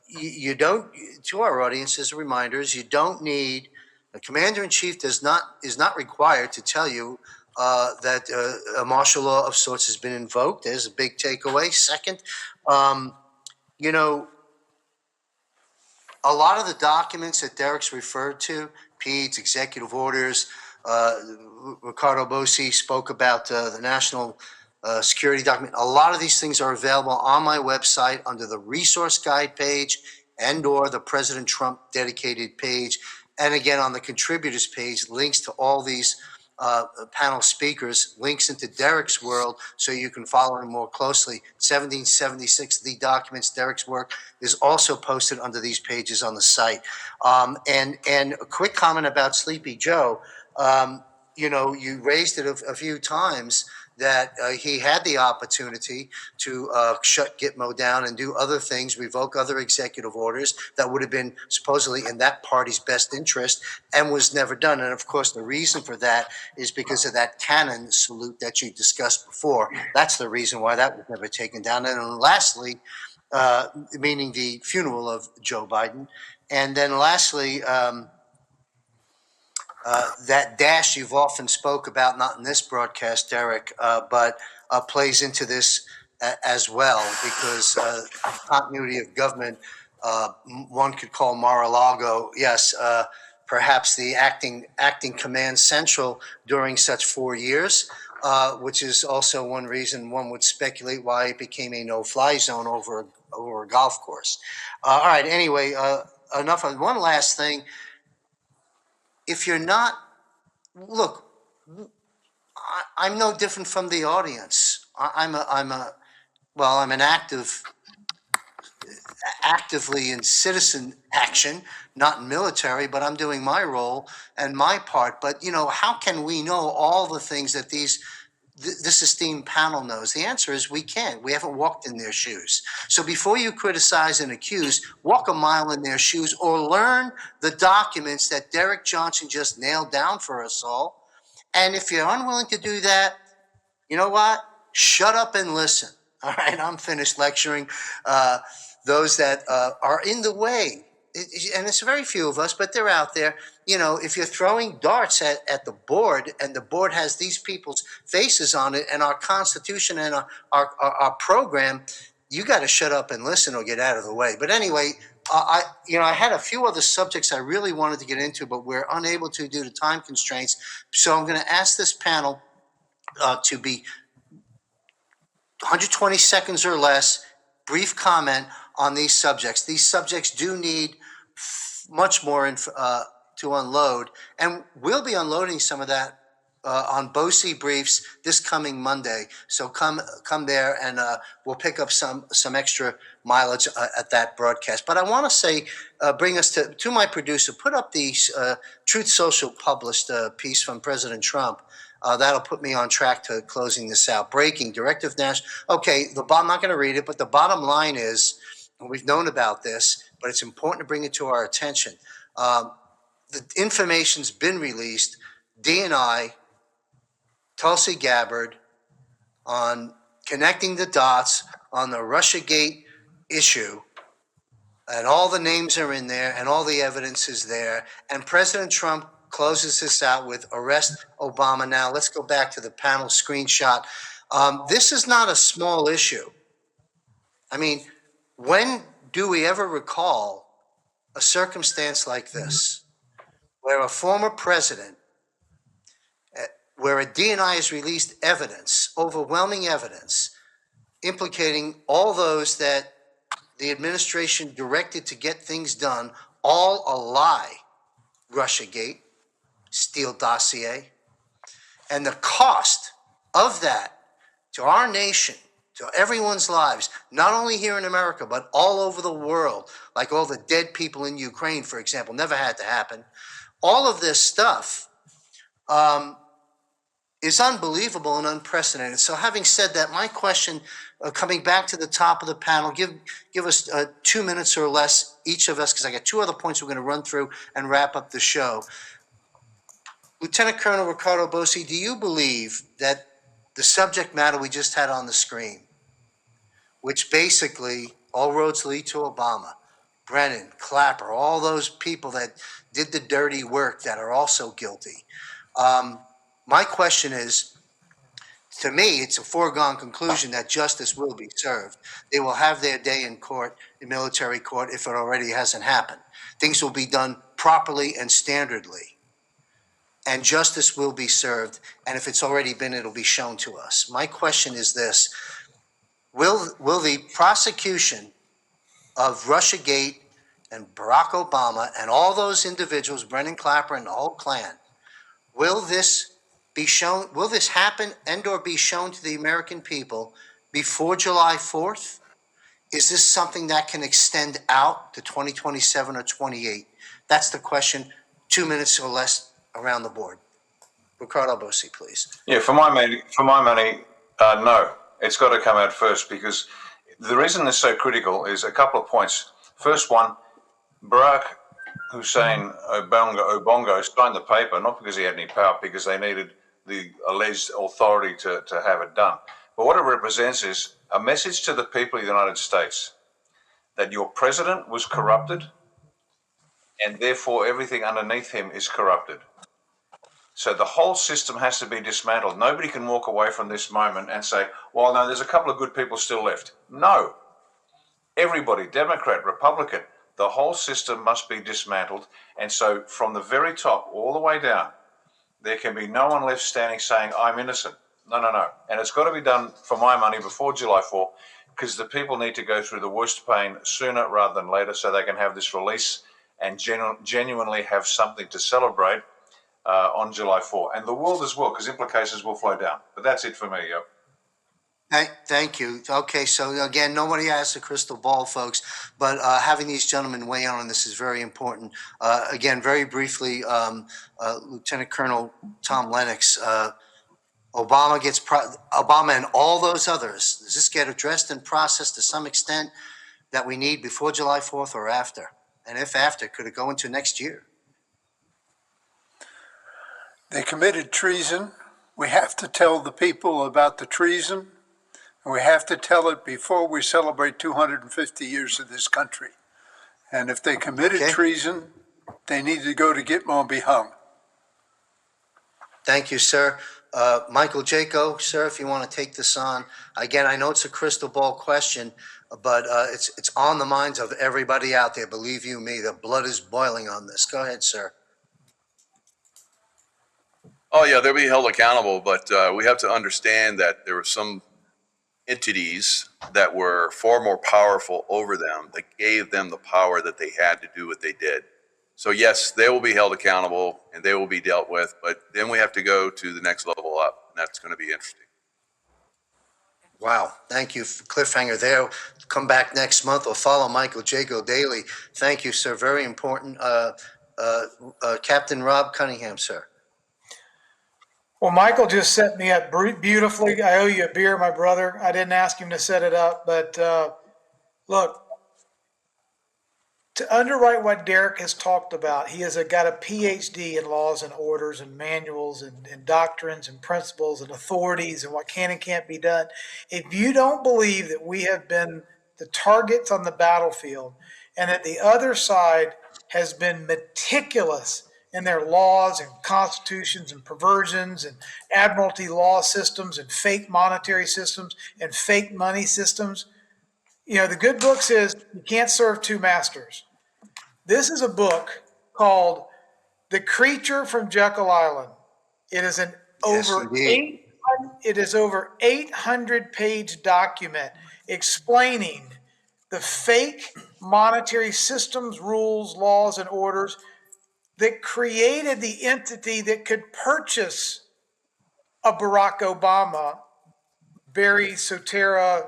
you don't, to our audience, as reminders, you don't need a commander in chief is not required to tell you that a martial law of sorts has been invoked. There's a big takeaway. Second, you know, a lot of the documents that Derek's referred to, PEDS, executive orders, Ricardo Bossi spoke about the national security document. A lot of these things are available on my website under the resource guide page and or the President Trump dedicated page. And again, on the contributors page, links to all these panel speakers, links into Derek's world so you can follow him more closely. 1776, the documents, Derek's work is also posted under these pages on the site. And a quick comment about Sleepy Joe. You raised it a few times that he had the opportunity to shut Gitmo down and do other things, revoke other executive orders that would have been supposedly in that party's best interest, and was never done. And of course, the reason for that is because of that cannon salute that you discussed before. That's the reason why that was never taken down. And then lastly, meaning the funeral of Joe Biden. And then lastly, that dash you've often spoke about, not in this broadcast, Derek, but plays into this as well, because continuity of government, one could call Mar-a-Lago, yes, perhaps the acting command central during such 4 years, which is also one reason one would speculate why it became a no-fly zone over a golf course. All right, anyway, enough of one last thing. If you're not, look, I'm no different from the audience. I'm an actively in citizen action, not in military, but I'm doing my role and my part. But how can we know all the things that this esteemed panel knows? The answer is we can't. We haven't walked in their shoes. So before you criticize and accuse, walk a mile in their shoes or learn the documents that Derek Johnson just nailed down for us all. And if you're unwilling to do that, you know what? Shut up and listen. All right, I'm finished lecturing those that are in the way. And it's very few of us, but they're out there. If you're throwing darts at the board and the board has these people's faces on it and our Constitution and our program, you got to shut up and listen or get out of the way. But anyway, I had a few other subjects I really wanted to get into, but we're unable to due to time constraints. So I'm going to ask this panel to be 120 seconds or less, brief comment on these subjects. These subjects do need much more to unload, and we'll be unloading some of that on Bossi Briefs this coming Monday. So come there, and we'll pick up some extra mileage at that broadcast. But I want to say, bring us to my producer, put up the Truth Social published piece from President Trump. That'll put me on track to closing this out. Breaking Directive National. Okay, I'm not going to read it, but the bottom line is, and we've known about this, but it's important to bring it to our attention. The information's been released. DNI, Tulsi Gabbard, on connecting the dots on the Russiagate issue, and all the names are in there, and all the evidence is there, and President Trump closes this out with arrest Obama. Now, let's go back to the panel screenshot. This is not a small issue. I mean, when do we ever recall a circumstance like this, where a former president, where a DNI has released evidence, overwhelming evidence, implicating all those that the administration directed to get things done, all a lie, Russiagate, Steele dossier, and the cost of that to our nation, to everyone's lives, not only here in America, but all over the world, like all the dead people in Ukraine, for example, never had to happen. All of this stuff is unbelievable and unprecedented. So having said that, my question, coming back to the top of the panel, give us 2 minutes or less, each of us, because I got two other points we're going to run through and wrap up the show. Lieutenant Colonel Ricardo Bossi, do you believe that the subject matter we just had on the screen, which basically all roads lead to Obama, Brennan, Clapper, all those people that did the dirty work that are also guilty, my question is, to me, it's a foregone conclusion that justice will be served. They will have their day in court, in military court, if it already hasn't happened. Things will be done properly and standardly, and justice will be served. And if it's already been, it'll be shown to us. My question is this: will the prosecution of Russiagate and Barack Obama and all those individuals, Brennan Clapper and the whole clan, will this be shown, will this happen and or be shown to the American people before July 4th? Is this something that can extend out to 2027 or 28? That's the question. 2 minutes or less around the board. Ricardo Bossi, please. Yeah, for my money, no. It's got to come out first, because the reason it's so critical is a couple of points. First one, Barack Hussein Obongo signed the paper not because he had any power, because they needed the alleged authority to have it done. But what it represents is a message to the people of the United States that your president was corrupted, and therefore everything underneath him is corrupted. So the whole system has to be dismantled. Nobody can walk away from this moment and say, well, no, there's a couple of good people still left. No. Everybody, Democrat, Republican, the whole system must be dismantled. And so from the very top all the way down, there can be no one left standing saying, I'm innocent. No, no, no. And it's got to be done, for my money, before July 4th, because the people need to go through the worst pain sooner rather than later, so they can have this release and genuinely have something to celebrate on July 4th. And the world as well, because implications will flow down. But that's it for me. Yep. Thank you. Okay, so again, nobody has a crystal ball, folks, but having these gentlemen weigh in on this is very important. Again, very briefly, Lieutenant Colonel Tom Lennox, Obama and all those others, does this get addressed and processed to some extent that we need before July 4th or after? And if after, could it go into next year? They committed treason. We have to tell the people about the treason. And we have to tell it before we celebrate 250 years of this country. And if they committed treason, they need to go to Gitmo and be hung. Thank you, sir. Michael Jaco, sir, if you want to take this on. Again, I know it's a crystal ball question, but it's on the minds of everybody out there. Believe you me, the blood is boiling on this. Go ahead, sir. Oh, yeah, they'll be held accountable, but we have to understand that there were some entities that were far more powerful over them that gave them the power that they had to do what they did. So yes, they will be held accountable and they will be dealt with, but then we have to go to the next level up, and that's going to be interesting. Wow, thank you. Cliffhanger there. Come back next month or follow Michael Jaco daily. Thank you, sir. Very important. Captain Rob Cunningham, sir. Well, Michael just set me up beautifully. I owe you a beer, my brother. I didn't ask him to set it up, but look, to underwrite what Derek has talked about, he has got a PhD in laws and orders and manuals and doctrines and principles and authorities and what can and can't be done. If you don't believe that we have been the targets on the battlefield and that the other side has been meticulous in their laws and constitutions and perversions and admiralty law systems and fake monetary systems and fake money systems. You know, the good book says you can't serve two masters. This is a book called The Creature from Jekyll Island. It is an over 800-page document explaining the fake monetary systems, rules, laws, and orders, that created the entity that could purchase a Barack Obama, Barry Soetoro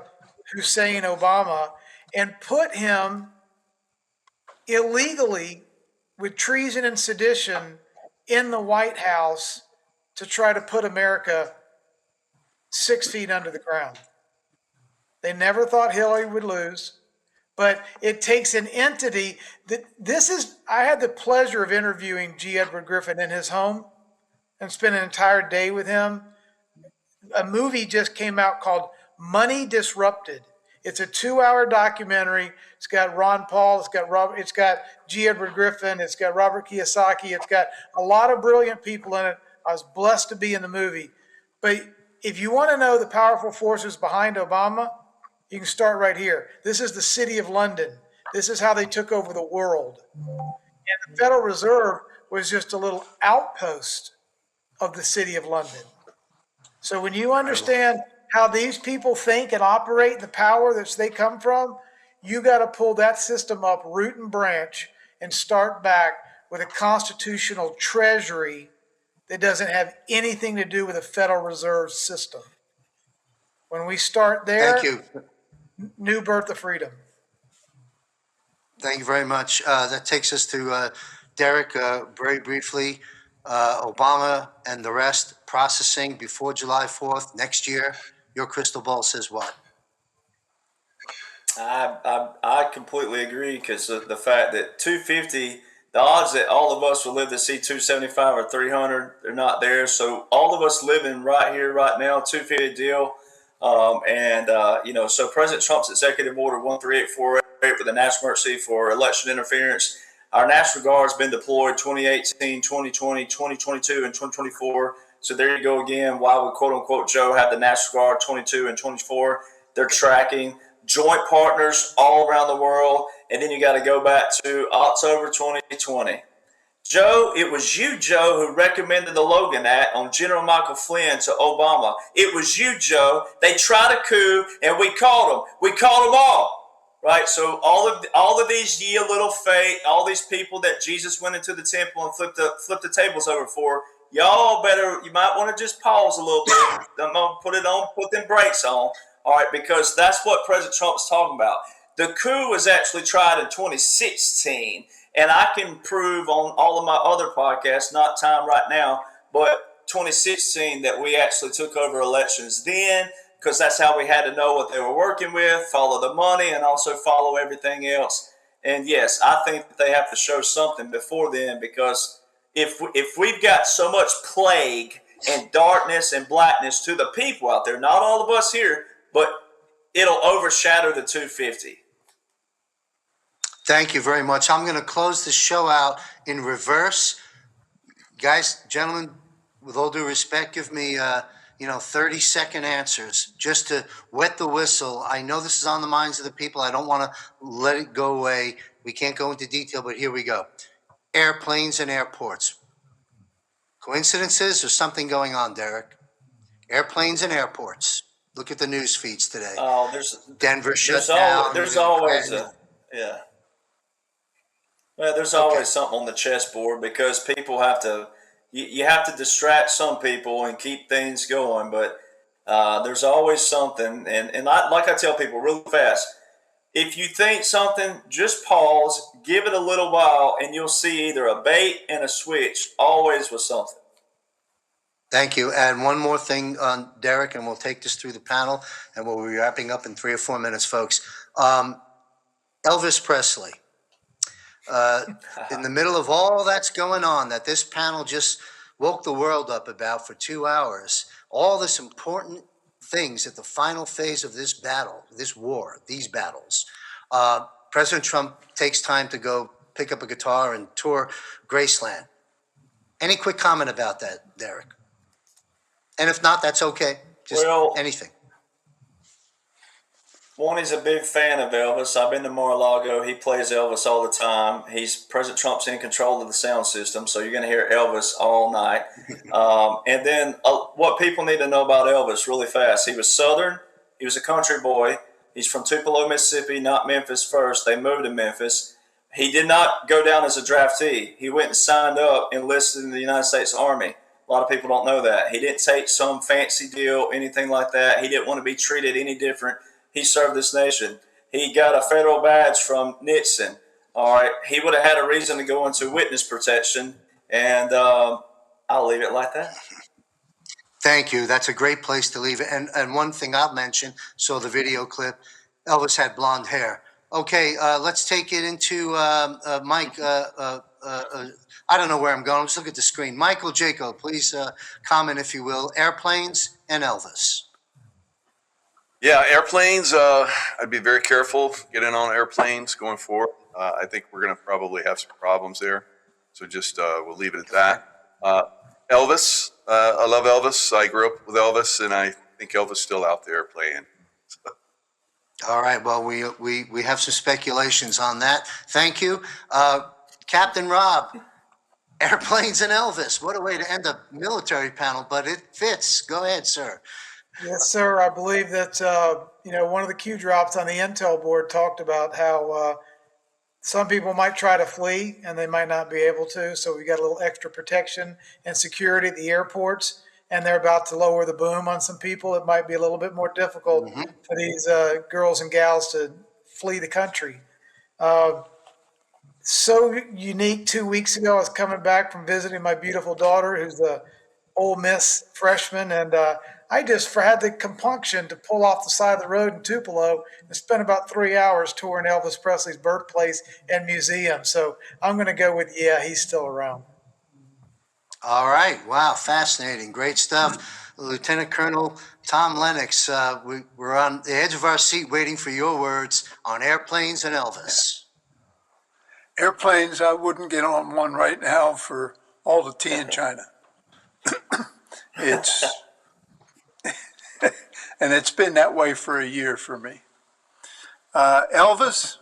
Hussein Obama, and put him illegally with treason and sedition in the White House to try to put America 6 feet under the ground. They never thought Hillary would lose, but it takes an entity that I had the pleasure of interviewing G. Edward Griffin in his home and spent an entire day with him. A movie just came out called Money Disrupted. It's a 2-hour documentary. It's got Ron Paul, it's got G. Edward Griffin, it's got Robert Kiyosaki, it's got a lot of brilliant people in it. I was blessed to be in the movie. But if you want to know the powerful forces behind Obama, you can start right here. This is the City of London. This is how they took over the world. And the Federal Reserve was just a little outpost of the City of London. So when you understand how these people think and operate, the power that they come from, you got to pull that system up root and branch and start back with a constitutional treasury that doesn't have anything to do with a Federal Reserve system. When we start there, Thank you. new birth of freedom. Thank you very much. That takes us to Derek, very briefly. Obama and the rest processing before July 4th next year. Your crystal ball says what? I completely agree, because the fact that 250, the odds that all of us will live to see 275 or 300, they're not there. So all of us living right here, right now, 250 deal. So President Trump's executive order 13848 for the national emergency for election interference. Our National Guard has been deployed 2018, 2020, 2022, and 2024. So there you go again. Why would, quote unquote, Joe have the National Guard 22 and 24? They're tracking joint partners all around the world. And then you got to go back to October 2020. Joe, it was you, Joe, who recommended the Logan Act on General Michael Flynn to Obama. It was you, Joe. They tried a coup, and we caught them. We caught them all. Right, so all of these ye little faith, all these people that Jesus went into the temple and flipped the tables over for, you might want to just pause a little bit. Put them brakes on, all right, because that's what President Trump's talking about. The coup was actually tried in 2016, and I can prove on all of my other podcasts, not time right now, but 2016 that we actually took over elections then, because that's how we had to know what they were working with, follow the money, and also follow everything else. And yes, I think that they have to show something before then, because if we've got so much plague and darkness and blackness to the people out there, not all of us here, but it'll overshadow the 250. Thank you very much. I'm going to close the show out in reverse. Guys, gentlemen, with all due respect, give me 30-second answers just to wet the whistle. I know this is on the minds of the people. I don't want to let it go away. We can't go into detail, but here we go. Airplanes and airports. Coincidences or something going on, Derek? Airplanes and airports. Look at the news feeds today. Oh, Denver shut down. There's always there's always something on the chessboard, because people have to. You have to distract some people and keep things going, but there's always something. And like I tell people really fast, if you think something, just pause, give it a little while, and you'll see either a bait and a switch, always with something. Thank you. And one more thing, Derek, and we'll take this through the panel, and we'll be wrapping up in 3 or 4 minutes, folks. Elvis Presley. In the middle of all that's going on, that this panel just woke the world up about for 2 hours, all this important things at the final phase of this battle, this war, these battles, President Trump takes time to go pick up a guitar and tour Graceland. Any quick comment about that, Derek? And if not, that's okay. Just anything. One, he's a big fan of Elvis. I've been to Mar-a-Lago. He plays Elvis all the time. President Trump's in control of the sound system, so you're going to hear Elvis all night. And then what people need to know about Elvis really fast. He was Southern. He was a country boy. He's from Tupelo, Mississippi, not Memphis first. They moved to Memphis. he did not go down as a draftee. He went and signed up, enlisted in the United States Army. A lot of people don't know that. He didn't take some fancy deal, anything like that. He didn't want to be treated any different. He served this nation. He got a federal badge from Nixon. All right. He would have had a reason to go into witness protection, and I'll leave it like that. Thank you. That's a great place to leave it. And one thing I'll mention, so the video clip, Elvis had blonde hair. Okay, let's take it into Mike. I don't know where I'm going. Let's look at the screen. Michael Jaco, please comment, if you will. Airplanes and Elvis. Yeah, airplanes. I'd be very careful getting on airplanes going forward. I think we're going to probably have some problems there. So just we'll leave it at that. Elvis. I love Elvis. I grew up with Elvis, and I think Elvis still out there playing. All right. Well, we have some speculations on that. Thank you, Captain Rob. Airplanes and Elvis. What a way to end a military panel, but it fits. Go ahead, sir. Yes, sir. I believe that, one of the Q drops on the Intel board talked about how some people might try to flee and they might not be able to. So we got a little extra protection and security at the airports, and they're about to lower the boom on some people. It might be a little bit more difficult for these girls and gals to flee the country. So unique. 2 weeks ago, I was coming back from visiting my beautiful daughter, who's the Ole Miss freshman, and I just had the compunction to pull off the side of the road in Tupelo and spend about 3 hours touring Elvis Presley's birthplace and museum. So I'm going to go with, yeah, he's still around. All right. Wow. Fascinating. Great stuff. Lieutenant Colonel Tom Lennox, we're on the edge of our seat waiting for your words on airplanes and Elvis. Airplanes, I wouldn't get on one right now for all the tea in China. It's and it's been that way for a year for me. Elvis,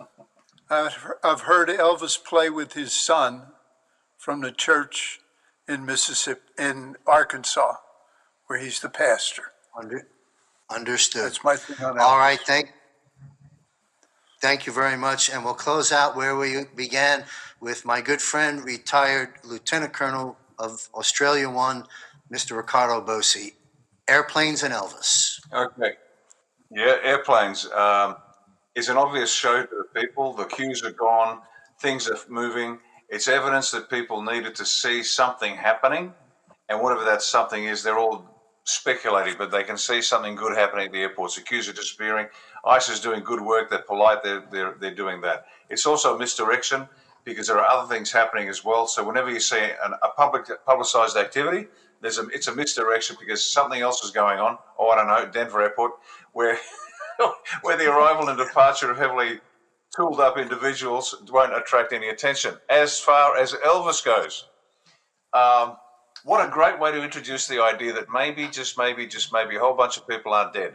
I've heard Elvis play with his son from the church in Mississippi, in Arkansas, where he's the pastor. Understood. That's my thing on Elvis. All right. Thank you very much. And we'll close out where we began with my good friend, retired Lieutenant Colonel of Australia One, Mr. Ricardo Bosi. Airplanes and Elvis. Okay. Yeah, airplanes. It's an obvious show to the people. The queues are gone. Things are moving. It's evidence that people needed to see something happening. And whatever that something is, they're all speculating, but they can see something good happening at the airports. The queues are disappearing. ICE is doing good work. They're polite. They're doing that. It's also a misdirection because there are other things happening as well. So whenever you see a publicized activity, it's a misdirection because something else is going on. Oh, I don't know, Denver Airport, where where the arrival and departure of heavily tooled up individuals won't attract any attention. As far as Elvis goes, what a great way to introduce the idea that maybe, just maybe, a whole bunch of people aren't dead.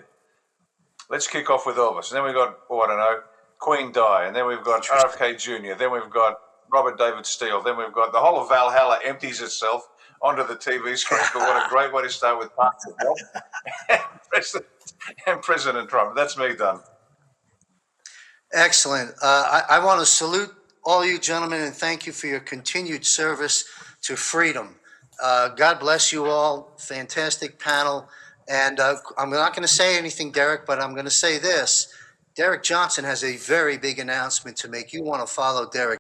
Let's kick off with Elvis. And then we've got, I don't know, Queen Di. And then we've got RFK Jr. Then we've got Robert David Steele. Then we've got the whole of Valhalla empties itself onto the TV screen. But what a great way to start with Patriot and President Trump. That's me done. Excellent. I want to salute all you gentlemen and thank you for your continued service to freedom. God bless you all. Fantastic panel. And I'm not going to say anything, Derek, but I'm going to say this. Derek Johnson has a very big announcement to make. You want to follow Derek.